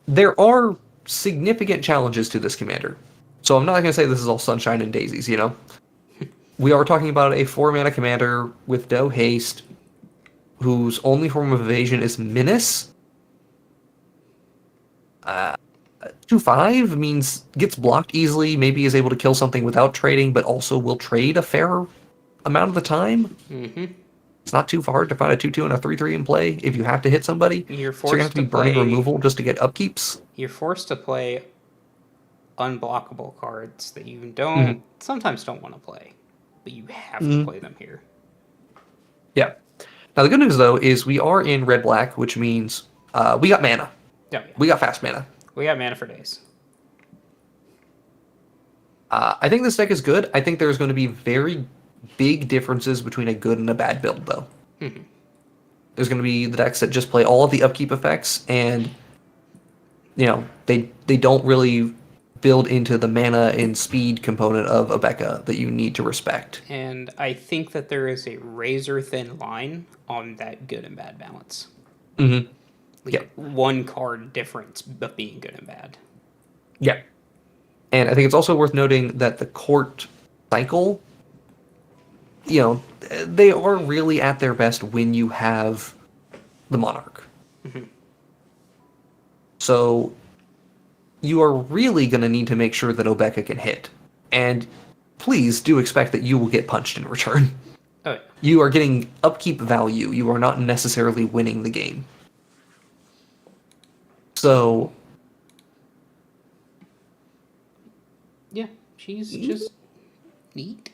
there are significant challenges to this commander. So I'm not going to say this is all sunshine and daisies, We are talking about a 4-mana commander with no haste, whose only form of evasion is Menace. 2/5 means gets blocked easily, maybe is able to kill something without trading, but also will trade a fair amount of the time. Mm-hmm. It's not too hard to find a 2/2 and a 3/3 in play if you have to hit somebody. You're forced so you're going to have to be burning removal just to get upkeeps. You're forced to play unblockable cards that you sometimes don't want to play, but you have to play them here. Yeah. Now the good news though is we are in red-black, which means we got mana. Yeah. We got fast mana. We got mana for days. I think this deck is good. I think there's going to be very big differences between a good and a bad build, though. Mm-hmm. There's going to be the decks that just play all of the upkeep effects, and they don't really build into the mana and speed component of Abeka that you need to respect. And I think that there is a razor-thin line on that good and bad balance. Mm-hmm. One card difference of being good and bad. Yeah. And I think it's also worth noting that the court cycle, they are really at their best when you have the Monarch. Mm-hmm. So you are really going to need to make sure that Obeka can hit. And please do expect that you will get punched in return. Oh, yeah. You are getting upkeep value. You are not necessarily winning the game. So... yeah, she's just neat.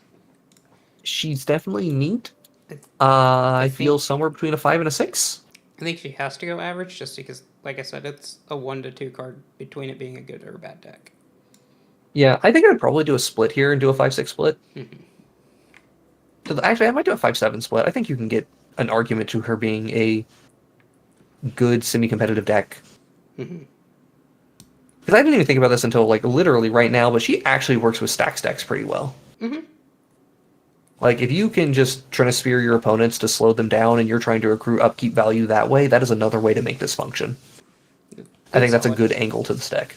She's definitely neat. I feel somewhere between a 5 and a 6. I think she has to go average just because, like I said, it's a 1 to 2 card between it being a good or a bad deck. Yeah, I think I'd probably do a split here and do a 5-6 split. Mm-hmm. Actually, I might do a 5-7 split. I think you can get an argument to her being a good semi-competitive deck. Mm-hmm. Because I didn't even think about this until literally right now, but she actually works with stacks decks pretty well. Mm-hmm. If you can just Trinisphere your opponents to slow them down and you're trying to accrue upkeep value that way, that is another way to make this function. I think that's a good angle to this deck.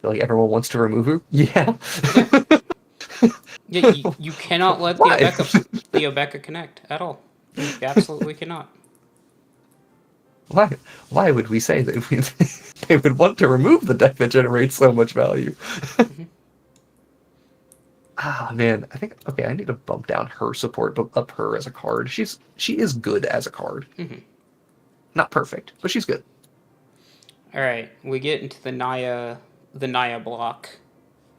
Feel like everyone wants to remove her? Yeah. Yeah, you cannot let the Obeka connect at all. You absolutely cannot. Why would we say that they would want to remove the deck that generates so much value? Mm-hmm. Man, I think I need to bump down her support, but up her as a card. She is good as a card. Mm-hmm. Not perfect, but she's good. All right, we get into the Naya block.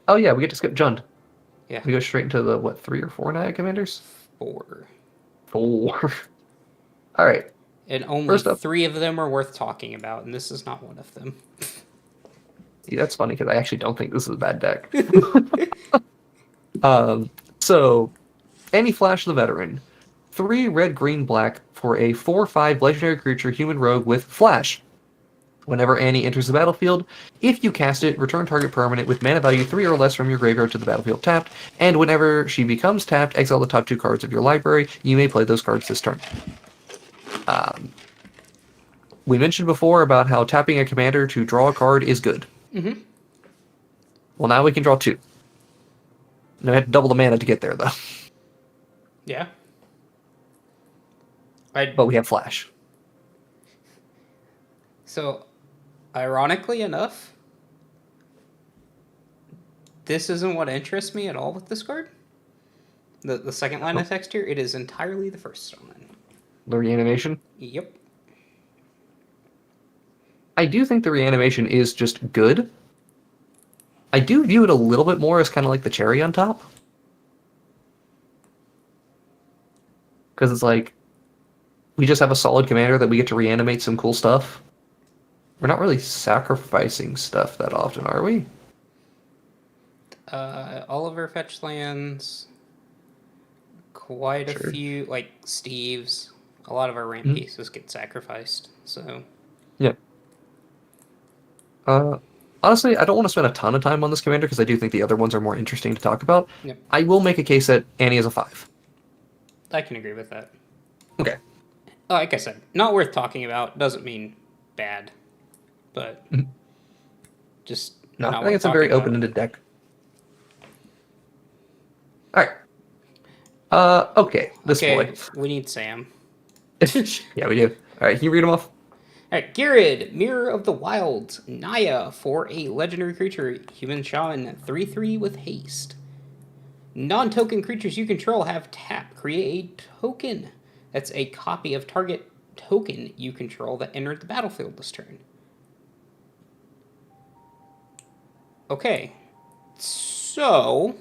Oh yeah, we get to skip Jund. Yeah, we go straight into the 3 or 4 Naya commanders. 4. All right. And only 3 of them are worth talking about, and this is not one of them. Yeah, that's funny because I actually don't think this is a bad deck. So, Annie Flash the Veteran. 3 red, green, black for a 4/5 legendary creature human rogue with Flash. Whenever Annie enters the battlefield, if you cast it, return target permanent with mana value 3 or less from your graveyard to the battlefield tapped, and whenever she becomes tapped, exile the top 2 cards of your library. You may play those cards this turn. We mentioned before about how tapping a commander to draw a card is good. Mm-hmm. Well, now we can draw 2. Now we have to double the mana to get there, though. Yeah. But we have Flash. So, ironically enough, this isn't what interests me at all with this card. The second line of text here, it is entirely the first line. The reanimation? Yep. I do think the reanimation is just good. I do view it a little bit more as kind of like the cherry on top. Because it's like, we just have a solid commander that we get to reanimate some cool stuff. We're not really sacrificing stuff that often, are we? All of our fetch lands, quite a Sure. few, like Steve's, a lot of our ramp pieces get sacrificed, so... Yeah. Honestly, I don't want to spend a ton of time on this commander because I do think the other ones are more interesting to talk about. Yep. I will make a case that Annie is a 5. I can agree with that. Okay. Like I said, not worth talking about, doesn't mean bad, but just No, not I think it's a very open-ended deck. Alright. Okay, this boy. We need Sam. Yeah, we do. Alright, can you read them off? Alright, Geral, Mirror of the Wilds, Naya for a legendary creature, human shaman, 3/3 with haste. Non-token creatures you control have tap. Create a token. That's a copy of target token you control that entered the battlefield this turn. Okay, so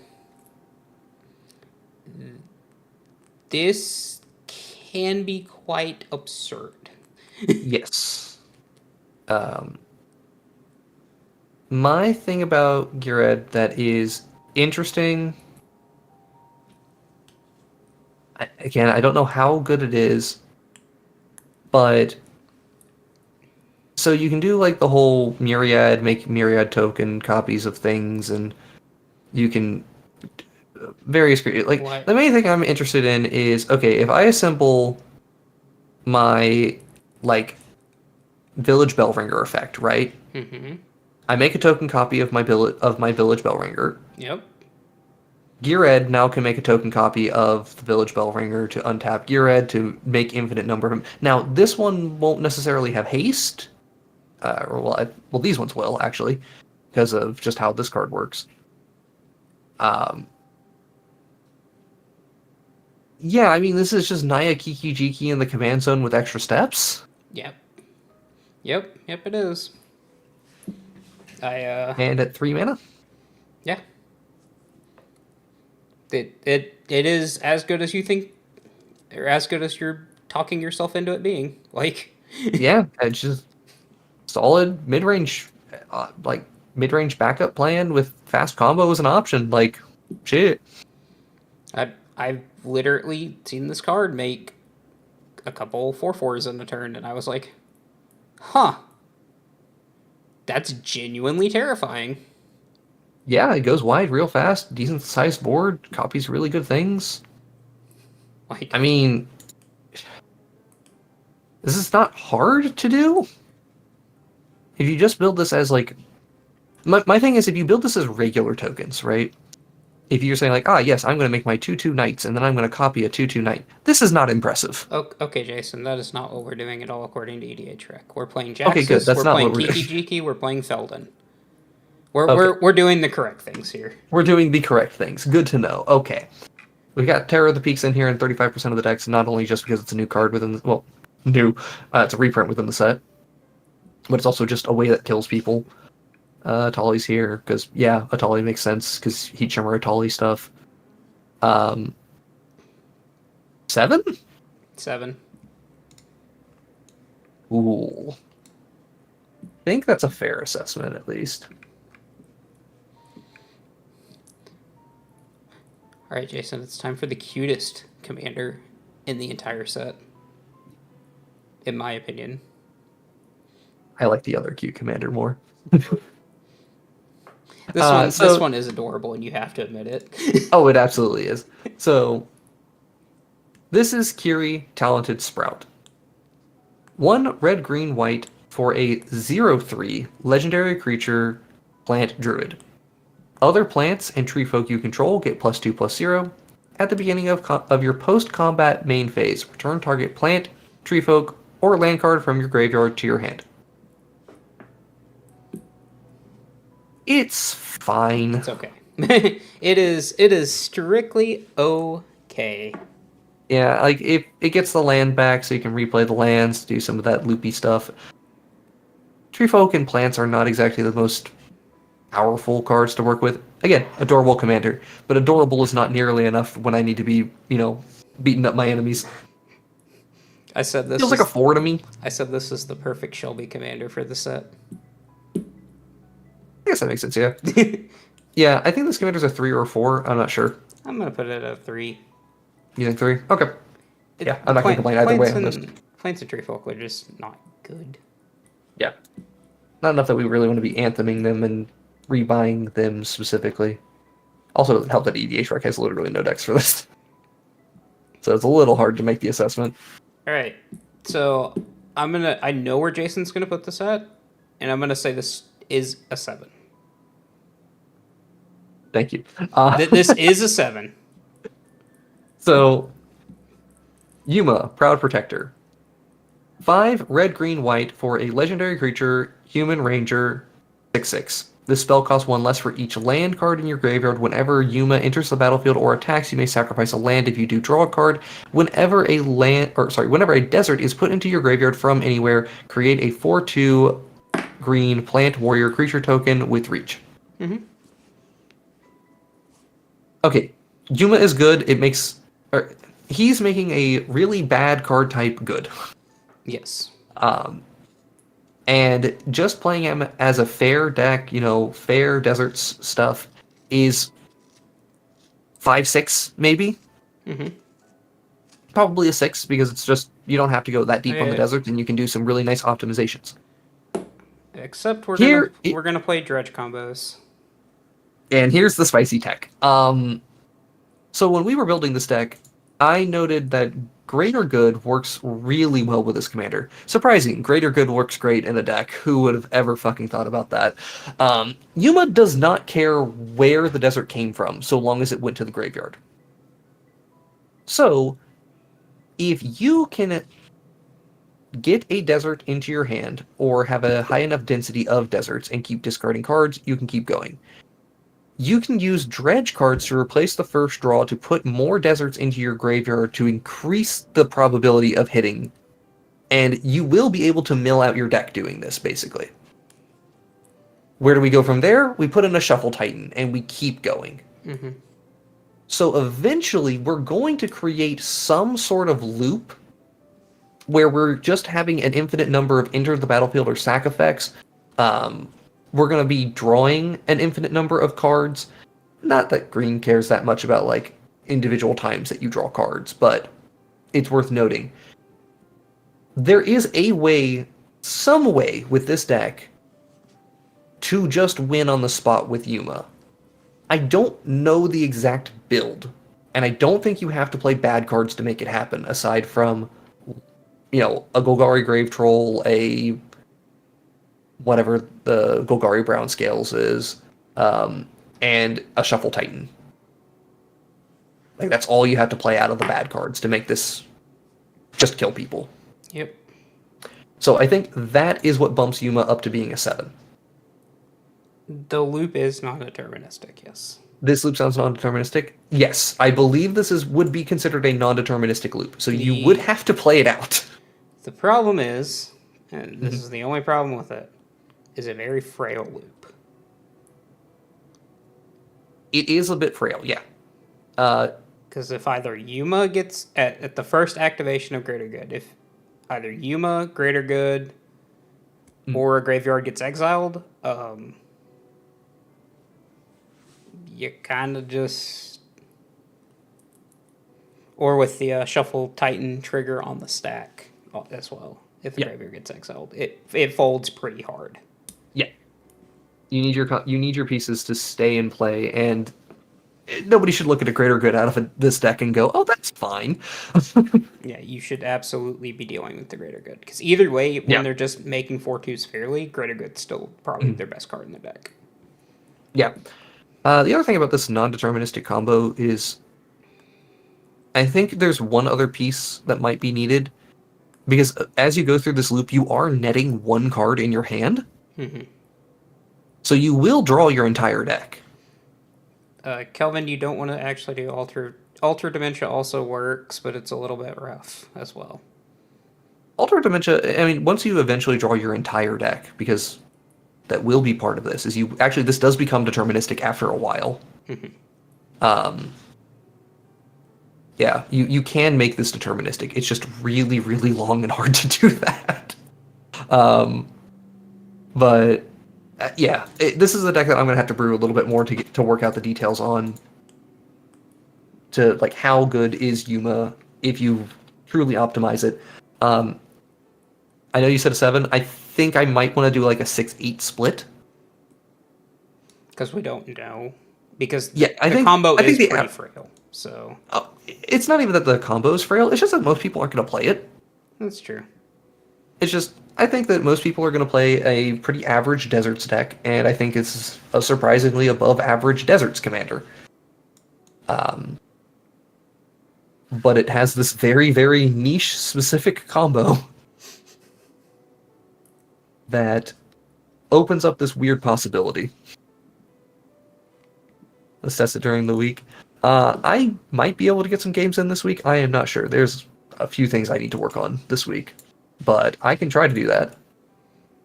this can be quite absurd. Yes. My thing about Geral that is interesting... Again, I don't know how good it is, but... So you can do like the whole myriad, make myriad token copies of things, and you can... Various... Like, What? the main thing I'm interested in is, okay, if I assemble my, like, Village Bellringer effect, right? Mm-hmm. I make a token copy of my Village Bellringer. Yep. Geared now can make a token copy of the Village Bellringer to untap Geared to make infinite number of them. Now, this one won't necessarily have haste. Well, these ones will, actually, because of just how this card works. Yeah, I mean, this is just Naya Kiki Jiki in the command zone with extra steps. Yep, it is. And at 3 mana? Yeah. It is as good as you think, or as good as you're talking yourself into it being. Like, Yeah, it's just solid mid-range, mid-range backup plan with fast combo as an option. Like, shit. I've literally seen this card make a couple 4/4s in a turn, and I was like, huh. That's genuinely terrifying. Yeah, it goes wide real fast, decent sized board, copies really good things. Like, I mean, this is not hard to do. If you just build this as, like... My thing is, if you build this as regular tokens, right? If you're saying, like, yes, I'm going to make my 2/2 knights, and then I'm going to copy a 2/2 knight. This is not impressive. okay, Jason, that is not what we're doing at all according to EDH Rec. We're playing Jaxus, Okay, good. That's we're not playing what we're Kiki doing. Jiki, we're playing Felden. We're doing the correct things here. We're doing the correct things. Good to know. Okay. We've got Terror of the Peaks in here in 35% of the decks, not only just because it's a new card within the... Well, new. It's a reprint within the set. But it's also just a way that kills people. Atali's here, because, yeah, Atali makes sense, because Heat Shimmer Atali stuff. 7? 7. Ooh. I think that's a fair assessment, at least. Alright, Jason, it's time for the cutest commander in the entire set. in my opinion. I like the other cute commander more. This one is adorable, and you have to admit it. Oh, it absolutely is. So, this is Kiri, Talented Sprout. 1 red, green, white for a 0/3 legendary creature plant druid. Other plants and tree folk you control get +2/+0. At the beginning of your post-combat main phase, return target plant, tree folk, or land card from your graveyard to your hand. It's fine. It's okay. It is strictly okay. Yeah, like it gets the land back so you can replay the lands, do some of that loopy stuff. Tree folk and plants are not exactly the most powerful cards to work with. Again, adorable commander, but adorable is not nearly enough when I need to be, beating up my enemies. I said this Feels like a 4 to me. I said this is the perfect Shelby commander for the set. I guess that makes sense, yeah. Yeah, I think this commander's a 3 or a 4. I'm not sure. I'm gonna put it at a 3. You think 3? Okay. Yeah, I'm not going to complain either way on this. Plants and tree folk are just not good. Yeah. Not enough that we really want to be antheming them and rebuying them specifically. Also, it doesn't help that EDH Rec has literally no decks for this. So it's a little hard to make the assessment. Alright. So I know where Jason's gonna put this at, and I'm gonna say this is a 7. Thank you. This is a 7. So, Yuma, Proud Protector. 5 red, green, white for a legendary creature, human ranger, 6/6. This spell costs 1 less for each land card in your graveyard. Whenever Yuma enters the battlefield or attacks, you may sacrifice a land. If you do, draw a card. Whenever a desert is put into your graveyard from anywhere, create a 4/2 green plant warrior creature token with reach. Mm-hmm. Okay, Yuma is good. He's making a really bad card type good. Yes. And just playing him as a fair deck, fair deserts stuff, is 5/6 maybe. Mm-hmm. Probably a 6 because it's just you don't have to go that deep on the Yeah. desert, and you can do some really nice optimizations. Except we're gonna play dredge combos. And here's the spicy tech. So when we were building this deck, I noted that Greater Good works really well with this commander. Surprising, Greater Good works great in a deck. Who would have ever fucking thought about that? Yuma does not care where the desert came from, so long as it went to the graveyard. So, if you can get a desert into your hand, or have a high enough density of deserts and keep discarding cards, you can keep going. You can use dredge cards to replace the first draw to put more deserts into your graveyard to increase the probability of hitting. And you will be able to mill out your deck doing this, basically. Where do we go from there? We put in a Shuffle Titan, and we keep going. Mm-hmm. So eventually, we're going to create some sort of loop where we're just having an infinite number of enter the battlefield or sack effects. We're going to be drawing an infinite number of cards. Not that Green cares that much about, individual times that you draw cards, but it's worth noting. There is some way with this deck to just win on the spot with Yuma. I don't know the exact build, and I don't think you have to play bad cards to make it happen, aside from, a Golgari Grave Troll, a whatever the Golgari Brown Scales is, and a Shuffle Titan. That's all you have to play out of the bad cards to make this just kill people. Yep. So I think that is what bumps Yuma up to being a 7. The loop is non-deterministic, yes. This loop sounds non-deterministic? Yes, I believe this would be considered a non-deterministic loop, so you would have to play it out. The problem is, and this is the only problem with it, is a very frail loop. It is a bit frail, yeah. Because if either Yuma gets at the first activation of Greater Good, if either Yuma, Greater Good, or a graveyard gets exiled, you kind of just... Or with the Shuffle Titan trigger on the stack as well. if the graveyard gets exiled. It folds pretty hard. Yeah. You need your pieces to stay in play, and nobody should look at a greater good out of this deck and go, "Oh, that's fine." Yeah, you should absolutely be dealing with the greater good, because either way, when they're just making 4/2s fairly, greater good's still probably their best card in the deck. Yeah. The other thing about this non-deterministic combo is, I think there's one other piece that might be needed, because as you go through this loop, you are netting one card in your hand. So you will draw your entire deck. Kelvin, you don't want to actually do Alter Dementia also works, but it's a little bit rough as well. Alter Dementia, I mean, once you eventually draw your entire deck, because that will be part of this, this does become deterministic after a while. Yeah, you can make this deterministic. It's just really, really long and hard to do that. But this is a deck that I'm gonna have to brew a little bit more to work out the details on. To like, how good is Yuma if you truly optimize it. I know you said a 7. I think I might want to do like a 6-8 split. Because we don't know. Because the combo is pretty frail. So it's not even that the combo is frail. It's just that most people aren't going to play it. That's true. It's just, I think that most people are going to play a pretty average Deserts deck, and I think it's a surprisingly above average Deserts commander. But it has this very, very niche specific combo that opens up this weird possibility. Let's test it during the week. I might be able to get some games in this week. I am not sure. There's a few things I need to work on this week, but I can try to do that.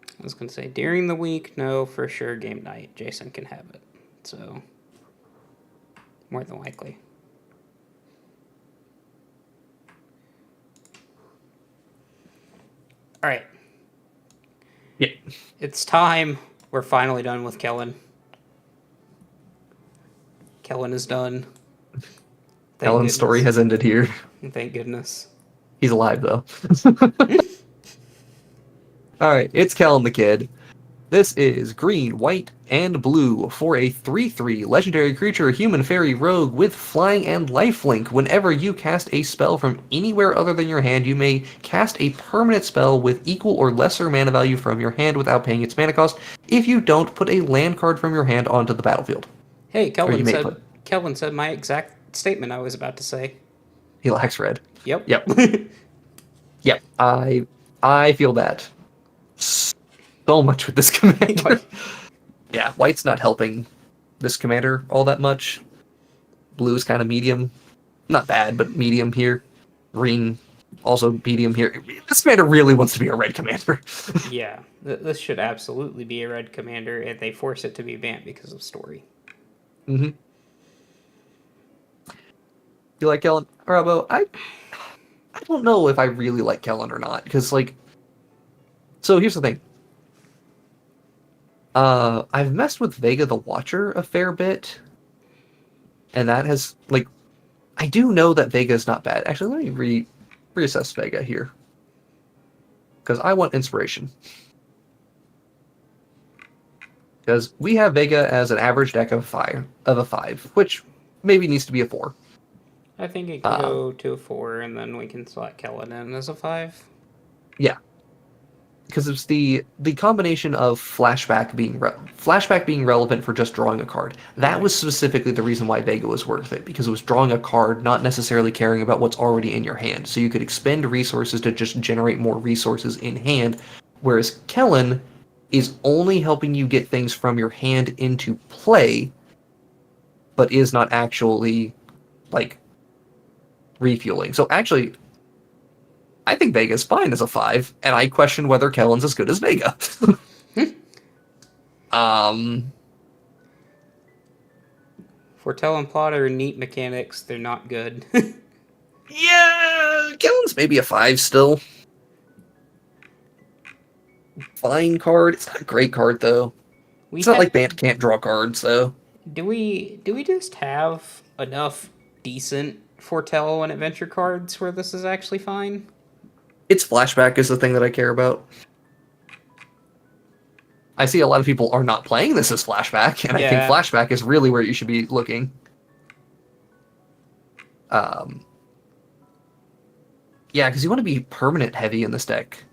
I was going to say, during the week, no, for sure, game night. Jason can have it. So, more than likely. All right. Yeah. It's time. We're finally done with Kellen. Kellen is done. Kellen's story has ended here. Thank goodness. He's alive, though. Alright, it's Kellen the Kid. This is green, white, and blue for a 3/3 legendary creature, human fairy rogue with flying and lifelink. Whenever you cast a spell from anywhere other than your hand, you may cast a permanent spell with equal or lesser mana value from your hand without paying its mana cost. If you don't, put a land card from your hand onto the battlefield. Hey, Kelvin said my exact statement I was about to say. He lacks red. Yep. Yep. I feel that so much with this commander. Yeah, white's not helping this commander all that much. Blue's kind of medium. Not bad, but medium here. Green, also medium here. This commander really wants to be a red commander. Yeah, this should absolutely be a red commander if they force it to be banned because of story. Mm-hmm. You like Kellen? Rabo, I don't know if I really like Kellen or not, because, like... So, here's the thing. I've messed with Vega the Watcher a fair bit, and that has, like... I do know that Vega is not bad. Actually, let me reassess Vega here. Because I want inspiration. Because we have Vega as an average deck of a 5, which maybe needs to be a 4. I think it can go to a 4, and then we can slot Kellen in as a 5. Yeah. Because it's the combination of flashback being relevant for just drawing a card. That was specifically the reason why Vega was worth it, because it was drawing a card, not necessarily caring about what's already in your hand. So you could expend resources to just generate more resources in hand, whereas Kellen is only helping you get things from your hand into play, but is not actually, like, refueling. So actually, I think Vega's fine as a 5, and I question whether Kellen's as good as Vega. Foretell and Plotter are neat mechanics. They're not good. Yeah, Kellen's maybe a 5 still. Fine card. It's not a great card, though. It's not like Bant can't draw cards, though. Do we just have enough decent Foretell and Adventure cards where this is actually fine? Its flashback is the thing that I care about. I see a lot of people are not playing this as flashback, and I think Yeah. flashback is really where you should be looking. Yeah, because you want to be permanent heavy in this deck.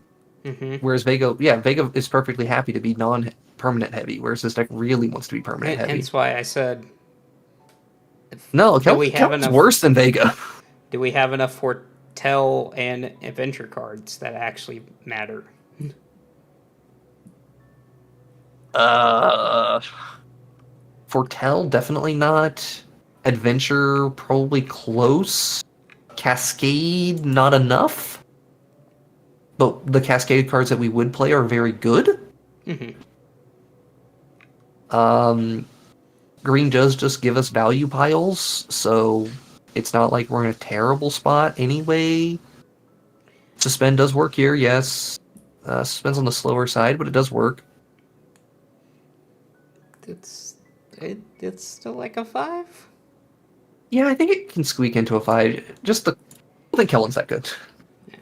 Whereas Vega is perfectly happy to be non-permanent heavy, whereas this deck really wants to be permanent heavy. Hence why I said, No, do we have Kel's enough? worse than Vega. Do we have enough Foretell and Adventure cards that actually matter? Foretell, definitely not. Adventure, probably close. Cascade, not enough. But the Cascade cards that we would play are very good. Green does just give us value piles, so it's not like we're in a terrible spot anyway. Suspend does work here, yes. Suspend's on the slower side, but it does work. It's still like a 5. Yeah, I think it can squeak into a 5. I don't think Kellen's that good.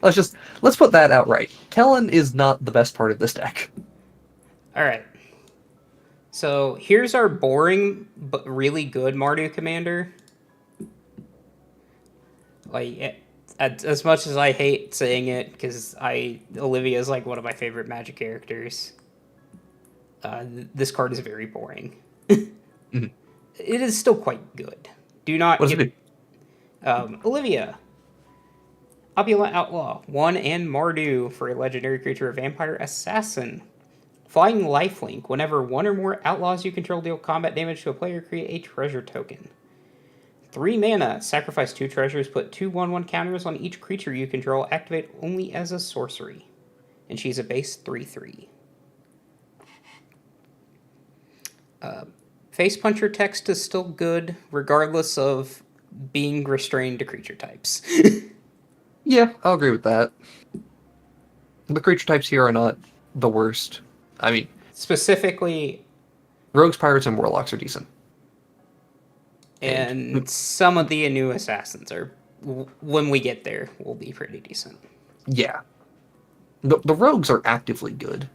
Let's put that out right. Kellen is not the best part of this deck. All right. So here's our boring but really good Mardu commander. Like, as much as I hate saying it, because Olivia is like one of my favorite Magic characters. This card is very boring. It is still quite good. Do not. What does it do? Olivia. Opulent Outlaw. 1 and Mardu for a legendary creature, a vampire assassin. Flying lifelink. Whenever one or more outlaws you control deal combat damage to a player, create a treasure token. 3 mana. Sacrifice 2 treasures. Put 2 1/1 counters on each creature you control. Activate only as a sorcery. And she's a base 3/3. Face Puncher text is still good, regardless of being restrained to creature types. Yeah, I'll agree with that. The creature types here are not the worst. I mean, specifically, rogues, pirates, and warlocks are decent. And some of the new assassins are, when we get there, will be pretty decent. Yeah. The rogues are actively good.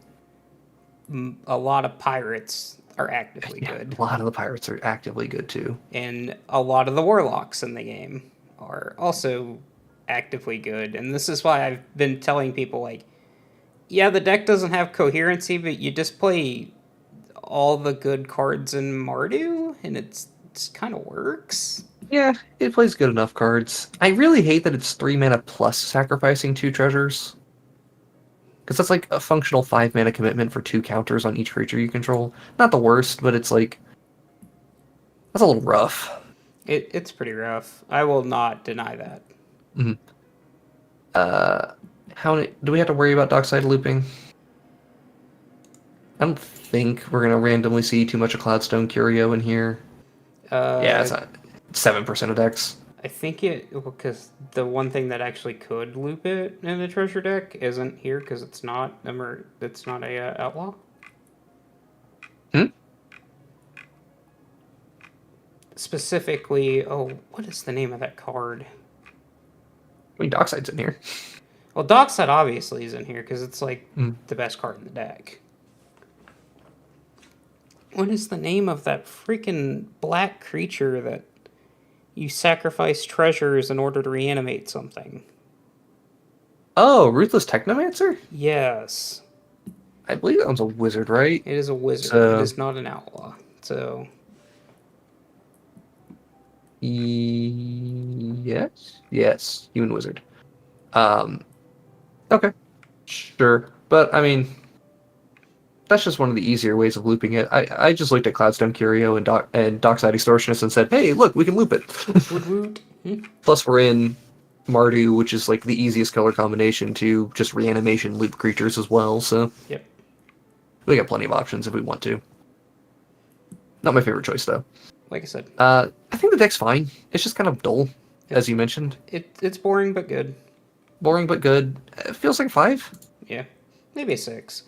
A lot of pirates are actively good. A lot of the pirates are actively good, too. And a lot of the warlocks in the game are also actively good. And this is why I've been telling people, like, yeah, the deck doesn't have coherency, but you just play all the good cards in Mardu, and it kind of works. Yeah, it plays good enough cards. I really hate that it's 3 mana plus sacrificing 2 treasures. Because that's like a functional 5 mana commitment for 2 counters on each creature you control. Not the worst, but it's like... that's a little rough. It's pretty rough. I will not deny that. Do we have to worry about Dockside looping? I don't think we're going to randomly see too much of Cloudstone Curio in here. Yeah, it's not 7% of decks. I think because the one thing that actually could loop it in the treasure deck isn't here because it's not a outlaw. Specifically, what is the name of that card? I mean, Dockside's in here. Well, Dockside obviously is in here because it's like the best card in the deck. What is the name of that freaking black creature that you sacrifice treasures in order to reanimate something? Oh, Ruthless Technomancer? Yes. I believe that one's a wizard, right? It is a wizard. It is not an outlaw. So... Yes, human wizard. Okay, sure, but I mean, that's just one of the easier ways of looping it. I just looked at Cloudstone Curio and Dockside Extortionist and said, hey, look, we can loop it. Plus, we're in Mardu, which is like the easiest color combination to just reanimation loop creatures as well. So yep, we got plenty of options if we want to. Not my favorite choice though. Like I said, I think the deck's fine. It's just kind of dull, as you mentioned. It's boring but good. Boring but good. It feels like 5. Yeah, maybe a 6.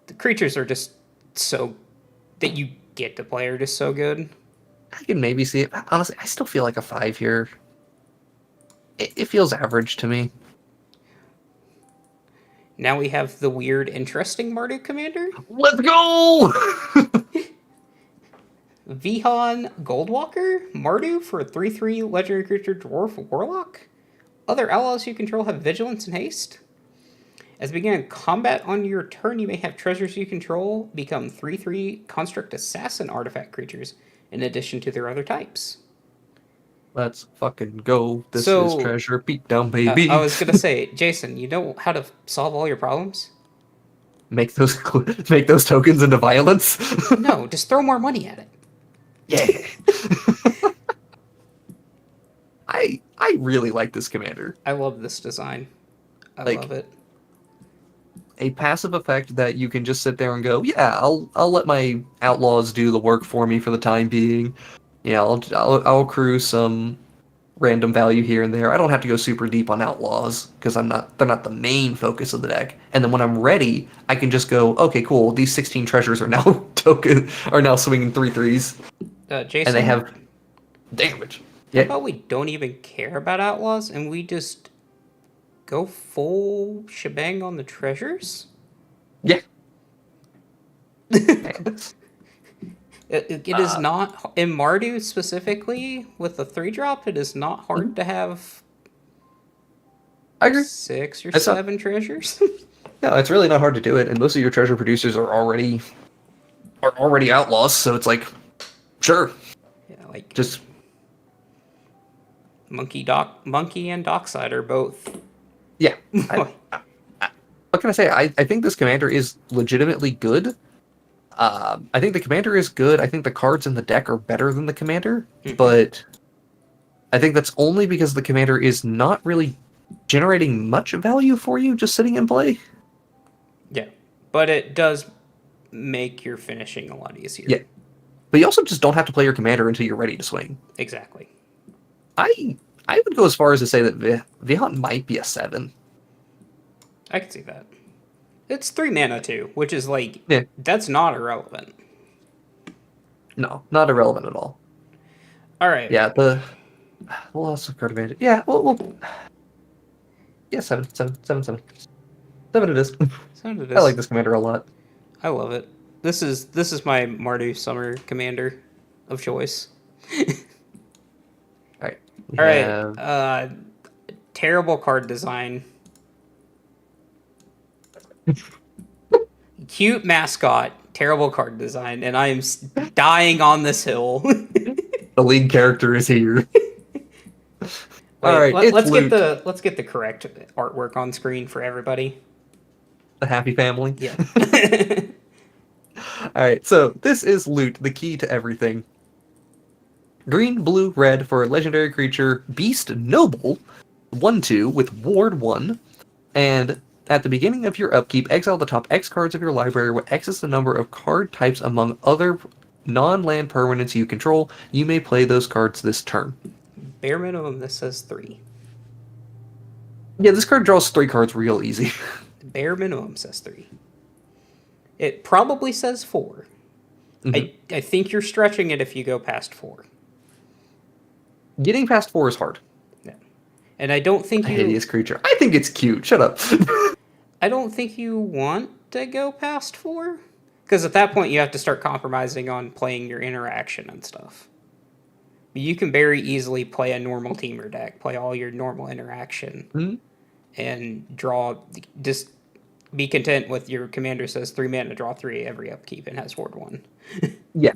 The creatures are just so that you get to play are just so good. I can maybe see it. Honestly, I still feel like a 5 here. It feels average to me. Now we have the weird, interesting Marduk commander. Let's go! Vihan Goldwalker, Mardu for a 3/3 legendary creature dwarf warlock. Other allies you control have vigilance and haste. As beginning combat on your turn, you may have treasures you control become 3/3 construct assassin artifact creatures in addition to their other types. Let's fucking go. This So, is treasure beatdown, baby. I was gonna say, Jason, you know how to solve all your problems? Make those tokens into violence. No, just throw more money at it. Yeah. I really like this commander. I love this design. I Like, love it. A passive effect that you can just sit there and go, yeah, I'll let my outlaws do the work for me for the time being. Yeah, I'll accrue some random value here and there. I don't have to go super deep on outlaws because they're not the main focus of the deck. And then when I'm ready, I can just go, okay, cool. These 16 treasures are now swinging 3/3s, Jason, and they have damage. how Yeah, about we don't even care about outlaws and we just go full shebang on the treasures? yeah. It is not, in Mardu specifically, with the 3-drop, it is not hard to have I agree. 6 or It's not- 7 treasures. No, it's really not hard to do it, and most of your treasure producers are already outlaws. So it's like, sure, Yeah, like just Monkey and Dockside are both. yeah. What can I say? I think this commander is legitimately good. I think the commander is good. I think the cards in the deck are better than the commander, but I think that's only because the commander is not really generating much value for you just sitting in play. Yeah, but it does make your finishing a lot easier. Yeah. But you also just don't have to play your commander until you're ready to swing. Exactly. I would go as far as to say that Vihant might be a 7. I can see that. It's 3 mana too, which is like, Yeah. that's not irrelevant. No, not irrelevant at all. All right. Yeah, the loss of card advantage. Yeah, yeah, 7 it is. So it I is. like this commander a lot. I love it. This is my Mardu summer commander of choice. All right. All right. Terrible card design. Cute mascot. Terrible card design, and I am dying on this hill. The lead character is here. All right, let's get the correct artwork on screen for everybody. The happy family. Yeah. All right, so this is Loot, the key to everything. Green, blue, red for a legendary creature, Beast Noble, 1/2 with Ward 1, and at the beginning of your upkeep, exile the top X cards of your library, where X is the number of card types among other non-land permanents you control. You may play those cards this turn. Bare minimum, this says 3. Yeah, this card draws 3 cards real easy. Bare minimum says 3. It probably says 4. Mm-hmm. I think you're stretching it if you go past 4. Getting past 4 is hard. Yeah. And I don't think A hideous creature. I think it's cute. Shut up. I don't think you want to go past 4. Because at that point, you have to start compromising on playing your interaction and stuff. You can very easily play a normal teamer deck, play all your normal interaction, and draw. Just be content with your commander says 3 mana, draw 3 every upkeep, and has Ward 1. Yeah.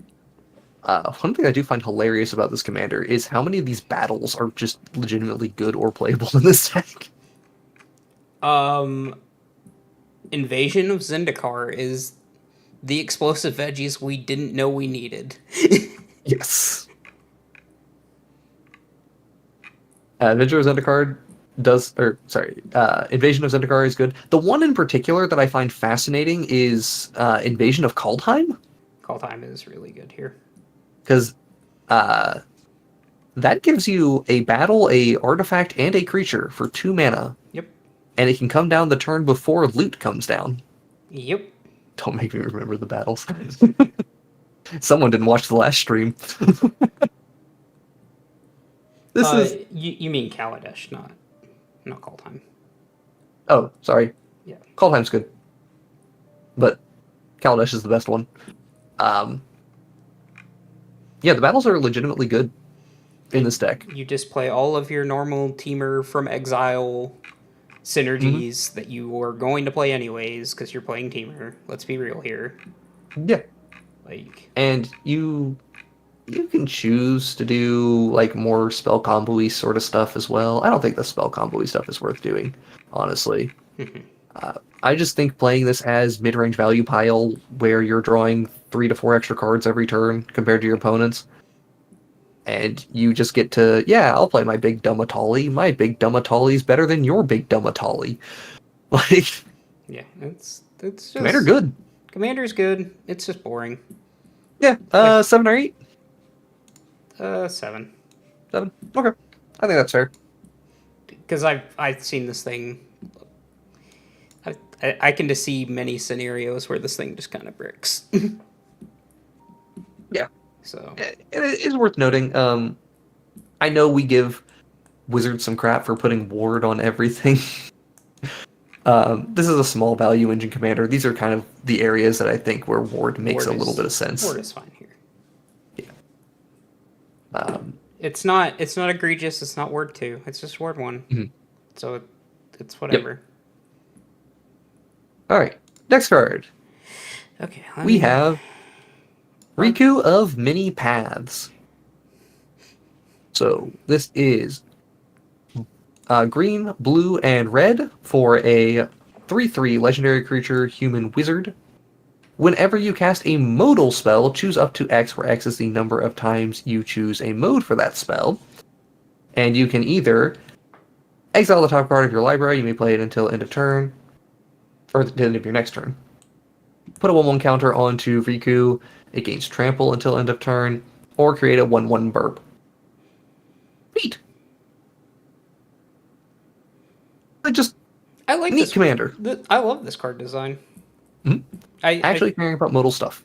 One thing I do find hilarious about this commander is how many of these battles are just legitimately good or playable in this deck. Invasion of Zendikar is the explosive veggies we didn't know we needed. Yes. Invasion of Zendikar Invasion of Zendikar is good. The one in particular that I find fascinating is Invasion of Kaldheim. Kaldheim is really good here. Because that gives you a battle, a artifact, and a creature for 2 mana. Yep. And it can come down the turn before loot comes down. Yep. Don't make me remember the battles. Someone didn't watch the last stream. You mean Kaladesh, not Kaldheim. Oh, sorry. Yeah. Call Time's good. But Kaladesh is the best one. Yeah, the battles are legitimately good in this deck. You just play all of your normal teamer from Exile synergies that you are going to play anyways because you're playing teamer. Let's be real here. Yeah. Like, And you can choose to do like more spell combo-y sort of stuff as well. I don't think the spell combo-y stuff is worth doing, honestly. I just think playing this as mid-range value pile where you're drawing 3 to 4 extra cards every turn compared to your opponents, and you just get to, yeah, I'll play my big dumb Atali. My big dumb Atali's better than your big dumb Atali. Like, yeah, it's just Commander good. Commander's good. It's just boring. Yeah, 7 or 8? 7. 7. Okay, I think that's fair. Because I've seen this thing. I can just see many scenarios where this thing just kind of bricks. Yeah. So It is worth noting. I know we give Wizards some crap for putting Ward on everything. This is a small value engine commander. These are kind of the areas that I think where Ward makes a little bit of sense. Ward is fine here. Yeah. It's not egregious. It's not Ward 2. It's just Ward 1. Mm-hmm. So it's whatever. Yep. All right. Next card. Okay. We have Riku of Many Paths. So this is green, blue, and red for a 3/3 legendary creature human wizard. Whenever you cast a modal spell, choose up to X, where X is the number of times you choose a mode for that spell. And you can either exile the top card of your library, you may play it until end of turn, or the end of your next turn. Put a 1/1 counter onto Riku, it gains trample until end of turn, or create a 1/1 burp. Neat. I like neat this commander. I love this card design. Mm-hmm. Actually caring about modal stuff.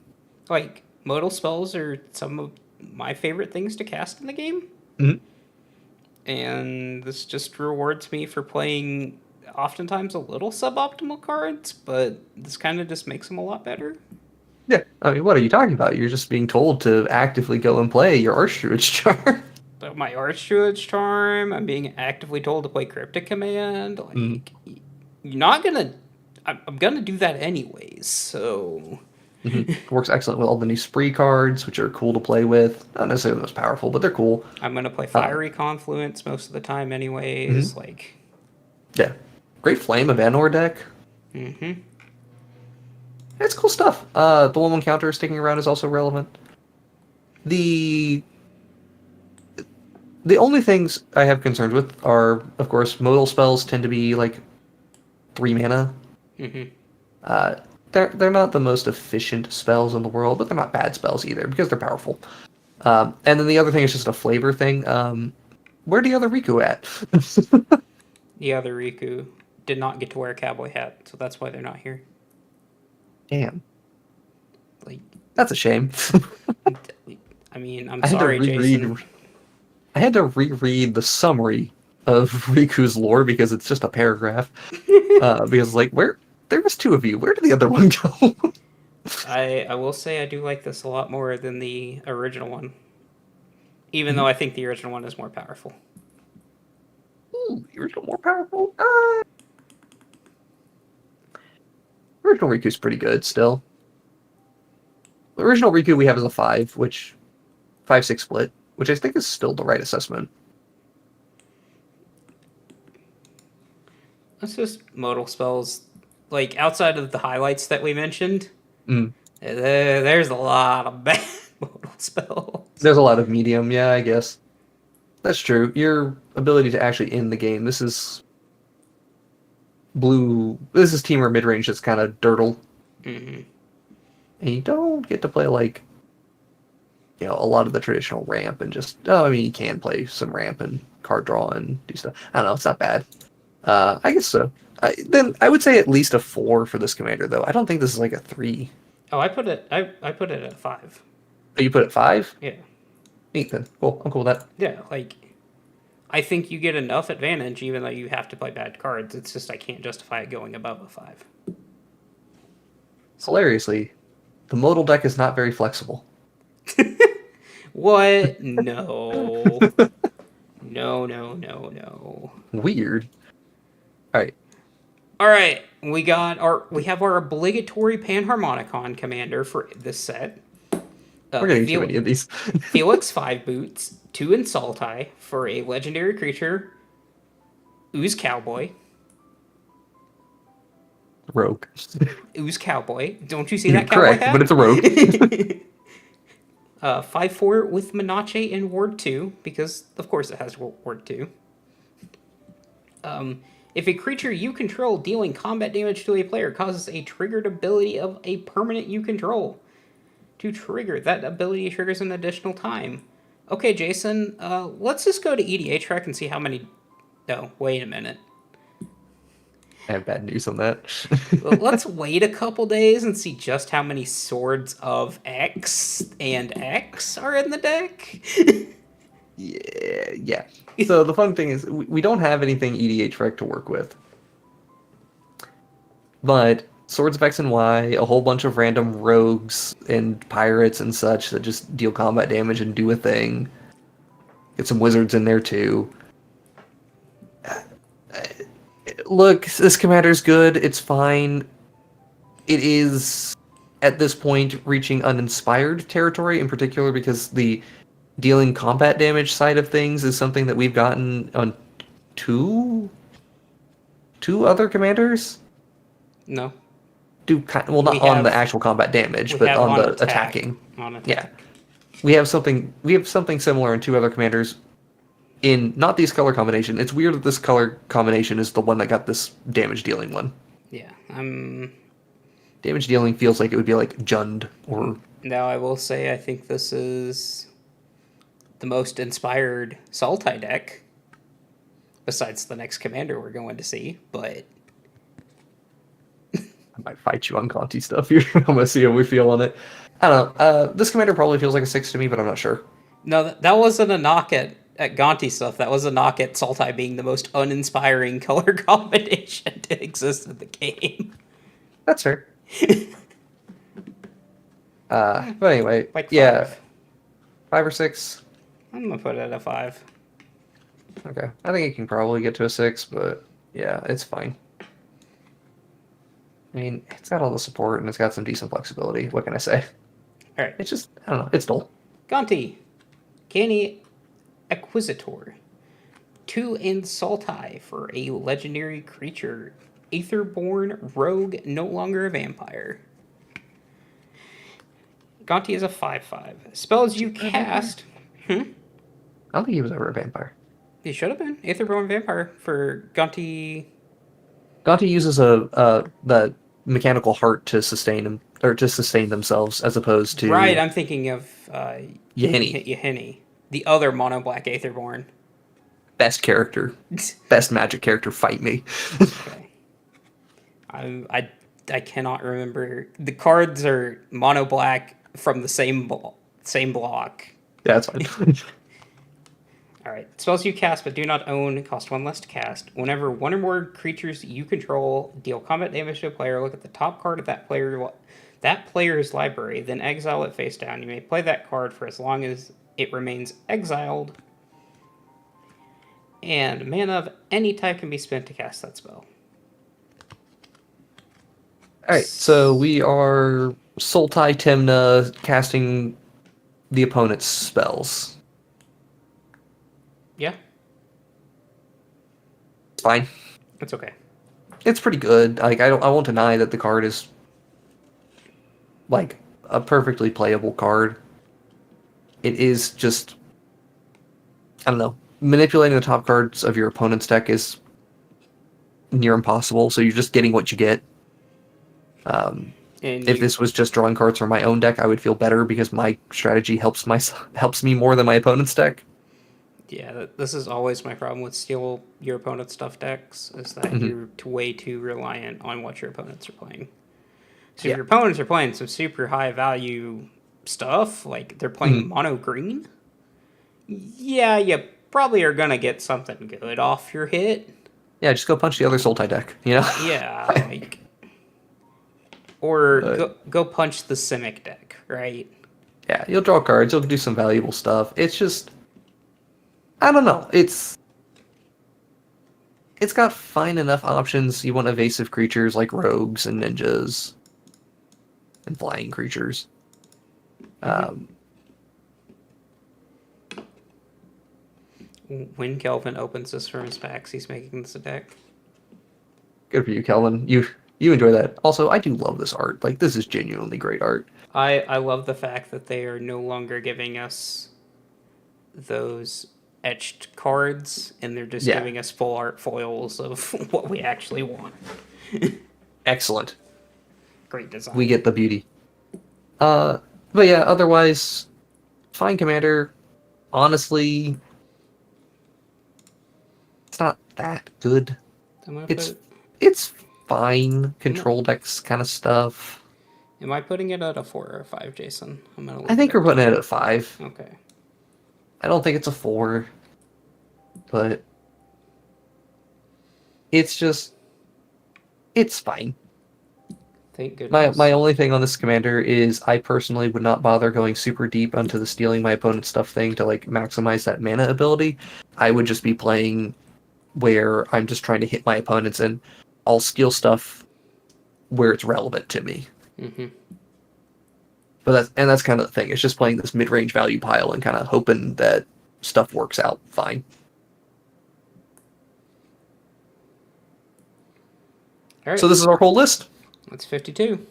Like, modal spells are some of my favorite things to cast in the game. Mm-hmm. And this just rewards me for playing oftentimes a little suboptimal cards, but this kind of just makes them a lot better. Yeah, I mean, what are you talking about? You're just being told to actively go and play your Archdruid's Charm. But my Archdruid's Charm, I'm being actively told to play Cryptic Command. Like, you're not gonna... I'm gonna do that anyways, so... Works excellent with all the new spree cards, which are cool to play with. Not necessarily the most powerful, but they're cool. I'm gonna play Fiery Confluence most of the time anyways, like... Yeah. Great Flame of Anor deck. Mm-hmm. It's cool stuff. The 1/1 counter sticking around is also relevant. The only things I have concerns with are, of course, modal spells tend to be like 3 mana. They're not the most efficient spells in the world, but they're not bad spells either because they're powerful. And then the other thing is just a flavor thing. Where the other Riku at? The other Riku did not get to wear a cowboy hat, so that's why they're not here. Damn. Like, that's a shame. I mean, I'm sorry, Jason. I had to reread the summary of Riku's lore because it's just a paragraph. Because, like, there was 2 of you. Where did the other one go? I will say I do like this a lot more than the original one. Even though I think the original one is more powerful. Ooh, the original more powerful? The original Riku's pretty good still. The original Riku we have is a 5, which 5/6 split, which I think is still the right assessment. That's just modal spells. Like, outside of the highlights that we mentioned, there's a lot of bad modal spells. There's a lot of medium, yeah, I guess. That's true. Your ability to actually end the game. This is teamer mid-range that's kind of dirtle. And you don't get to play, like, you know, a lot of the traditional ramp and just... Oh, I mean, you can play some ramp and card draw and do stuff. I don't know, it's not bad. I guess so. Then I would say at least a 4 for this commander, though. I don't think this is like a 3. Oh, I put it at a 5. Oh, you put it 5? Yeah. Neat, then. Cool. I'm cool with that. Yeah, like... I think you get enough advantage even though you have to play bad cards. It's just I can't justify it going above a 5. Hilariously, the modal deck is not very flexible. What? No. No, no, no, no. Weird. All right. All right, we have our obligatory Panharmonicon commander for this set. We're getting too many of these. Felix 5 boots, 2 Insulti for a legendary creature, Ooze Cowboy. Rogue. Ooze Cowboy. Don't you see You're that cowboy correct, hat? but it's a rogue. 5/4 with Menace in Ward 2, because of course it has Ward 2. If a creature you control dealing combat damage to a player causes a triggered ability of a permanent you control to trigger, that ability triggers an additional time. Okay, Jason, let's just go to EDH Rec and see how many... No, wait a minute. I have bad news on that. Let's wait a couple days and see just how many Swords of X and X are in the deck. Yeah. So the fun thing is, we don't have anything EDH Rec to work with. But Swords of X and Y, a whole bunch of random rogues and pirates and such that just deal combat damage and do a thing. Get some wizards in there too. Look, this commander's good. It's fine. It is, at this point, reaching uninspired territory, in particular because the dealing combat damage side of things is something that we've gotten on two other commanders. No. Well, not on the actual combat damage, but on the attacking. On attack. Yeah, we have something similar in 2 other commanders. In not these color combination. It's weird that this color combination is the one that got this damage dealing one. Yeah, damage dealing feels like it would be like Jund or... Now I will say I think this is the most inspired Sultai deck, besides the next commander we're going to see, but... I might fight you on Conti stuff here. I'm going to see how we feel on it. I don't know. This commander probably feels like a 6 to me, but I'm not sure. No, that wasn't a knock at Gonti stuff. That was a knock at Sultai being the most uninspiring color combination to exist in the game. That's fair. But anyway, Like 5. Yeah. 5 or 6? I'm going to put it at a 5. Okay. I think it can probably get to a 6, but yeah, it's fine. I mean, it's got all the support and it's got some decent flexibility. What can I say? Alright. It's just, I don't know, it's dull. Gonti. Canny Acquisitor. 2 Insulti for a legendary creature. Aetherborn Rogue, no longer a vampire. Gonti is a 5/5. Spells you cast... I don't think he was ever a vampire. He should have been. Aetherborn Vampire for Gonti... Gonti uses the mechanical heart to sustain him, or to sustain themselves, as opposed to... Right, I'm thinking of... Yahenni. The other mono black Aetherborn. Best character. Best magic character, fight me. Okay. I cannot remember. The cards are mono black from the same block. Yeah, that's fine. Alright. Spells you cast but do not own cost 1 less to cast. Whenever 1 or more creatures you control deal combat damage to a player, look at the top card of that player's library, then exile it face down. You may play that card for as long as it remains exiled. And mana of any type can be spent to cast that spell. Alright, so we are Sultai Temna casting the opponent's spells. Yeah. It's fine. It's okay. It's pretty good. Like, I won't deny that the card is like a perfectly playable card. It is just, I don't know, manipulating the top cards of your opponent's deck is near impossible, so you're just getting what you get. If this was just drawing cards from my own deck, I would feel better because my strategy helps me more than my opponent's deck. Yeah, this is always my problem with steal your opponent's stuff decks, is that you're way too reliant on what your opponents are playing. So if your opponents are playing some super high value stuff, like they're playing mono green, yeah, you probably are gonna get something good off your hit. Yeah, just go punch the other Sultai deck, you know? Yeah, like, or But- go punch the Simic deck, right? Yeah, you'll draw cards, you'll do some valuable stuff. It's just, I don't know. It's got fine enough options. You want evasive creatures like rogues and ninjas and flying creatures. When Kelvin opens this from his packs, he's making this a deck. Good for you, Kelvin. You enjoy that. Also, I do love this art. Like, this is genuinely great art. I love the fact that they are no longer giving us those etched cards, and they're just giving us full art foils of what we actually want. Excellent. Great design. We get the beauty. But yeah, otherwise, fine commander. Honestly, it's not that good. It's fine. Control decks kind of stuff. Am I putting it at a 4 or a 5, Jason? I think we're putting it at a 5. Okay. I don't think it's a 4, but it's fine. Thank goodness. My only thing on this commander is I personally would not bother going super deep onto the stealing my opponent's stuff thing to like maximize that mana ability. I would just be playing where I'm just trying to hit my opponents, and I'll steal stuff where it's relevant to me. Mm-hmm. But that's kind of the thing. It's just playing this mid-range value pile and kind of hoping that stuff works out fine. All right. So this is our whole list. That's 52.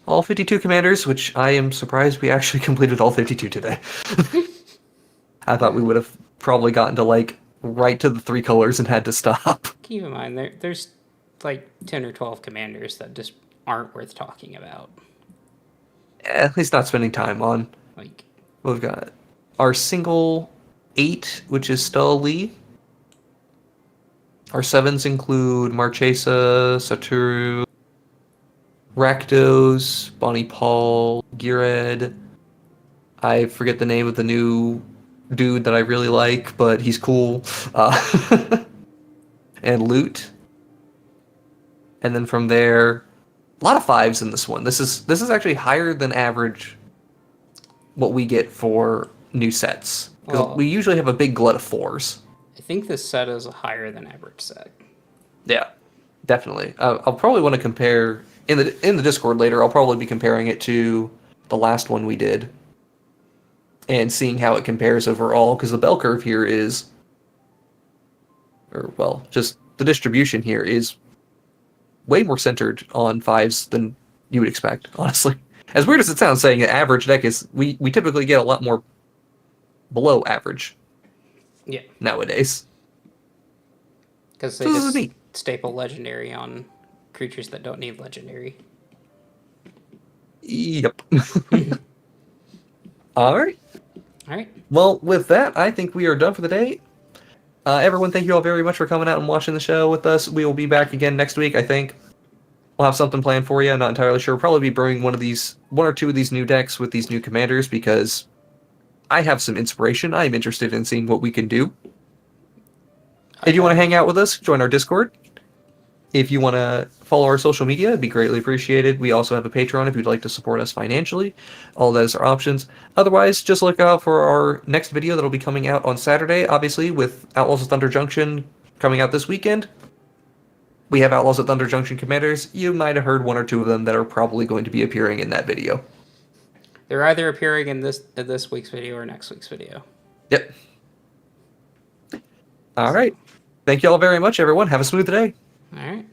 All 52 commanders, which I am surprised we actually completed all 52 today. I thought we would have probably gotten to like right to the 3 colors and had to stop. Keep in mind, there's like 10 or 12 commanders that just aren't worth talking about. At least not spending time on. Like, We've got our single 8, which is still Lee. Our 7s include Marchesa, Satoru, Rakdos, Bonnie Paul, Gered. I forget the name of the new dude that I really like, but he's cool. And Loot. And then from there, a lot of 5s in this one. This is actually higher than average what we get for new sets. Because we usually have a big glut of 4s. I think this set is a higher than average set. Yeah, definitely. I'll probably want to compare in the Discord later. I'll probably be comparing it to the last one we did and seeing how it compares overall. Because the bell curve here is, just the distribution here is way more centered on 5s than you would expect. Honestly, as weird as it sounds, saying an average deck is, we typically get a lot more below average. Yeah. Nowadays. Because they just staple legendary on creatures that don't need legendary. Yep. All right. All right. Well, with that, I think we are done for the day. Everyone, thank you all very much for coming out and watching the show with us. We will be back again next week, I think. We'll have something planned for you. I'm not entirely sure. We'll probably be brewing one or two of these new decks with these new commanders because I have some inspiration. I am interested in seeing what we can do. If you want to hang out with us, join our Discord. If you want to follow our social media, it'd be greatly appreciated. We also have a Patreon if you'd like to support us financially. All those are options. Otherwise, just look out for our next video that'll be coming out on Saturday, obviously, with Outlaws of Thunder Junction coming out this weekend. We have Outlaws of Thunder Junction commanders. You might have heard 1 or 2 of them that are probably going to be appearing in that video. They're either appearing in this week's video or next week's video. Yep. All right. Thank you all very much, everyone. Have a smooth day. All right.